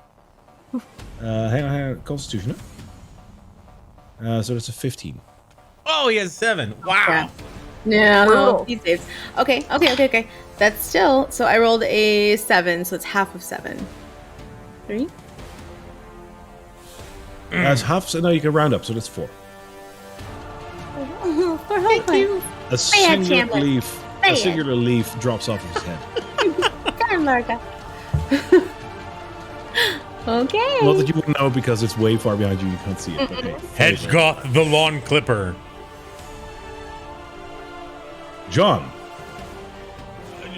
Hang on, Constitution. So that's a 15. Oh, he has 7. Wow. Yeah. No, Brutal. he saves. Okay. That's still, so I rolled a 7, so it's half of 7. 3? That's half. So now you can round up, so that's 4. Thank you. A singular leaf. A singular leaf drops off of his head. Okay. Not that you wouldn't know because it's way far behind you. You can't see it. But hey, Hedgegoth the lawn clipper. John.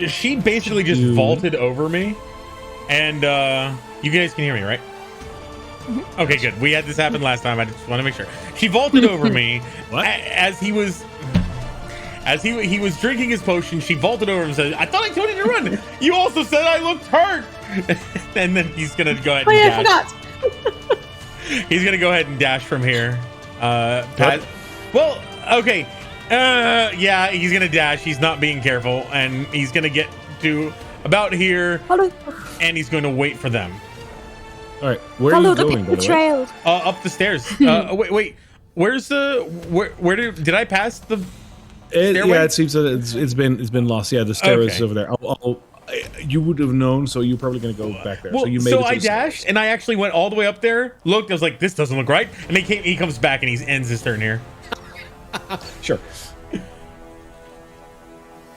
She basically just vaulted over me, and you guys can hear me, right? Okay, good. We had this happen last time. I just want to make sure. She vaulted over me What? as he was drinking his potion. She vaulted over him and said, "I thought I told you to run. You also said I looked hurt." And then he's gonna go ahead. Oh yeah, and I dash. forgot. He's gonna go ahead and dash from here. Well, okay. Yeah, he's gonna dash. He's not being careful, and he's gonna get to about here, Follow, and he's going to wait for them. All right, where are follow you the going? By paper the way? trail. Up the stairs. Wait. Where's the where did I pass the stairway? Yeah, it seems that it's been lost. Yeah, the stair is Okay. over there. You would have known, so you're probably going to go back there. Well, so you made so it to I the dashed, stairs. and I actually went all the way up there. Looked, I was like, "This doesn't look right." And he comes back, and he ends his turn here. Sure. So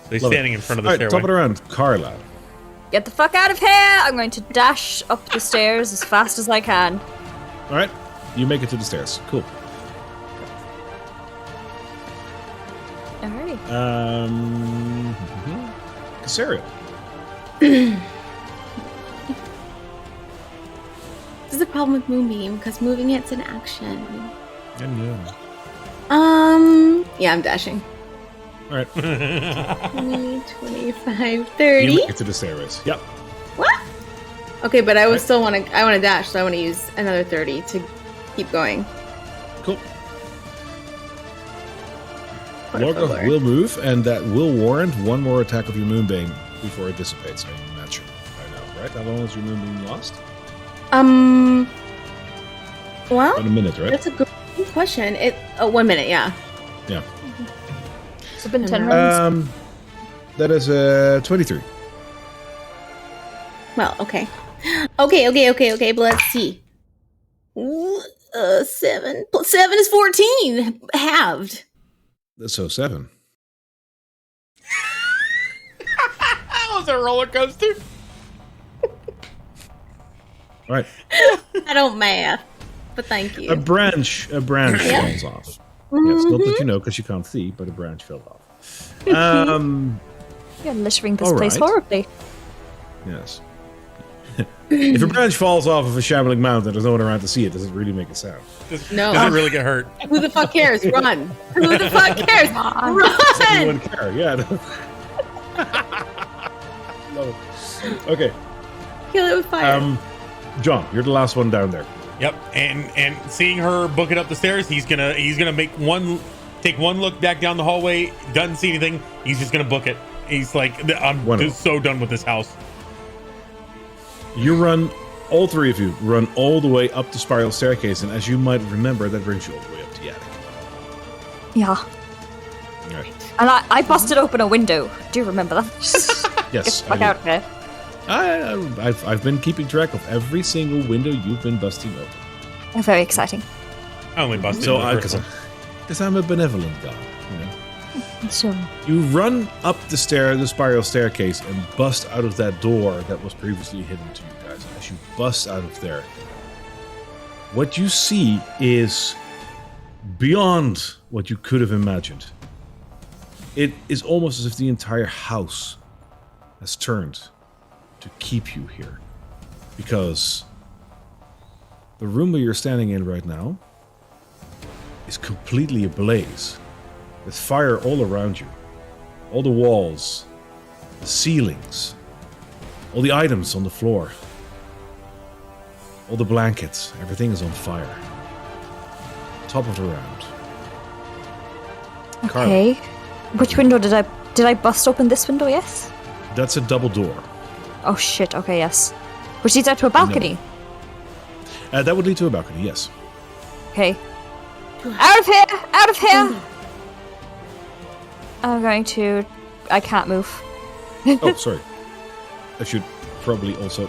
he's Love it. standing in front of the All right, stairway. top it around, Karla. Get the fuck out of here! I'm going to dash up the stairs as fast as I can. All right, you make it to the stairs. Cool. Alrighty. Casariel. This is the problem with Moonbeam, because moving it's an action. Yeah. Yeah, I'm dashing. All right. 20, 25, You 30. make it to the stairways. Yep. What? Okay, but I would still want to. I want to dash, so I want to use another 30 to keep going. Cool. Wonderful, Lorgoth Lord. will move, and that will warrant one more attack of your Moonbeam before it dissipates. I'm not sure by now, right? How long is your Moonbeam lost? Well, About a minute, right? that's a good question. 1 minute, yeah. Yeah. have been 10 rounds. That is 23. Well, okay. Okay, but let's see. 7 plus 7 is 14. Halved. So 7. That was a roller coaster. All right. I don't math, but thank you. A branch falls off. Yes, not that you know because you can't see, but a branch fell off. You're littering this all place right. horribly. Yes. If a branch falls off of a shambling mountain, there's no one around to see it. Does it really make a sound? No. Does it really get hurt? Who the fuck cares? Run. Who the fuck cares? Does Run. anyone care? Yeah. Love it. Okay. Kill it with fire. John, you're the last one down there. Yep, and seeing her book it up the stairs, he's gonna take one look back down the hallway. Doesn't see anything. He's just gonna book it. He's like, I'm just so done with this house. You run, all three of you run all the way up the spiral staircase, and as you might remember, that brings you all the way up to the attic. Yeah. All right. And I busted open a window. Do you remember that? Yes. Get the fuck out of here. I've been keeping track of every single window you've been busting open. Very exciting. I only busted So the first one. because I'm a benevolent god, you know. So, You run up the spiral staircase, and bust out of that door that was previously hidden to you guys. As you bust out of there, what you see is beyond what you could have imagined. It is almost as if the entire house has turned to keep you here. Because the room where you're standing in right now is completely ablaze, with fire all around you. All the walls, the ceilings, all the items on the floor, all the blankets, everything is on fire. Top of the round. Karla, okay. Which window did I bust open this window? Yes. that's a double door. Oh shit. Okay. Yes. Which leads out to a balcony. That would lead to a balcony, yes. Okay. Out of here! Out of here! I'm going to. I can't move. Oh, sorry. I should probably also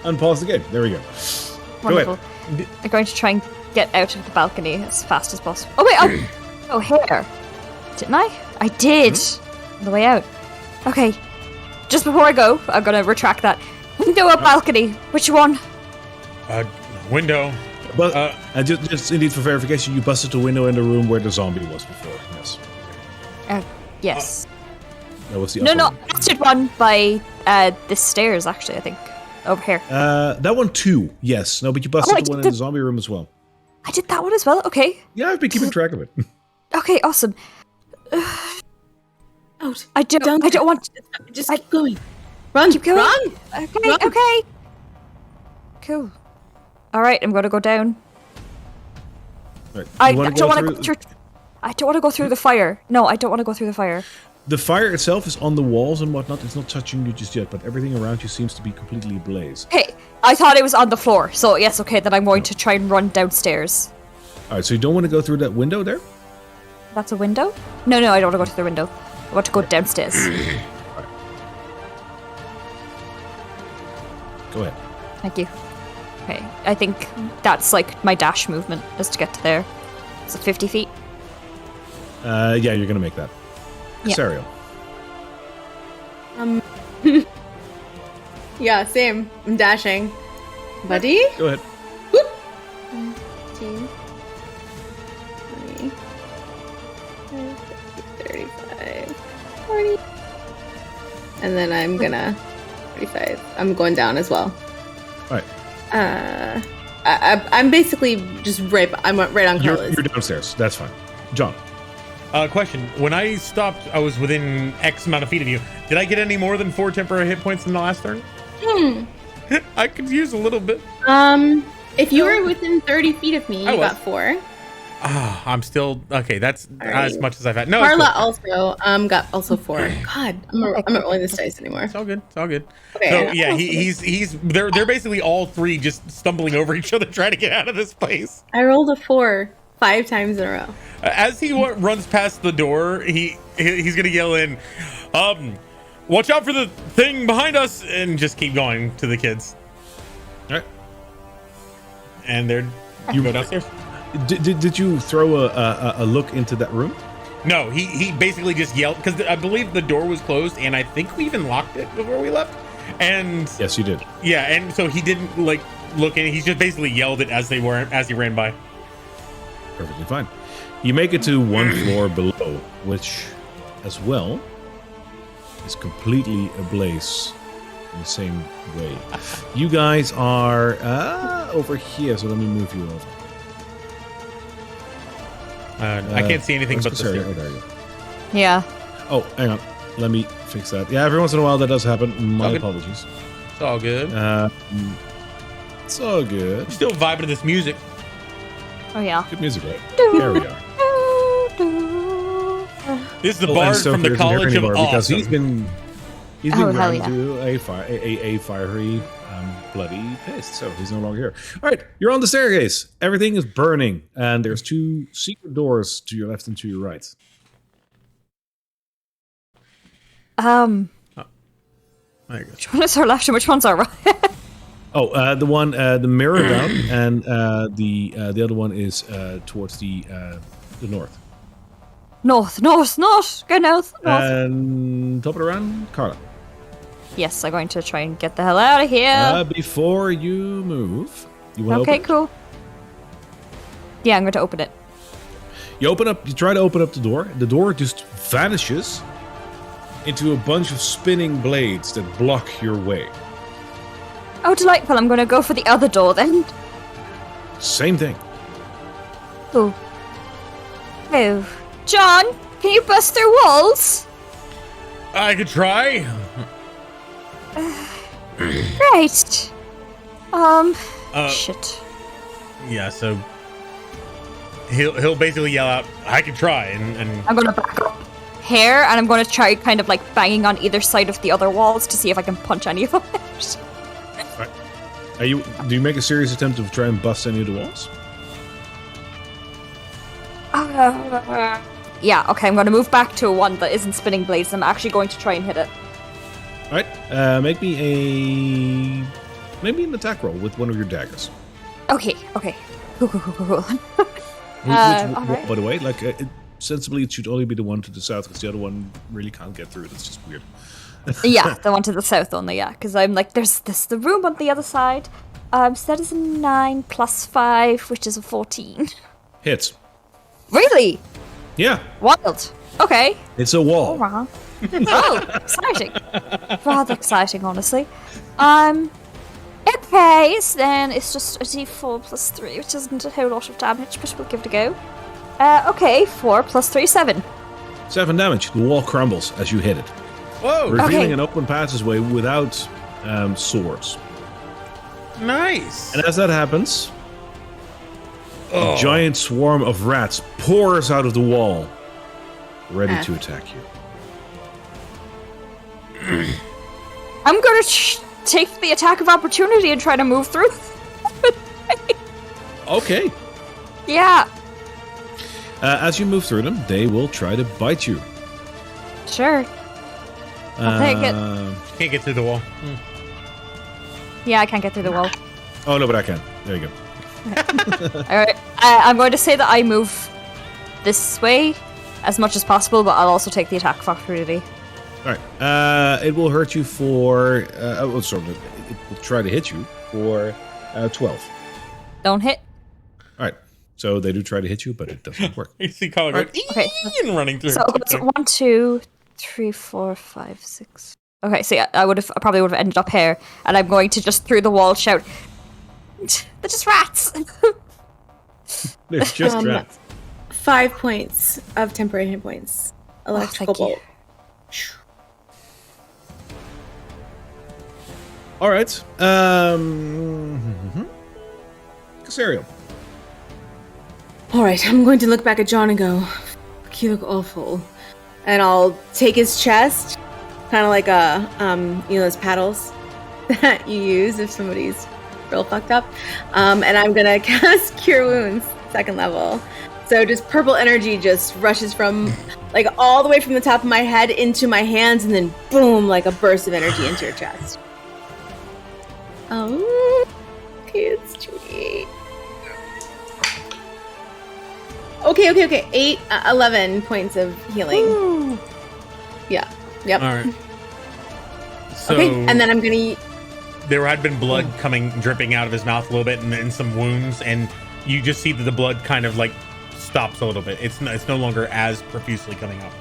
unpause the game. There we go. Wonderful. Go ahead. I'm going to try and get out of the balcony as fast as possible. Oh wait! Oh, here. Didn't I? I did. On the way out. Okay. Just before I go, I'm gonna retract that. Window or balcony? Which one? Window. But just indeed for verification, you busted a window in the room where the zombie was before. Yes. Yes. That was the No, upper no. one. I busted one by the stairs. Actually, I think over here. That one too. Yes. No, but you busted I the one in did the zombie room as well. I did that one as well. Okay. Yeah, I've been keeping track of it. Okay. Awesome. Out. I don't want. Just keep going. Run. Keep going. Run. Okay. Run. Okay. Cool. All right. I'm gonna go down. Right. I You wanna don't want to through- go through. I don't want to go through the fire. No, I don't want to go through the fire. The fire itself is on the walls and whatnot. It's not touching you just yet, but everything around you seems to be completely ablaze. Okay. I thought it was on the floor. So yes. Okay. Then I'm going to try and run downstairs. All right, so you don't want to go through that window there? That's a window? No, I don't want to go to the window. I want to go downstairs. Go ahead. Thank you. Okay, I think that's like my dash movement is to get to there. Is it 50 feet? Yeah, you're gonna make that. Yeah. Casariel. Yeah, same. I'm dashing. Buddy? Go ahead. 15, 20, 35, 40. And then I'm gonna 35. I'm going down as well. All right. I'm basically just I'm right on You're Karla's. downstairs. That's fine. John. Question. When I stopped, I was within X amount of feet of you. Did I get any more than 4 temporary hit points in the last turn? I could use a little bit. If you were within 30 feet of me, I you was. got 4. I'm still okay. That's All right. as much as I've had. No, it's Karla cool. also got also 4. God, I'm not rolling this dice anymore. It's all good. It's all good. Okay. So yeah, they're basically all three just stumbling over each other trying to get out of this place. I rolled a 4. 5 times in a row. As he runs past the door, he's gonna yell in, watch out for the thing behind us, and just keep going to the kids. All right. And you go downstairs. Did you throw a look into that room? No, he basically just yelled, because I believe the door was closed, and I think we even locked it before we left. And Yes, you did. yeah, and so he didn't like look in. He just basically yelled it as he ran by. Perfectly fine. You make it to one floor below, which, as well, is completely ablaze in the same way. You guys are over here, so let me move you over. I can't see anything but the Cassario. stairs. Oh, there you go. Yeah. Oh, hang on. Let me fix that. Yeah, every once in a while that does happen. My Okay. apologies. It's all good. It's all good. Still vibing to this music. Oh yeah. Good music, right? There we are. This is the Oh, bard and from Sophie the isn't here College of anymore because Awesome. he's been Oh, hell ground yeah. to a fiery bloody paste, so he's no longer here. All right, you're on the staircase. Everything is burning, and there's 2 secret doors to your left and to your right. There you go. Which one is our left and which one's our right? Oh, the one, the mirror down, and the other one is towards the north. North. Go north. North. And top it around, Karla. Yes, I'm going to try and get the hell out of here. Before you move, you want to Okay, open it? cool. Yeah, I'm going to open it. You try to open up the door. The door just vanishes into a bunch of spinning blades that block your way. Oh, delightful. I'm going to go for the other door then. Same thing. Oh. Oh. John, can you bust through walls? I could try. Right. Shit. Yeah, so he'll basically yell out, I can try, and I'm going to back up here, and I'm going to try kind of like banging on either side of the other walls to see if I can punch any of them out. Do you make a serious attempt to try and bust any of the walls? Yeah, okay, I'm going to move back to one that isn't spinning blades. I'm actually going to try and hit it. All right. Make me an attack roll with one of your daggers. Okay. Cool. Which, all right. by the way, sensibly, it should only be the one to the south because the other one really can't get through it. It's just weird. Yeah, the one to the south only, yeah. Because I'm like, there's the room on the other side. So that is a 9 plus 5, which is a 14. Hits. Really? Yeah, Wild. Okay. it's a wall. All right. Oh, exciting. Rather exciting, honestly. Okay, so then it's just a d4 plus 3, which isn't a whole lot of damage, but we'll give it a go. Okay, 4 plus 3, 7. 7 damage. The wall crumbles as you hit it, whoa, revealing Okay. an open passageway without swords. nice. And as that happens, a giant swarm of rats pours out of the wall, ready to attack you. I'm gonna take the attack of opportunity and try to move through. Okay. Yeah, As you move through them, they will try to bite you. sure. I'll take it. Can't get through the wall. Yeah, I can't get through the wall. Oh, no, but I can. There you go. Alright, I'm going to say that I move this way as much as possible, but I'll also take the attack of opportunity. All right. It will hurt you for... it will try to hit you for 12. Don't hit. All right. So they do try to hit you, but it doesn't work. You see Karla going, Okay. and running through. So it's 1, 2, 3, 4, 5, 6. Okay, so yeah, I probably would have ended up here, and I'm going to just through the wall shout, "They're just rats!" They're just rats. 5 points of temporary hit points. Electrical thank you. bolt. All right. Casariel. All right, I'm going to look back at John and go, "Fuck, you look awful." And I'll take his chest, kind of like those paddles that you use if somebody's real fucked up. And I'm gonna cast Cure Wounds, 2nd level, So just purple energy just rushes from, like, all the way from the top of my head into my hands, and then boom, like a burst of energy into your chest. Oh, okay, it's 2d8. Okay. 11 points of healing. Ooh. Yeah. Yep. All right. So Okay, and then I'm gonna. there had been blood dripping out of his mouth a little bit, and some wounds, and you just see that the blood kind of like stops a little bit. It's no longer as profusely coming out.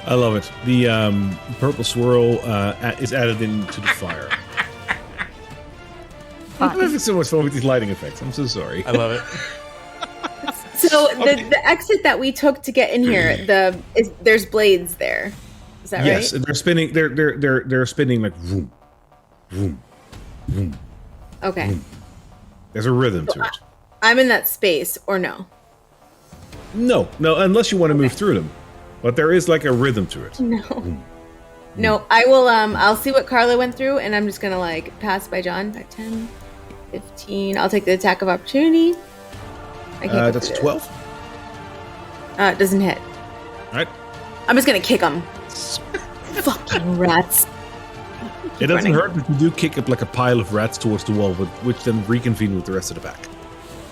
I love it. The purple swirl is added into the fire. I'm having so much fun with these lighting effects. I'm so sorry. I love it. So the exit that we took to get in here, there's blades there. Is that right? Yes, they're spinning. They're spinning like vroom, vroom, vroom. Okay. Vroom. There's a rhythm to it. I'm in that space, or no? No, unless you want to move through them, but there is like a rhythm to it. No. Vroom. No, I will. I'll see what Karla went through, and I'm just gonna like pass by John. Back 10, 15. I'll take the attack of opportunity. I can't. That's a 12. It doesn't hit. All right. I'm just gonna kick him. Fucking rats. It doesn't running. hurt, but you do kick up like a pile of rats towards the wall, which then reconvene with the rest of the pack.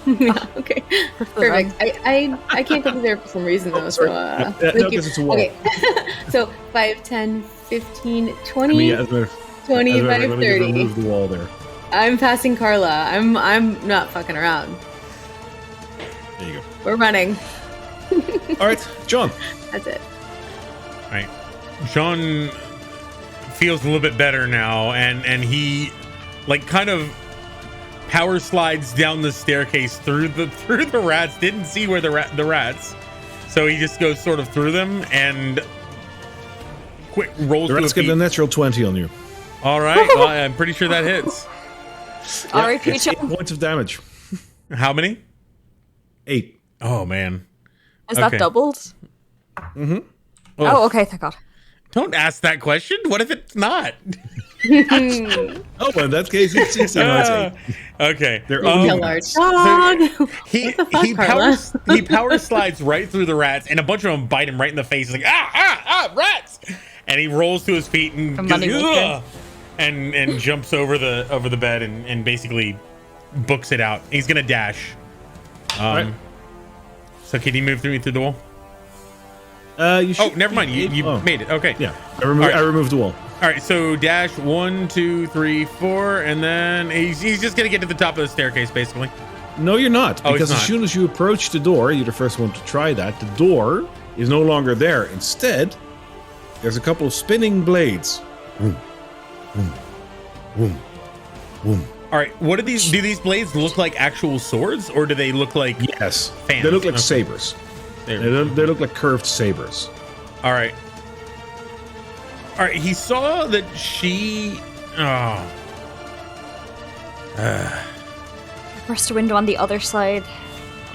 Yeah, okay. Perfect. I can't go through there for some reason though. So no, thank you. because it's a wall. Okay. So 5, 10, 15, 20, I mean, yeah, as a matter of- 25, let me just 30. remove the wall there. I'm passing Karla. I'm not fucking around. There you go. We're running. All right, John. That's it. All right. John feels a little bit better now, and he like kind of power slides down the staircase through the rats. Didn't see where the rats, so he just goes sort of through them and quick rolls. The to rats a get a feet. natural 20 on you. All right, well, I'm pretty sure that hits. R.I.P. It's 8 John. points of damage. How many? 8. Oh man. Is Okay. that doubled? Mm-hmm. Oh, okay, thank God. Don't ask that question. What if it's not? Oh, well, in that case, it's 6. No, it's 8. Okay. They're Kill only our rats. dog. He What the fuck, he Karla? power slides right through the rats, and a bunch of them bite him right in the face. He's like rats! And he rolls to his feet and From goes, running with "Ugh," and jumps over the bed and basically books it out. He's gonna dash. Right. So can you move through the wall? You should Oh, never mind. You oh. made it. Okay. Yeah, All right. I removed the wall. All right. So dash 1, 2, 3, 4, and then he's just gonna get to the top of the staircase, basically. No, you're not. Oh, Because it's as not. soon as you approach the door, you're the first one to try that. The door is no longer there. Instead, there's a couple of spinning blades. Vroom, vroom, vroom, vroom. All right. What do these blades look like? Actual swords, or do they look like Yes, fans? they look like Okay. sabers. There. They look like curved sabers. All right. All right. He saw that she. Oh. Burst a window on the other side.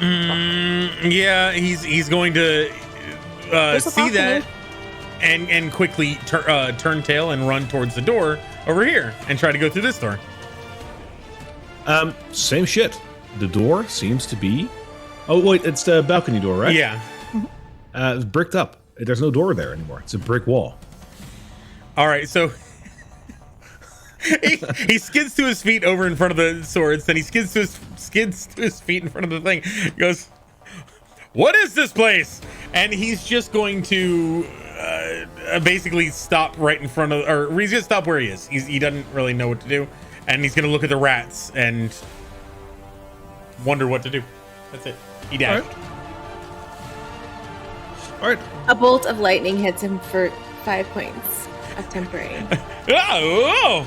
Yeah. He's going to There's a see that balcony. and quickly turn tail and run towards the door over here and try to go through this door. Same shit. The door seems to be. Oh wait, it's the balcony door, right? Yeah. It's bricked up. There's no door there anymore. It's a brick wall. All right. So. he skids to his feet over in front of the swords, then he skids to his feet in front of the thing. He goes, "What is this place?" And he's just going to basically stop right in front of, or he's gonna stop where he is. He doesn't really know what to do, and he's gonna look at the rats and wonder what to do. That's it. He dashed. All right. A bolt of lightning hits him for 5 points of temporary. Oh!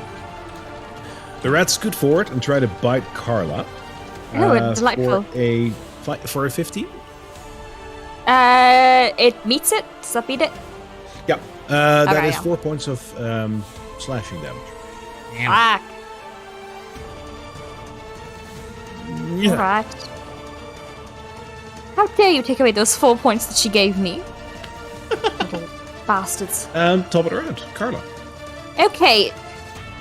The rats scoot forward and try to bite Karla. Oh, delightful. For a 15? It meets it. Does that beat it? Yeah. That Okay, is yeah. 4 points of slashing damage. Fuck. Yeah. Alright. How dare you take away those 4 points that she gave me? Little bastards. Top it around. Karla. Okay.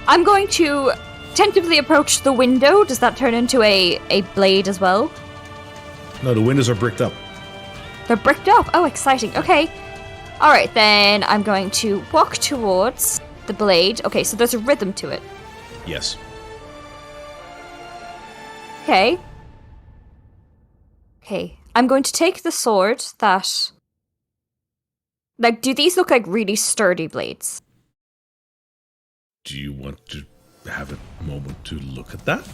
I'm going to tentatively approach the window. Does that turn into a blade as well? No, the windows are bricked up. They're bricked up. Oh, exciting. Okay. All right, then I'm going to walk towards the blade. Okay, so there's a rhythm to it. Yes. Okay. Okay. I'm going to take the sword that... Like, do these look like really sturdy blades? Do you want to have a moment to look at that?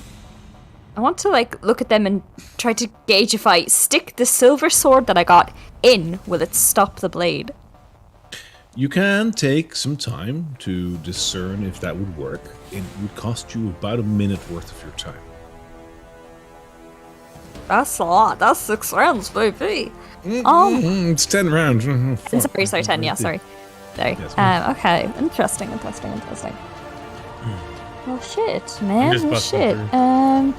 I want to, like, look at them and try to gauge if I stick the silver sword that I got in, will it stop the blade? You can take some time to discern if that would work. It would cost you about a minute worth of your time. That's a lot. That's 6 rounds, baby. It's 10 rounds. Sorry, 10. Yeah, sorry. Yes. Okay. Interesting. Well, shit, man. just Well, busting shit. through.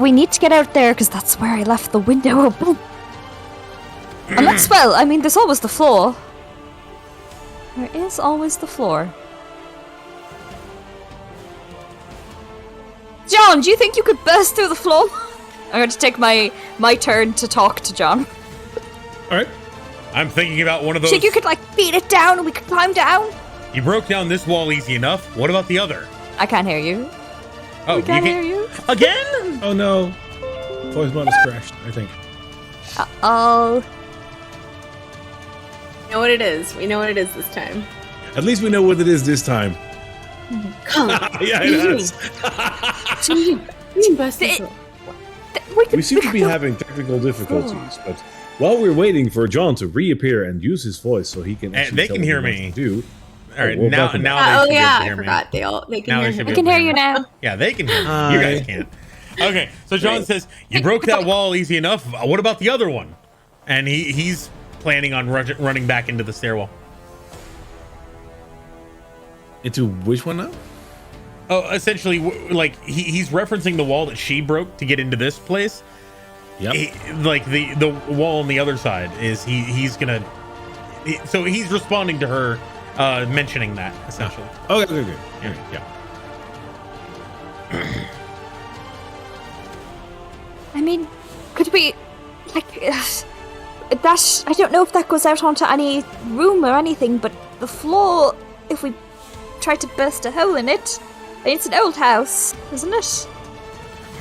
We need to get out there because that's where I left the window open. Unless, well, I mean, there's always the floor. There is always the floor. John, do you think you could burst through the floor? I'm going to take my turn to talk to John. All right. I'm thinking about one of those. Think you could, like, beat it down and we could climb down? You broke down this wall easy enough. What about the other? I can't hear you. Oh, We can't hear you. Again? Oh no. Voice mod has crashed, I think. Oh. We know what it is. We know what it is this time. At least we know what it is this time. Come. Yeah, it is. We busted It- through. We seem to be having technical difficulties, but while we're waiting for John to reappear and use his voice so he can actually they tell can me hear what me. to do. All right, well, now welcome they Oh should be able yeah, to I hear me. forgot. They can Now hear they should him. be I can hear you now. Yeah, they can hear me. You guys can't. Okay, so John Right. says, you broke that wall easy enough. What about the other one? And he's planning on running back into the stairwell. Into which one now? Oh, essentially, like, he's referencing the wall that she broke to get into this place. Yep. Like, the wall on the other side is he's gonna... So he's responding to her mentioning that, essentially. Okay. Yeah. I mean, could we, like, that, I don't know if that goes out onto any room or anything, but the floor, if we try to burst a hole in it, it's an old house, isn't it?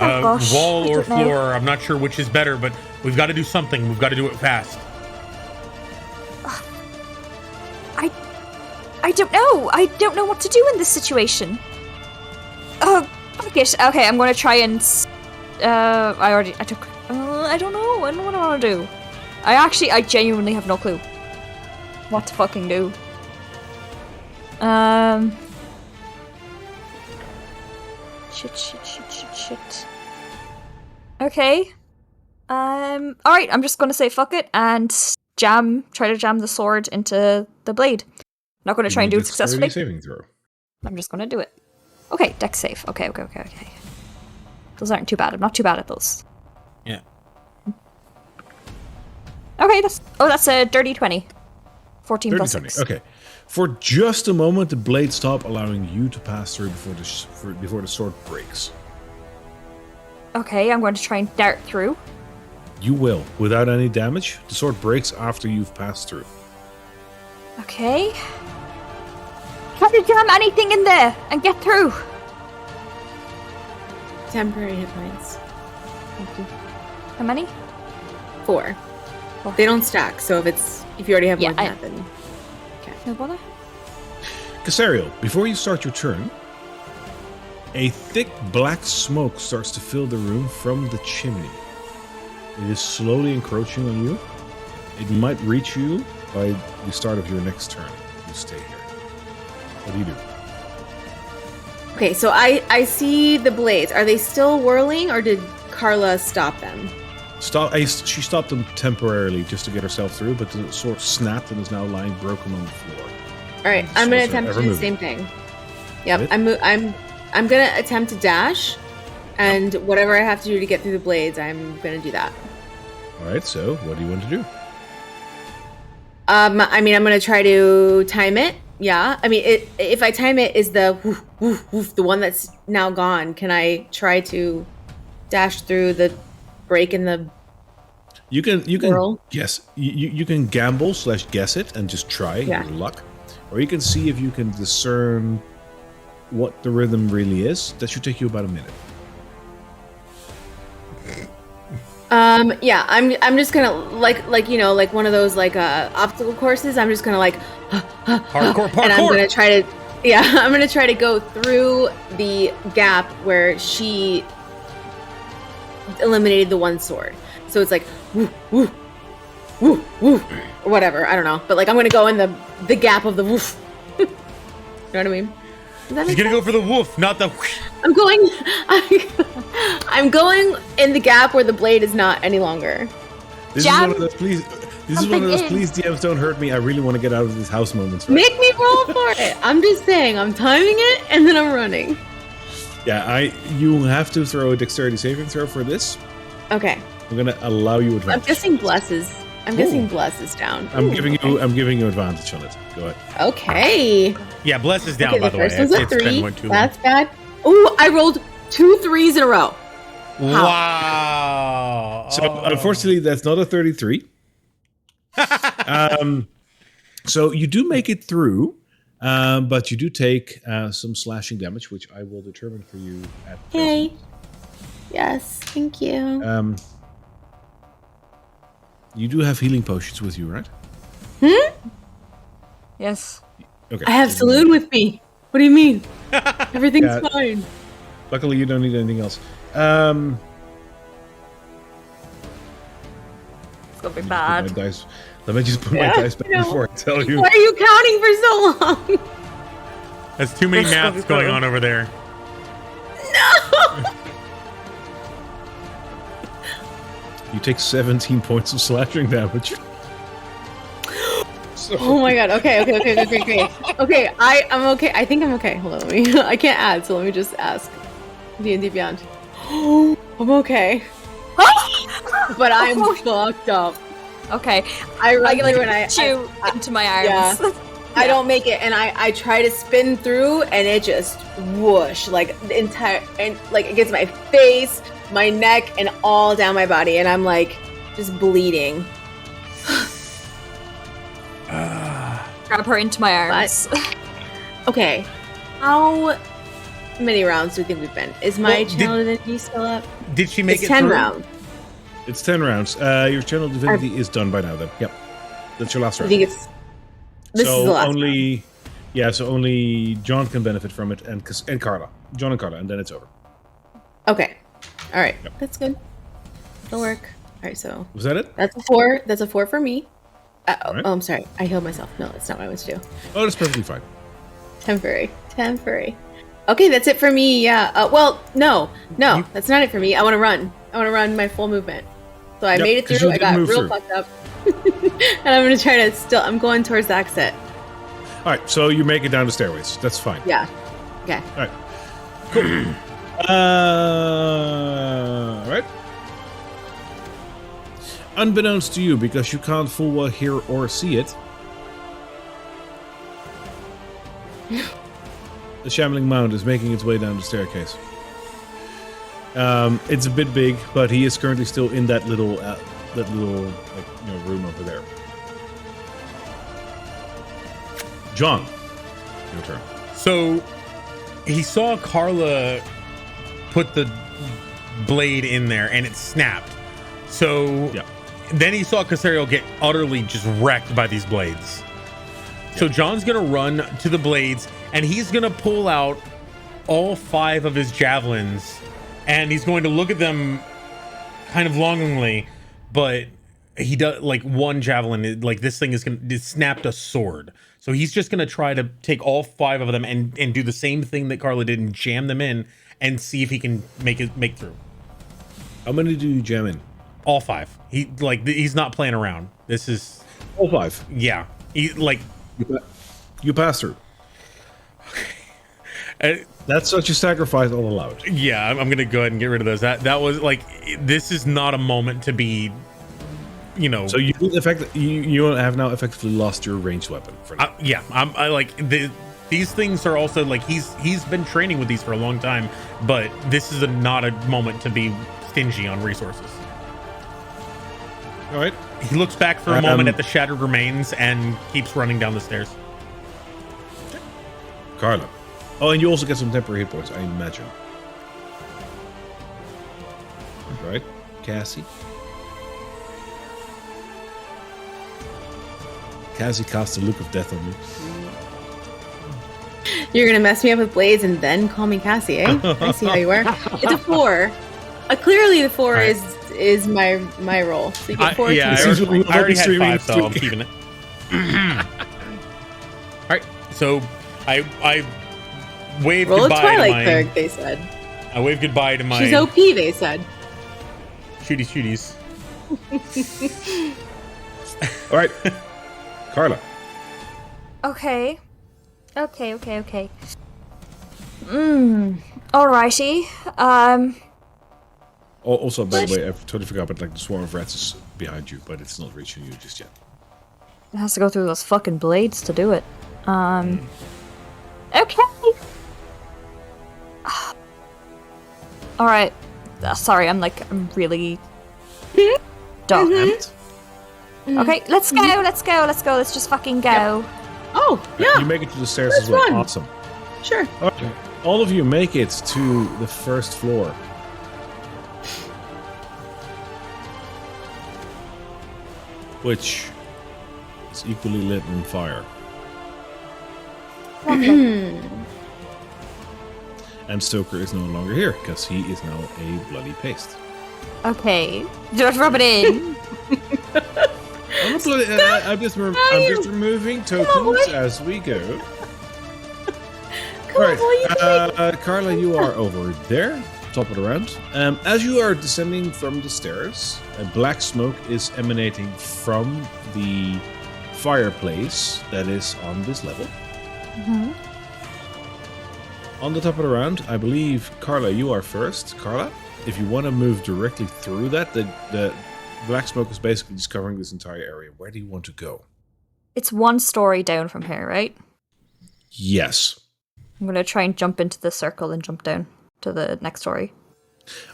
Oh, gosh, Wall I or don't know. floor, I'm not sure which is better, but we've got to do something. We've got to do it fast. I don't know. I don't know what to do in this situation. Oh, fuck it. Okay, I'm gonna try and, I took, I don't know. I don't know what I want to do. I genuinely have no clue what to fucking do. Shit. Okay. Alright, I'm just gonna say fuck it and try to jam the sword into the blade. Not gonna try and do it successfully. Saving throw. I'm just gonna do it. Okay, dex save. Okay. Those aren't too bad. I'm not too bad at those. Yeah. Okay, that's a dirty 20. 14 plus 30, 6. Okay. For just a moment, the blade stops, allowing you to pass through before the sword breaks. Okay, I'm going to try and dart through. You will, without any damage. The sword breaks after you've passed through. Okay. Try to jam anything in there and get through. Temporary hit points. Thank you. How many? 4. They don't stack, so if you already have Yeah, more than that, then No bother. Casariel, before you start your turn, a thick black smoke starts to fill the room from the chimney. It is slowly encroaching on you. It might reach you by the start of your next turn. You stay here. What do you do? Okay, so I see the blades. Are they still whirling, or did Karla stop them? She stopped them temporarily just to get herself through, but the sword snapped and is now lying broken on the floor. All right, I'm Swords gonna are attempt to ever do the moving. same thing. Yep, Hit? I'm gonna attempt to dash, and whatever I have to do to get through the blades, I'm gonna do that. All right, so what do you want to do? I mean, I'm gonna try to time it. Yeah, I mean, if I time it, is the woof, woof, woof, the one that's now gone? Can I try to dash through the break in the You can Whirl? guess. You can gamble / guess it and just try your luck, or you can see if you can discern what the rhythm really is. That should take you about a minute. Yeah, I'm just gonna like you know, like one of those like obstacle courses. I'm just gonna like Hardcore parkour. and I'm gonna try to I'm gonna try to go through the gap where she eliminated the one sword. So it's like woo woo woo woo or whatever. I don't know, but like I'm gonna go in the gap of the woof. You know what I mean? Does that She's make gonna go for the woof, not the. I'm going in the gap where the blade is not any longer. This Jam is one of those please. This is one of those please DMs don't hurt me. I really want to get out of this house moments. Right? Make me roll for it. I'm just saying, I'm timing it and then I'm running. Yeah, you have to throw a dexterity saving throw for this. Okay. I'm gonna allow you advantage. I'm guessing blesses. I'm guessing blesses down. I'm giving you advantage on it. Go ahead. Okay. Yeah, bless is down, Okay, by the way. first one's a It's been 3. way too long. That's bad. Ooh, I rolled 2 3s in a row. Wow. So unfortunately, that's not a 33. So you do make it through, but you do take some slashing damage, which I will determine for you at Hey. present. Yes, thank you. You do have healing potions with you, right? Yes. Okay. I have Saloon with me. What do you mean? Everything's Yeah. fine. Luckily, you don't need anything else. It's gonna be bad. Let me just put my dice back before I tell you. Why are you counting for so long? There's too many That's maths gonna be going fun. on over there. You take 17 points of slashing damage. So, Oh my god. Okay. Okay, I'm okay. I think I'm okay. Hold on. Let me. I can't add, so let me just ask. D&D Beyond. I'm okay. But I'm fucked up. Okay. I I run like through and you into my arms. Yeah. I don't make it, and I try to spin through, and it just whoosh, like the entire, and like it gets my face, my neck, and all down my body, and I'm like just bleeding. Grab her into my arms. Okay, how many rounds do you think we've been? Is my Well, channel divinity still up? Did she make It's it 10 through? rounds. it's 10 rounds. Your channel divinity is done by now then. Yep. That's your last I round. think it's this so is the last only, round. Yeah, so only John can benefit from it and Karla. John and Karla, and then it's over. Okay, all right, Yep. that's good. That'll work. All right, so Was that it? that's a 4. That's a 4 for me. All right. Oh, I'm sorry. I healed myself. No, that's not what I was to do. Oh, that's perfectly fine. Temporary. Okay, that's it for me. Yeah. Well, no, that's not it for me. I want to run. I want to run my full movement. So I Yep, made it 'cause through. you I did got move real through. fucked up, and I'm gonna try to still. I'm going towards the exit. All right, so you make it down the stairways. That's fine. Yeah. Okay. All right. Cool. All right. Unbeknownst to you, because you can't full well hear or see it, the shambling mound is making its way down the staircase. It's a bit big, but he is currently still in that little room over there. John, your turn. So he saw Karla put the blade in there and it snapped. So Yeah. then he saw Casariel get utterly just wrecked by these blades. So John's gonna run to the blades and he's gonna pull out all 5 of his javelins and he's going to look at them kind of longingly, but he does like one javelin, like this thing is gonna it snapped a sword. So he's just gonna try to take all 5 of them and do the same thing that Karla did and jam them in and see if he can make through. How many do you jam in? All 5. He's not playing around. This is All 5. yeah. He like You pass through. That's such a sacrifice all allowed. yeah. I'm gonna go ahead and get rid of those. That was like this is not a moment to be, you know. So you you have now effectively lost your ranged weapon. For now. Yeah. I like these things are also like he's been training with these for a long time, but this is not a moment to be stingy on resources. All right. He looks back for a moment at the shattered remains and keeps running down the stairs. Karla. Oh, and you also get some temporary hit points, I imagine. Right, Cassie. Cassie casts a look of death on me. You're gonna mess me up with blades and then call me Cassie, eh? I see how you are. It's a 4. Clearly, the 4 right. is my roll. So you get 4. Yeah, I already had 5, so I'm keeping it. All right, so I wave Roll a goodbye Twilight to my. Cleric, they said. I wave goodbye to my. She's OP, they said. Shooties. All right, Karla. Okay. Okay. Alrighty. Also, by the way, I've totally forgot, but like the swarm of rats is behind you, but it's not reaching you just yet. It has to go through those fucking blades to do it. Okay. Alright. Sorry, I'm really dumb. Okay, let's go. Let's just fucking go. Yep. Oh, yeah. You make it to the stairs That's as well. fun. Awesome. Sure. Okay. All of you make it to the first floor. Which is equally lit on fire. And Stoker is no longer here, because he is now a bloody paste. Okay. Just rub it in. I'm just removing tokens as we go. Come on, boy, Karla, you are over there, top of the round. As you are descending from the stairs, a black smoke is emanating from the fireplace that is on this level. On the top of the round, I believe, Karla, you are first. Karla, if you want to move directly through that, the black smoke is basically just covering this entire area. Where do you want to go? It's 1 story down from here, right? Yes. I'm gonna try and jump into the circle and jump down to the next story.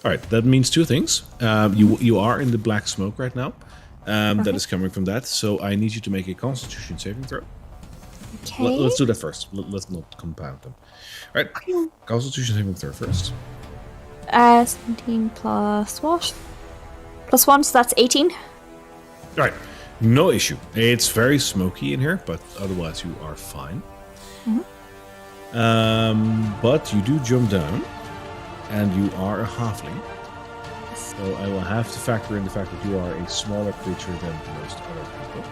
All right, that means 2 things. You are in the black smoke right now. That is coming from that. So I need you to make a Constitution saving throw. Okay. Let's do that first. Let's not compound them. All right, Constitution saving throw first. 17 plus what? Plus 1, so that's 18. All right, no issue. It's very smoky in here, but otherwise you are fine. But you do jump down, and you are a halfling. So I will have to factor in the fact that you are a smaller creature than most other people.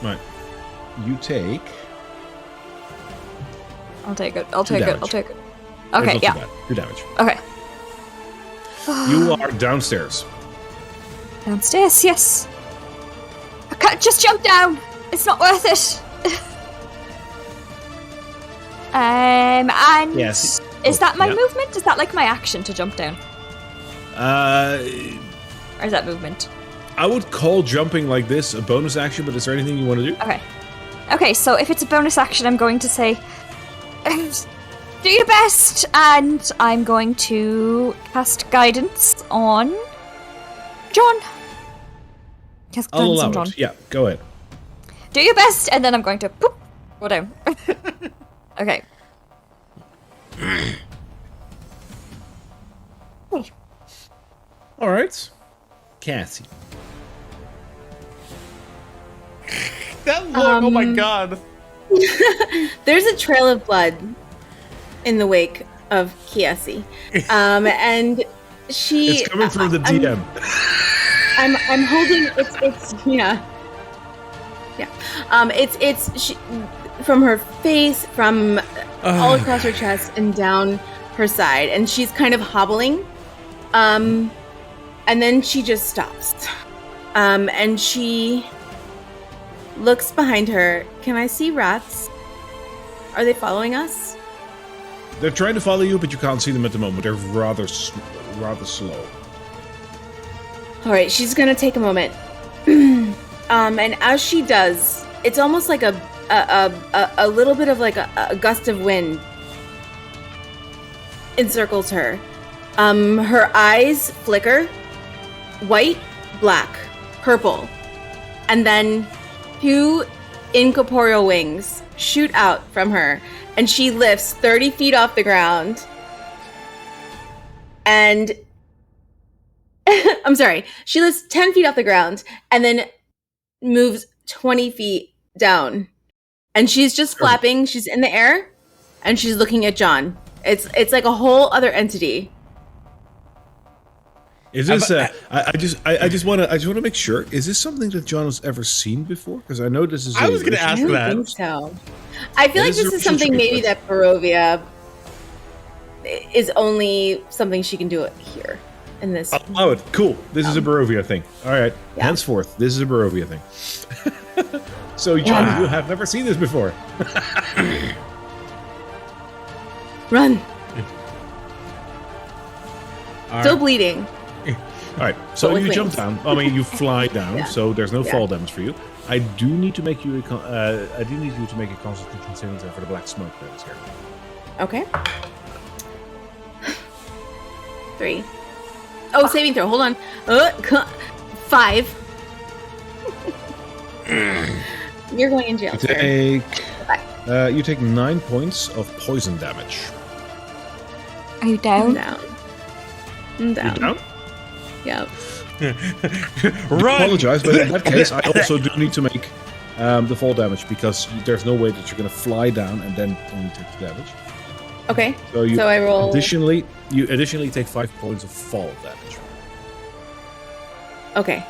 Right. You take... I'll take it. damage. Okay, It's not yeah. too bad. 2 damage. Okay. You are downstairs. Downstairs, yes. I can't just jump down. It's not worth it. And Yes. is that my yeah. movement? Is that like my action to jump down? Or is that movement? I would call jumping like this a bonus action, but is there anything you want to do? Okay. Okay, so if it's a bonus action, I'm going to say, do your best, and I'm going to cast guidance on John. Cast I'll guidance allow on John. it. Yeah, go ahead. Do your best, and then I'm going to poop, go down. Okay. All right. Cassie. That look! Oh my god! There's a trail of blood in the wake of Kiesi. And she... It's coming from the DM. I'm holding... It's yeah. Yeah. It's from her face, from all across her chest and down her side. And she's kind of hobbling. And then she just stops. And she looks behind her. Can I see rats? Are they following us? They're trying to follow you, but you can't see them at the moment. They're rather slow. All right, she's gonna take a moment. And as she does, it's almost like a little bit of like a gust of wind encircles her. Her eyes flicker, white, black, purple, and then 2 incorporeal wings shoot out from her, and she lifts 30 feet off the ground. And I'm sorry, she lifts 10 feet off the ground and then moves 20 feet down. And she's just flapping, she's in the air, and she's looking at John. It's like a whole other entity. Is this? I just want to make sure. Is this something that John has ever seen before? Because I know this is. I was going to ask I that. think so. I feel like this is something maybe that Barovia is only something she can do it here in this. I'll allow it. Cool. This is a Barovia thing. All right. Yeah. Henceforth, this is a Barovia thing. So, John, you have never seen this before. Run. All Still right. bleeding. All right. So with you jump wings. down. I mean, you fly down. Yeah. So there's no Yeah. fall damage for you. I do need to make you. I do need you to make a Constitution saving throw for the black smoke that is here. Okay. 3. Oh, saving throw. Hold on. 5. You're going in jail, You sir. take. You take 9 points of poison damage. Are you I'm down? down. I'm down. You down? Yep. Run! Apologize, but in that case, I also do need to make the fall damage because there's no way that you're going to fly down and then only take the damage. Okay. So you So I roll. additionally take 5 points of fall damage. Okay.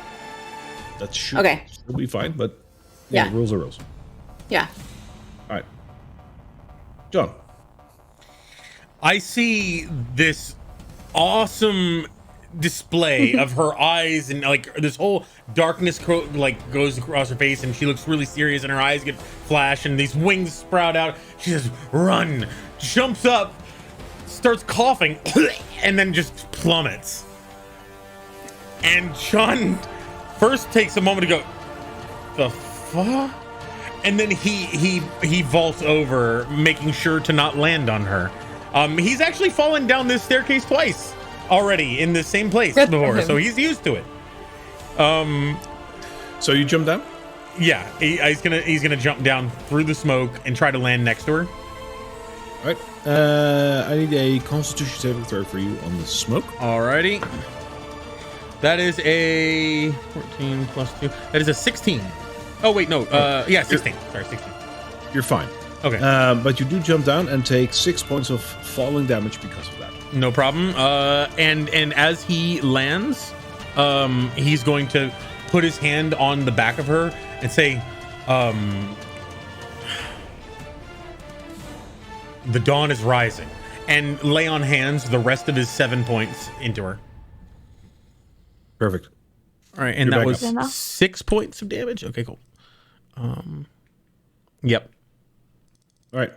That should Okay. still be fine, but Yeah. rules are rules. Yeah. All right, John. I see this awesome display of her eyes, and like this whole darkness goes across her face, and she looks really serious, and her eyes get flash, and these wings sprout out. She says, "Run!" Jumps up, starts coughing, and then just plummets. And John first takes a moment to go, "The fuck?" And then he vaults over, making sure to not land on her. He's actually fallen down this staircase twice already in the same place Good for before, him. so he's used to it. So you jump down. Yeah, he's gonna jump down through the smoke and try to land next to her. All right. I need a Constitution saving throw for you on the smoke. Alrighty. That is a 14 plus 2. That is a 16. Oh wait, no. Yeah, 16. Sorry, 16. You're fine. Okay. But you do jump down and take 6 points of falling damage because of that. No problem. And as he lands, he's going to put his hand on the back of her and say, "The dawn is rising," and lay on hands the rest of his 7 points into her. Perfect. All right, and You're that back was up. Enough? 6 points of damage. Okay, cool. Yep. All right.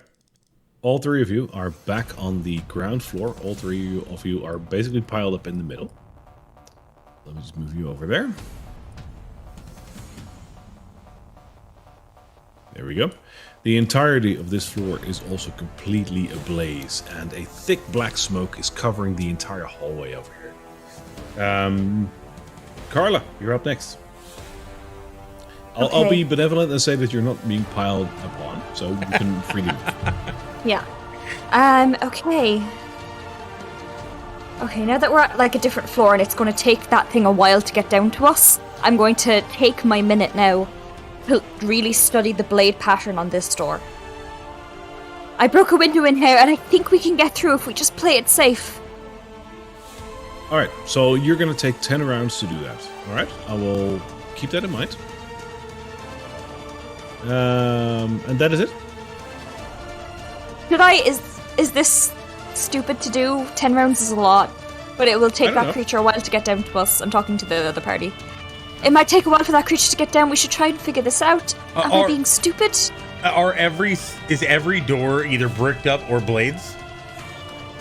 All 3 of you are back on the ground floor. All 3 of you are basically piled up in the middle. Let me just move you over there. There we go. The entirety of this floor is also completely ablaze, and a thick black smoke is covering the entire hallway over here. Karla, you're up next. I'll Okay. be benevolent and say that you're not being piled upon, so you can freely move. Yeah. Okay. Okay, now that we're at like a different floor and it's going to take that thing a while to get down to us, I'm going to take my minute now to really study the blade pattern on this door. I broke a window in here and I think we can get through if we just play it safe. All right, so you're going to take 10 rounds to do that. All right, I will keep that in mind. And that is it. Should I? Is this stupid to do? 10 rounds is a lot, but it will I take don't that know. creature a while to get down to us. I'm talking to the other party. It might take a while for that creature to get down. We should try and figure this out. Am I or- being stupid? Is every door either bricked up or blades?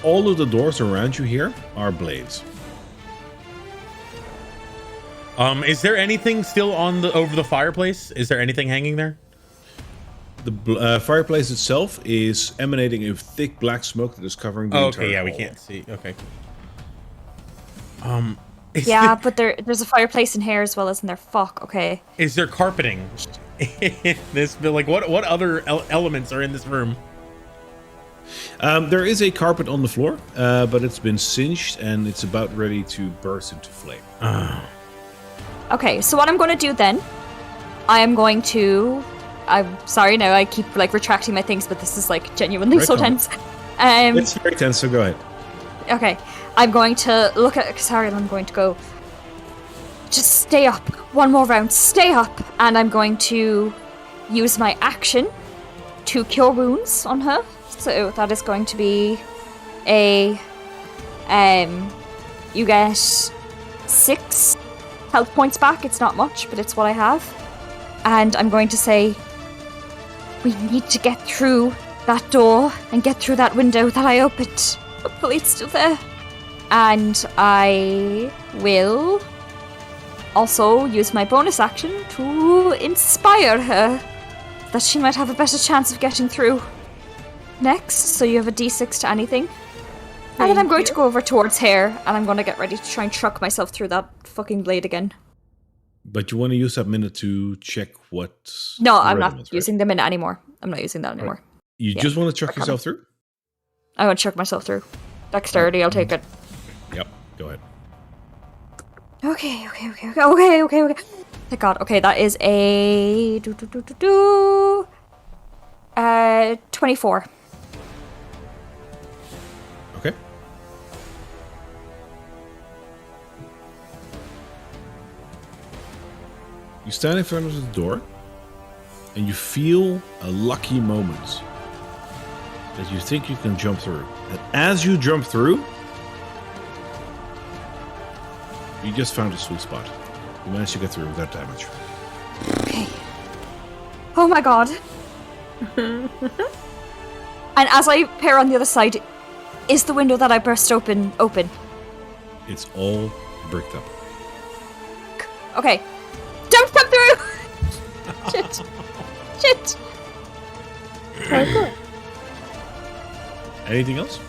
All of the doors around you here are blades. Is there anything still on over the fireplace? Is there anything hanging there? The fireplace itself is emanating a thick black smoke that is covering the entire Okay, yeah, we hall. can't see. Okay. Yeah, but there's a fireplace in here as well, isn't there? Fuck, okay. Is there carpeting in this? Like, what other elements are in this room? There is a carpet on the floor, but it's been singed and it's about ready to burst into flame. Okay, so what I'm going to do then, I am going to... I'm sorry now, I keep like retracting my things, but this is like genuinely Right so on. tense. It's very tense, so go ahead. Okay, I'm going to look at Casariel and I'm going to go, just stay up. One more round, stay up. And I'm going to use my action to cure wounds on her. So that is going to be a, you get 6 health points back. It's not much, but it's what I have. And I'm going to say, we need to get through that door and get through that window that I opened. Hopefully it's still there. And I will also use my bonus action to inspire her that she might have a better chance of getting through. Next, so you have a d6 to anything. And then I'm going to go over towards here and I'm going to get ready to try and truck myself through that fucking blade again. But you want to use that minute to check what... No, the I'm rhythm not is, right? using them in anymore. I'm not using that anymore. You Yeah. just want to chuck Okay. yourself through? I want to chuck myself through. Dexterity, I'll take it. Yep, go ahead. Okay. Thank God. Okay, that is a 24. Okay. You stand in front of the door and you feel a lucky moment that you think you can jump through. And as you jump through, you just found a sweet spot. You managed to get through without damage. Okay. Oh my God. And as I peer on the other side, is the window that I burst open? It's all bricked up. Okay. Don't come through! Shit. Anything else?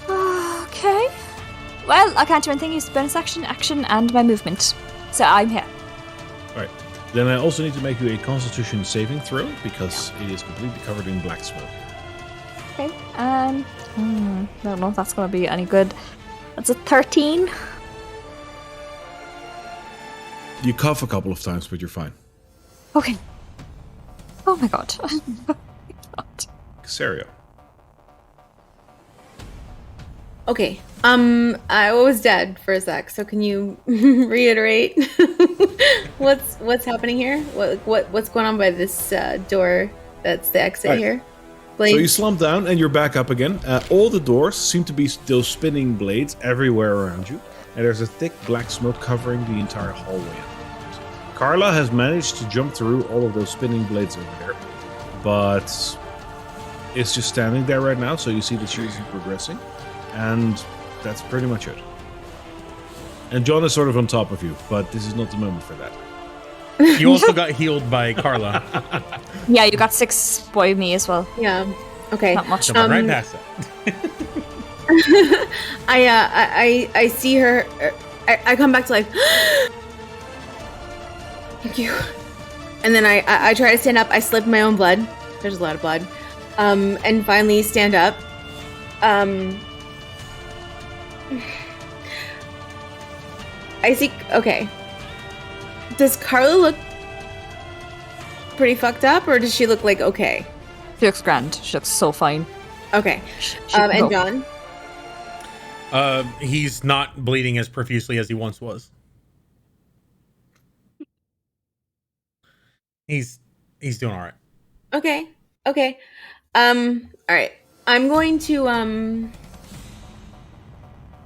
Okay. Well, I can't do anything. Use bonus action, and my movement. So I'm here. Alright. Then I also need to make you a constitution saving throw because it is completely covered in black smoke. Okay. I don't know if that's going to be any good. That's a 13. You cough a couple of times, but you're fine. Okay. Oh my God. Cassario. Okay. I was dead for a sec, so can you reiterate what's happening here? What's going on by this door that's the exit Right. here? So Blades? you slump down and you're back up again. All the doors seem to be those spinning blades everywhere around you, and there's a thick black smoke covering the entire hallway. Karla has managed to jump through all of those spinning blades over there, but is just standing there right now, so you see that she isn't progressing, and that's pretty much it. And John is sort of on top of you, but this is not the moment for that. You also got healed by Karla. Yeah, you got 6 by me as well. Yeah. Okay. Not much. Jumping right past that. I see her. I come back to life. Thank you. And then I try to stand up. I slip my own blood. There's a lot of blood. And finally stand up. I see. Okay. Does Karla look pretty fucked up, or does she look like okay? She looks grand. She looks so fine. Okay. She And can go. John? He's not bleeding as profusely as he once was. He's doing all right. Okay. Okay. All right. I'm going to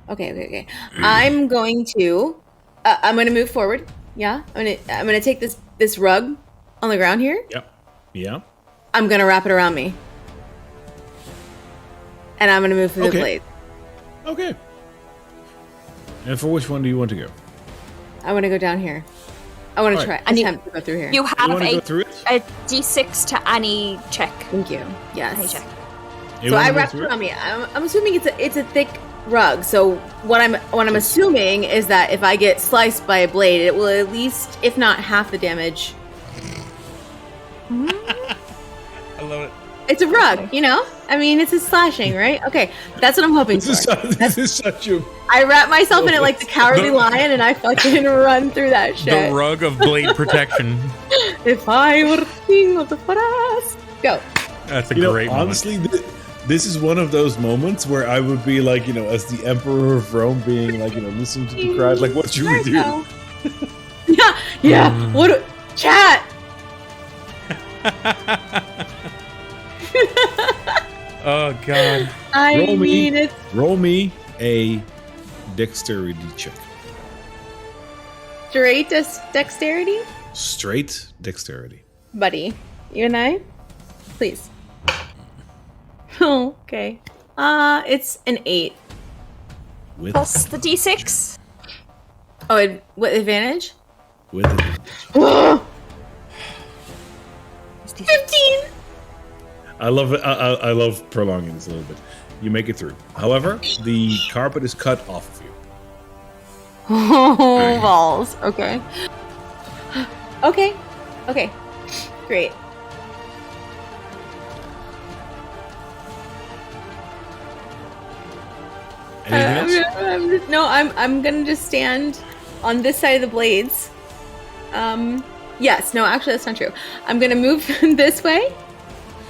Okay. I'm going to move forward. Yeah. I'm gonna take this rug on the ground here. Yep. Yeah. I'm gonna wrap it around me. And I'm gonna move through the Okay. blade. Okay. And for which one do you want to go? I wanna go down here. I want to Alright. try. And Attempt to go through here. You You have want to go a through it? D6 to any check. Thank you. Any Yes. check. You So wanna I go wrapped through it it? on me. I'm assuming it's a thick rug. So what I'm assuming is that if I get sliced by a blade, it will at least, if not half the damage. I love it. It's a rug, you know? I mean, it's a slashing, right? Okay, that's what I'm hoping This for. this is such a. I wrap myself in it like the cowardly lion, and I fucking run through that shit. The rug of blade protection. If I were king of the forest. Go. That's a You know, great moment. honestly, this is one of those moments where I would be like, as the Emperor of Rome, being like, listening to the crowd, like, what should we do? Yeah. What? Chat. Oh god. I Roll me. mean it. Roll me a dexterity check. Straight dexterity, Straight dexterity. buddy. You and I, please. Oh, okay. It's an 8. With Plus the D6. Oh, what advantage? with advantage. 15. I love it. I love prolonging this a little bit. You make it through. However, the carpet is cut off of you. Oh, balls. Okay. Okay. Great. Anything else? I'm gonna just stand on this side of the blades. Yes. No, actually, that's not true. I'm gonna move this way.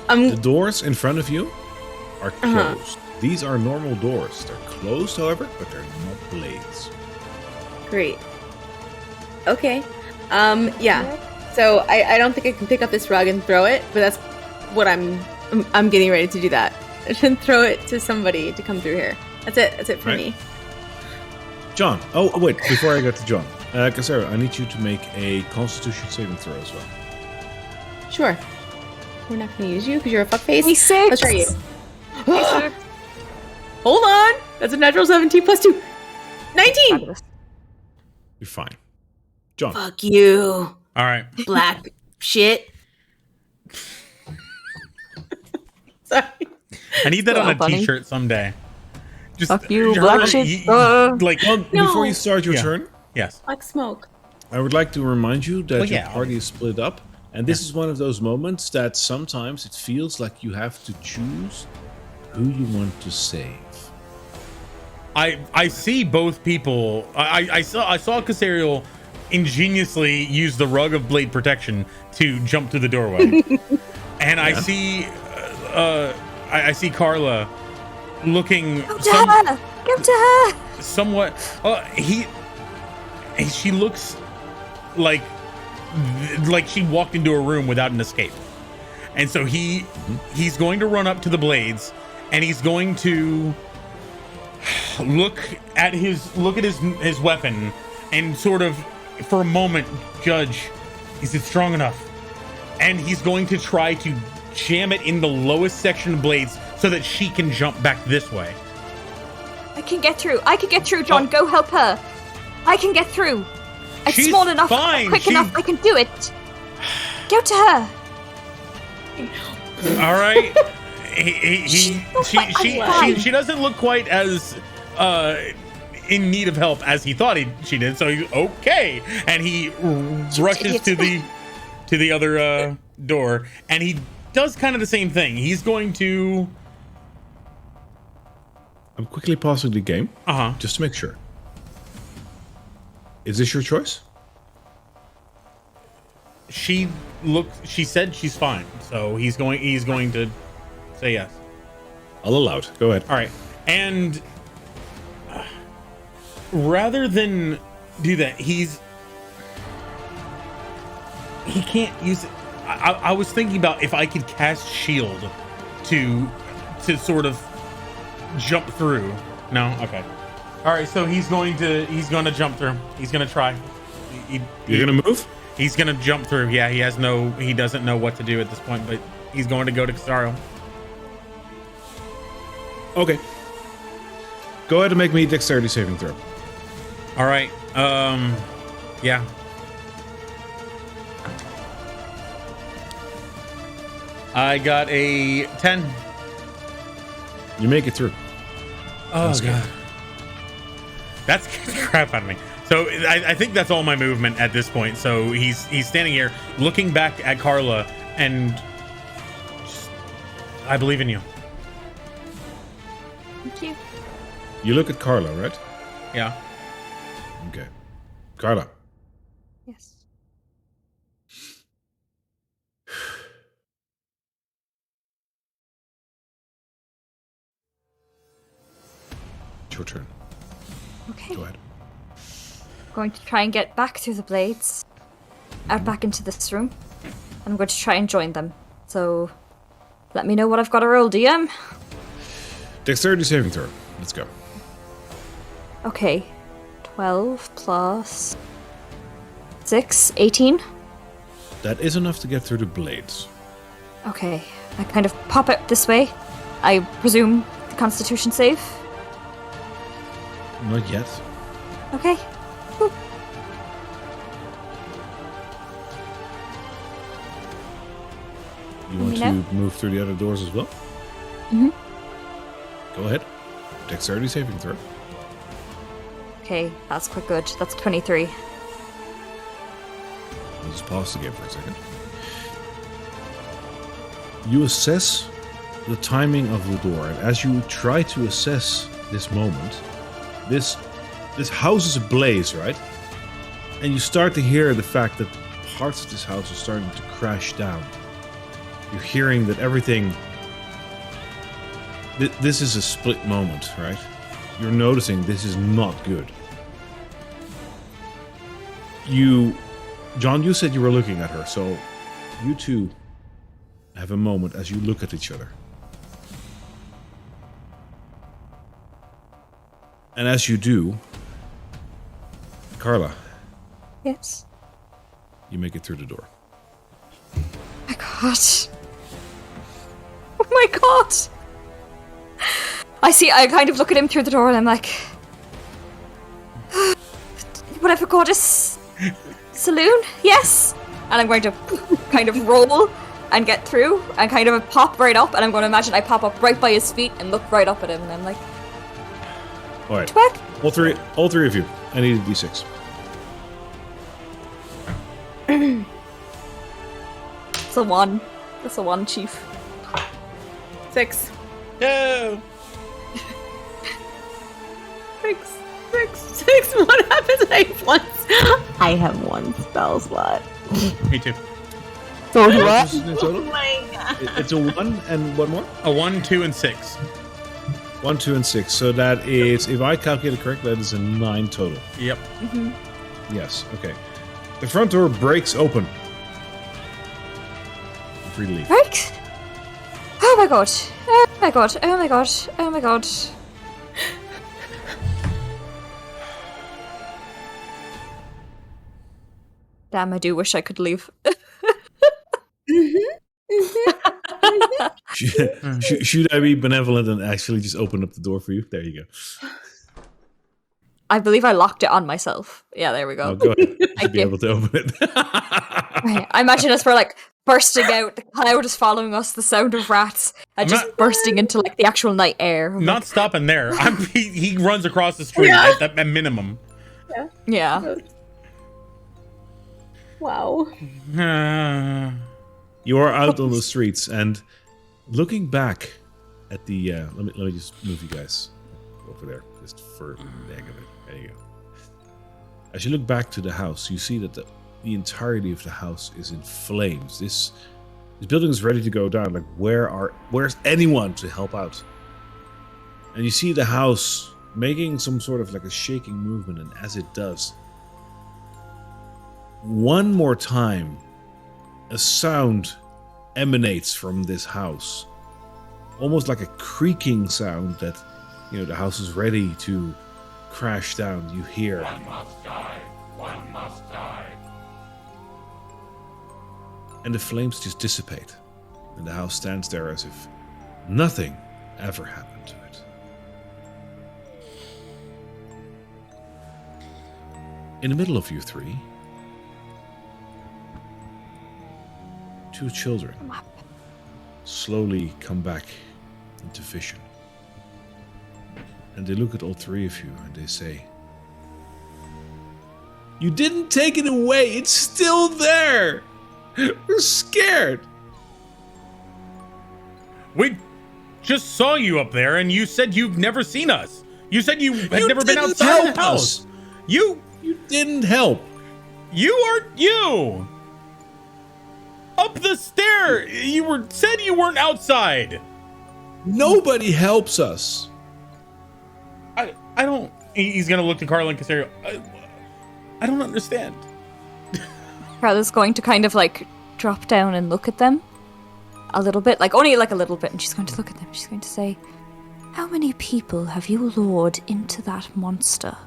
The doors in front of you are Uh-huh. closed. These are normal doors. They're closed, however, but they're not blades. Great. Okay. Yeah. So I don't think I can pick up this rug and throw it, but that's what I'm getting ready to do that. I should throw it to somebody to come through here. That's it. That's it for Right. me. John. Oh, wait. Before I get to John. Cassario, I need you to make a Constitution saving throw as well. Sure. We're not going to use you because you're a fuckface. D6. Let's try you. Hold on. That's a natural 17 plus 2. 19. You're fine. John. Fuck you, All right. black shit. Sorry. I need that So on a funny. t-shirt someday. Just Fuck you, her, black shit. like Well, No. before you start your Yeah. turn, yes. Black smoke. I would like to remind you that Well, your yeah, party is split up, and this is one of those moments that sometimes it feels like you have to choose who you want to save. I see both people. I saw Casariel ingeniously use the rug of blade protection to jump through the doorway, and I see I see Karla looking Go to her. Go to her. somewhat. She looks like she walked into a room without an escape, and so he's going to run up to the blades, and he's going to look at his weapon and sort of for a moment judge, is it strong enough? And he's going to try to jam it in the lowest section of blades so that she can jump back this way. I can get through. John. Oh. Go help her. I can get through. It's She's small enough, fine. quick She's- enough. I can do it. Go to her. All right. She doesn't look quite as in need of help as he thought she did. So he's okay, and he rushes to the other door, and he does kind of the same thing. He's going to I'm quickly pausing the game just to make sure. Is this your choice? She said she's fine, so he's going to say yes. I'll allow it. Go ahead. All right, and rather than do that, he can't use it. I was thinking about if I could cast shield to sort of jump through. No, okay. All right, so he's going to jump through. He's going to try. You're gonna move? He's going to jump through. Yeah, he doesn't know what to do at this point, but he's going to go to Casariel. Okay. Go ahead and make me a dexterity saving throw. All right. Yeah. I got a 10. You make it through. Oh, That's good. God. That scares the crap out of me. So I think that's all my movement at this point. So he's standing here looking back at Karla and just, I believe in you. Thank you. You look at Karla, right? Yeah. Okay. Karla. Yes. It's your turn. Okay. Go ahead. Going to try and get back through the blades, out back into this room. I'm going to try and join them. So, let me know what I've got to roll, DM. Dexterity saving throw. Let's go. Okay. 12 plus 6, 18. That is enough to get through the blades. Okay. I kind of pop out this way. I presume the Constitution save. Not yet. Okay. Whew. You want You to know? move through the other doors as well? Mm-hmm. Go ahead. Dexterity saving throw. Okay, that's quite good. That's 23. I'll just pause the game for a second. You assess the timing of the door, and as you try to assess this moment, this house is ablaze, right? And you start to hear the fact that parts of this house are starting to crash down. You're hearing that everything... This is a split moment, right? You're noticing this is not good. John, you said you were looking at her, so you two have a moment as you look at each other. And as you do, Karla, Yes. you make it through the door. Oh my god. Oh my god. I kind of look at him through the door and I'm like, whatever, goddess. Saloon? Yes. And I'm going to kind of roll and get through and kind of pop right up, and I'm going to imagine I pop up right by his feet and look right up at him, and I'm like, All right. Twerk. All three of you. I need a d6. It's a 1. That's a 1, chief. 6. No. 6. What happens when I have one? I have one spell slot. Me too. So In what? total? Oh my god. It's a 1 and one more? A 1, 2, and 6. 1, 2, and 6. So that is, if I calculated correctly, that is a 9 total. Yep. Yes, okay. The front door breaks open. You're free to leave. Right? Oh my god. Oh my god. Oh my god. Oh my god. Damn, I do wish I could leave. Should I be benevolent and actually just open up the door for you? There you go. I believe I locked it on myself. Yeah, there we go. Oh, go ahead. You should Thank be you. able to open it. Right. I imagine us we're like bursting out, the cloud is following us, the sound of rats, and just bursting into like the actual night air. I'm Not stopping there. He runs across the street at minimum. like, yeah. Wow. You are out on the streets, and looking back at the let me just move you guys over there just for the heck of it. There you go. As you look back to the house, you see that the entirety of the house is in flames. This building is ready to go down. Like, where's anyone to help out? And you see the house making some sort of like a shaking movement, and as it does, one more time, a sound emanates from this house. Almost like a creaking sound that, the house is ready to crash down. You hear. One must die. One must die. And the flames just dissipate. And the house stands there as if nothing ever happened to it. In the middle of you three, 2 children. slowly come back into vision. And they look at all three of you and they say, "You didn't take it away. It's still there. We're scared." We just saw you up there, and you said you've never seen us. You said you had never been didn't outside help the house. us. You You didn't help. aren't you. Up the stair. Said you weren't outside. Nobody helps us. I don't. He's gonna look to Karla and Cassario. I don't understand. Karla's going to kind of like drop down and look at them a little bit, like only like a little bit, and she's going to look at them. She's going to say, "How many people have you lured into that monster?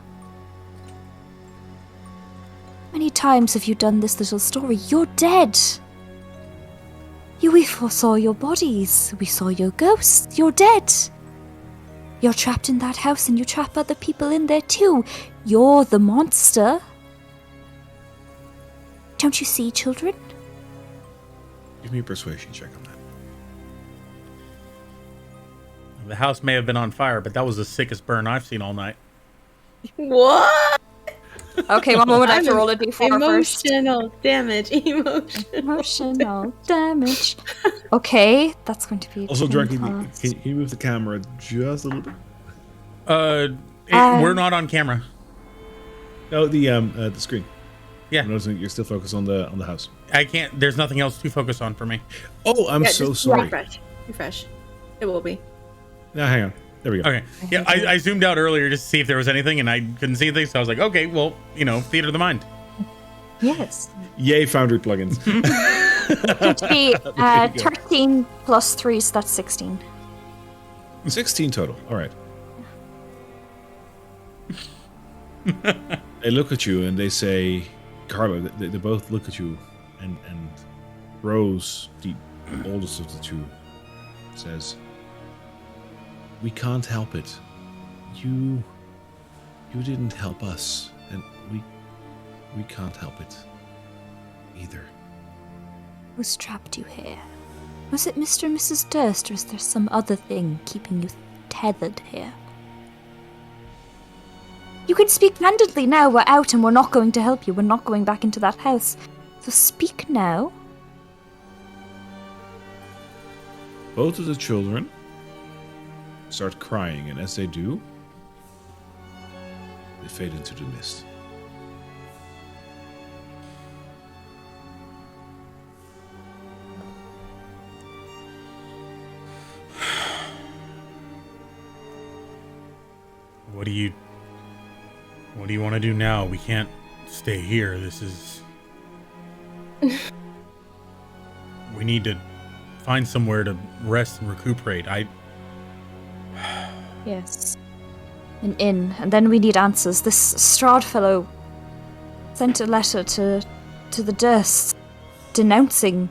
How many times have you done this little story? You're dead. We foresaw your bodies. We saw your ghosts. You're dead. You're trapped in that house and you trap other people in there too. You're the monster. Don't you see, children?" Give me a persuasion check on that. The house may have been on fire, but that was the sickest burn I've seen all night. What? Okay, one moment, I have to roll a d4 first. Emotional damage. Emotional damage. Okay, that's going to be Also, 10 directly, plus. can you move the camera just a little bit? We're not on camera. No, the screen. Yeah. I'm noticing you're still focused on the house. I can't. There's nothing else to focus on for me. Oh, I'm so just sorry. Refresh. It will be. Now, hang on. There we go. Okay. Yeah, I zoomed out earlier just to see if there was anything, and I couldn't see anything. So I was like, okay, well, theater of the mind. Yes. Yay, Foundry plugins. It should be There you go. 13 plus 3, so that's 16. 16 total. All right. They look at you and they say, Karla, they both look at you, and Rose, the oldest of the two, says, "We can't help it. You didn't help us, and we can't help it either." Who's trapped you here? Was it Mr. and Mrs. Durst, or is there some other thing keeping you tethered here? You can speak candidly now. We're out and we're not going to help you. We're not going back into that house. So speak now. Both of the children start crying, and as they do, they fade into the mist. What do you want to do now? We can't stay here. This is. We need to find somewhere to rest and recuperate. Yes. An inn. And then we need answers. This Strahd fellow sent a letter to the Durst denouncing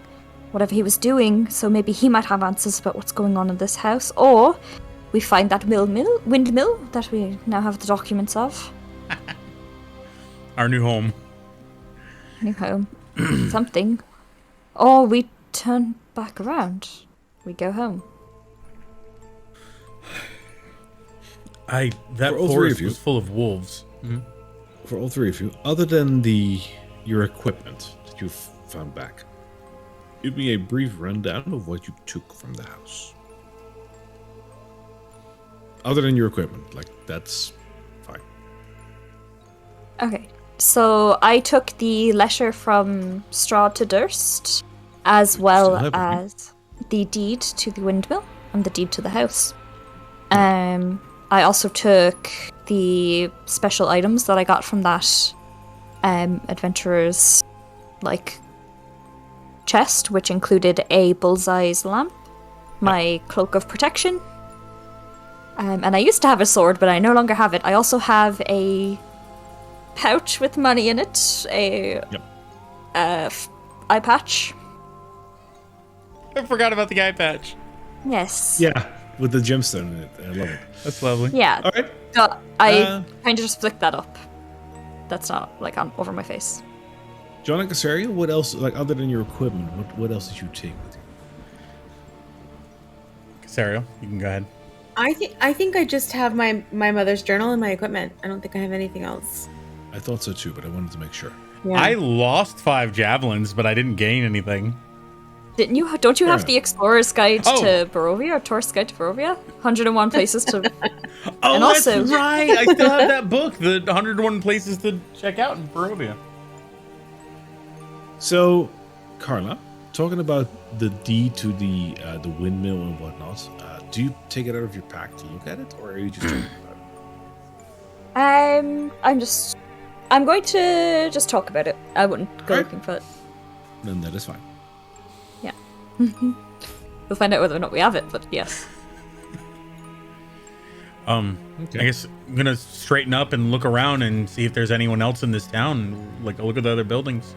whatever he was doing, so maybe he might have answers about what's going on in this house. Or we find that windmill that we now have the documents of. Our new home. New home. Something. Or we turn back around. We go home. That For all three forest of you. was full of wolves. For all three of you, other than your equipment that you've found back, give me a brief rundown of what you took from the house. Other than your equipment, like, that's fine. Okay. So I took the letter from Strahd to Durst, as well have it, right? as the deed to the windmill and the deed to the house. I also took the special items that I got from that adventurer's chest, which included a bullseye's lamp, my cloak of protection, and I used to have a sword, but I no longer have it. I also have a pouch with money in it, eye patch. I forgot about the eye patch. Yes. Yeah, with the gemstone in it. I love it. That's lovely. Yeah. All right. I kind of just flicked that up. That's not on over my face. John and Cassario, what else, like, other than your equipment, what else did you take with you? Cassario, you can go ahead. I think I just have my mother's journal and my equipment. I don't think I have anything else. I thought so too, but I wanted to make sure. Yeah. I lost 5 javelins, but I didn't gain anything. Didn't you? Don't you Fair have the Explorer's Guide Oh. to Barovia or Tourist Guide to Barovia? 101 places to. Oh, And that's also- right. I still have that book, the 101 places to check out in Barovia. So, Karla, talking about the deed to the windmill and whatnot, do you take it out of your pack to look at it, or are you just talking about it? I'm going to just talk about it. I wouldn't go Alright. looking for it. Then that is fine. Yeah. We'll find out whether or not we have it, but yes. Okay. I guess I'm gonna straighten up and look around and see if there's anyone else in this town. Like, look at the other buildings.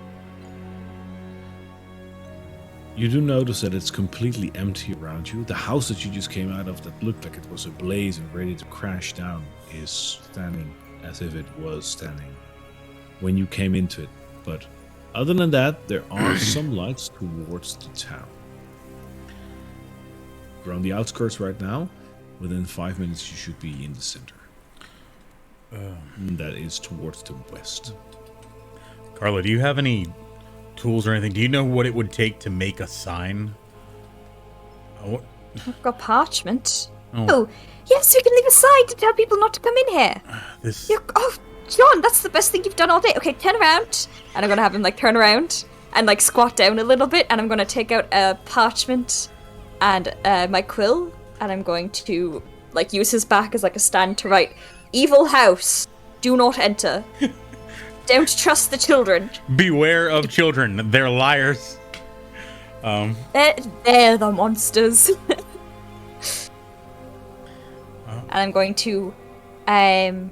You do notice that it's completely empty around you. The house that you just came out of that looked like it was ablaze and ready to crash down is standing as if it was standing when you came into it. But other than that, there are some lights towards the town. You're on the outskirts right now. Within 5 minutes, you should be in the center. And that is towards the west. Karla, do you have any tools or anything? Do you know what it would take to make a sign? Oh, I've got parchment. Oh. Oh, yes, we can leave a sign to tell people not to come in here. this. Oh, John, that's the best thing you've done all day. Okay, turn around. And I'm going to have him, turn around and, squat down a little bit. And I'm going to take out a parchment and my quill. And I'm going to, use his back as, a stand to write, "Evil house, do not enter. Don't trust the children. Beware of children. They're liars. They're the monsters." And I'm going to, I'm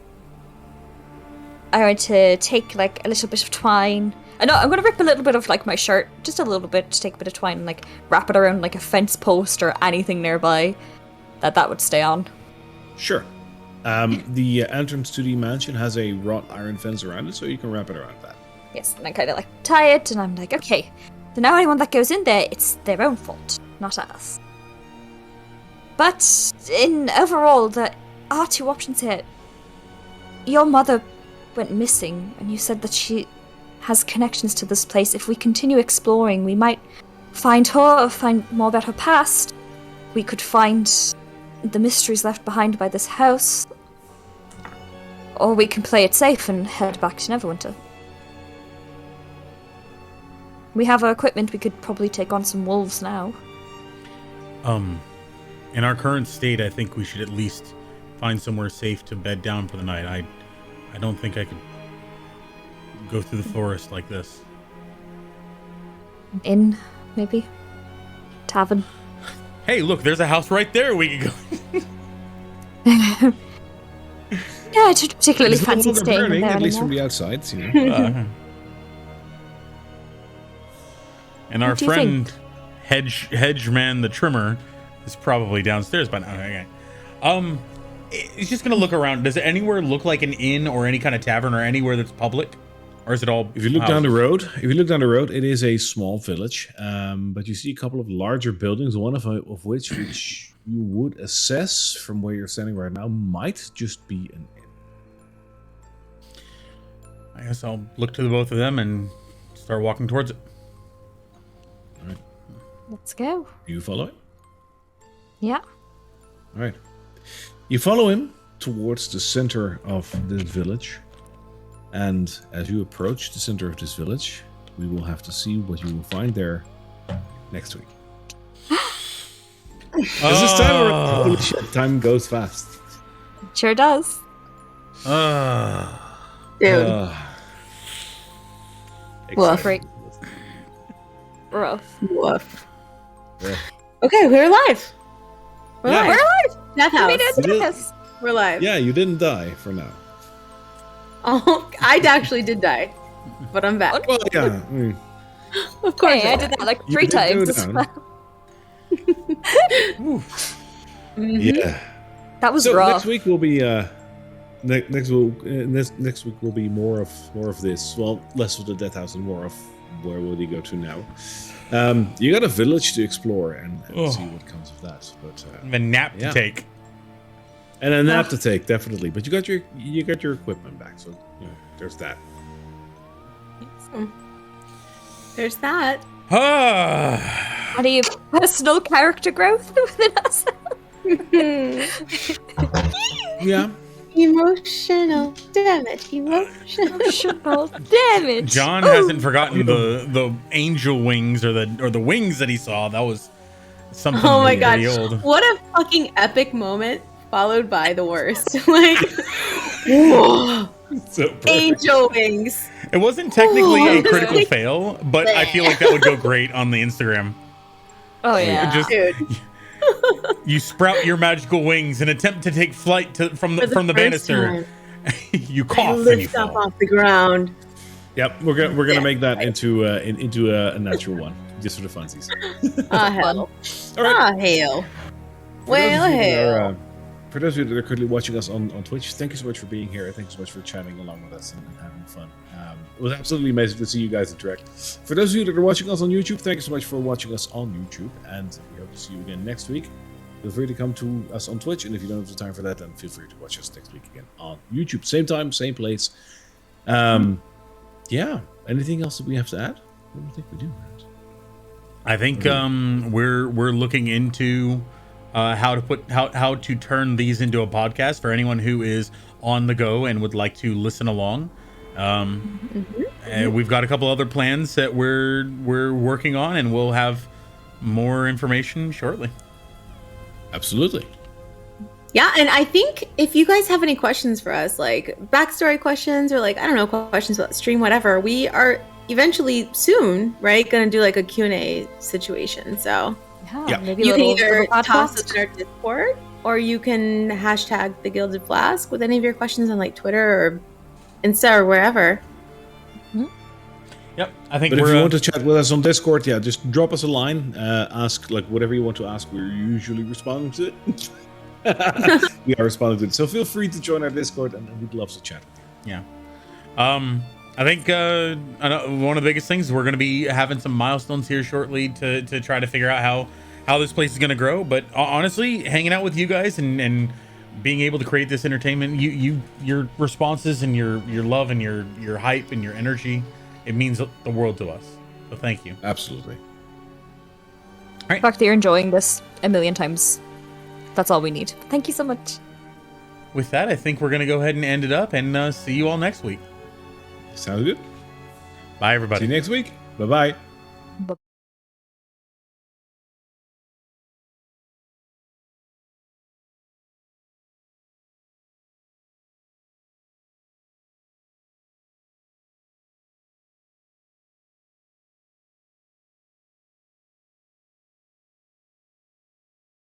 going to take a little bit of twine. No, I'm going to rip a little bit of my shirt, just a little bit, to take a bit of twine and wrap it around a fence post or anything nearby that would stay on. Sure. The entrance to the mansion has a wrought iron fence around it, so you can wrap it around that. Yes, and I kind of tie it, and I'm okay. So now anyone that goes in there, it's their own fault, not ours. But in overall, there are 2 options here. Your mother went missing, and you said that she has connections to this place. If we continue exploring, we might find her or find more about her past. We could find the mysteries left behind by this house. Or we can play it safe and head back to Neverwinter. We have our equipment, we could probably take on some wolves now. In our current state, I think we should at least find somewhere safe to bed down for the night. I don't think I could go through the forest like this. Inn, maybe? Tavern. Hey, look, there's a house right there we could go. Yeah, I don't particularly It's no fancy longer staying burning, there at least from anymore. the outside, you know. And our What do you friend Hedgeman the Trimmer is probably downstairs by now. Okay. He's just gonna look around. Does it anywhere look like an inn or any kind of tavern or anywhere that's public, or is it all? If you look down houses? the road, it is a small village, but you see a couple of larger buildings, one of which you would assess from where you're standing right now might just be an inn. I guess I'll look to the both of them and start walking towards it. Let's go. You follow it? Yeah. All right. You follow him towards the center of this village. And as you approach the center of this village, we will have to see what you will find there next week. As this time, holy shit, time goes fast. Sure does. Dude. Exciting. Great. Rough. Woof. Yeah. Okay, we're alive. We're Yeah. alive. We're alive! Death We house. made it to You did- this. We're alive. Yeah, you didn't die for now. Oh, I actually did die, but I'm back. Well, yeah. Of course. Hey, I did that You 3 did go times. as down. well. Yeah. That was So rough. next week will be next week will be more of this. Well, less of the death house and more of where will he go to now? You got a village to explore and see what comes of that. But A nap to take. and a nap to take, definitely. But you got your equipment back, so there's that. There's that. Any personal character growth within us? Yeah. Emotional damage. Emotional damage. John hasn't forgotten the angel wings or the wings that he saw. That was something Oh my pretty god! old. What a fucking epic moment, followed by the worst. Like, whoa. So perfect. Angel wings. It wasn't technically Ooh. a critical fail, but I feel like that would go great on the Instagram. Oh yeah. Just Dude. you sprout your magical wings and attempt to take flight from the first banister. time, You I cough and you lift up fall. off the ground. Yep, we're gonna make that into a natural one, just for the funsies. Ah, hell. All right. Ah, hell. For those Well, of you that hell. are, for those of you that are currently watching us on Twitch, thank you so much for being here. Thank you so much for chatting along with us and having fun. It was absolutely amazing to see you guys interact. For those of you that are watching us on YouTube, thank you so much for watching us on YouTube, and we hope to see you again next week. Feel free to come to us on Twitch, and if you don't have the time for that, then feel free to watch us next week again on YouTube. Same time, same place. Yeah. Anything else that we have to add? I don't think we do. Right? I think we're looking into how to turn these into a podcast for anyone who is on the go and would like to listen along. And we've got a couple other plans that we're working on, and we'll have more information shortly. Absolutely. Yeah, and I think if you guys have any questions for us, like backstory questions or like, I don't know, questions about the stream, whatever, we are eventually soon, right, going to do like a Q&A situation. So Yeah. Maybe you a can little either podcast. toss us in our Discord, or you can hashtag the Gilded Flask with any of your questions on like Twitter or Insta or wherever. Yep, I think But if we're you want to chat with us on Discord, yeah, just drop us a line. Ask like whatever you want to ask. We're usually responding to it. We are responding to it. So feel free to join our Discord, and we'd love to chat with you. Yeah. I think one of the biggest things, we're going to be having some milestones here shortly to try to figure out how this place is going to grow. But honestly, hanging out with you guys and being able to create this entertainment, your responses and your love and your hype and your energy, it means the world to us. So thank you. Absolutely. The fact that you're enjoying this a million times, that's all we need. Thank you so much. With that, I think we're going to go ahead and end it up and see you all next week. Sounds good. Bye, everybody. See you next week. Bye bye.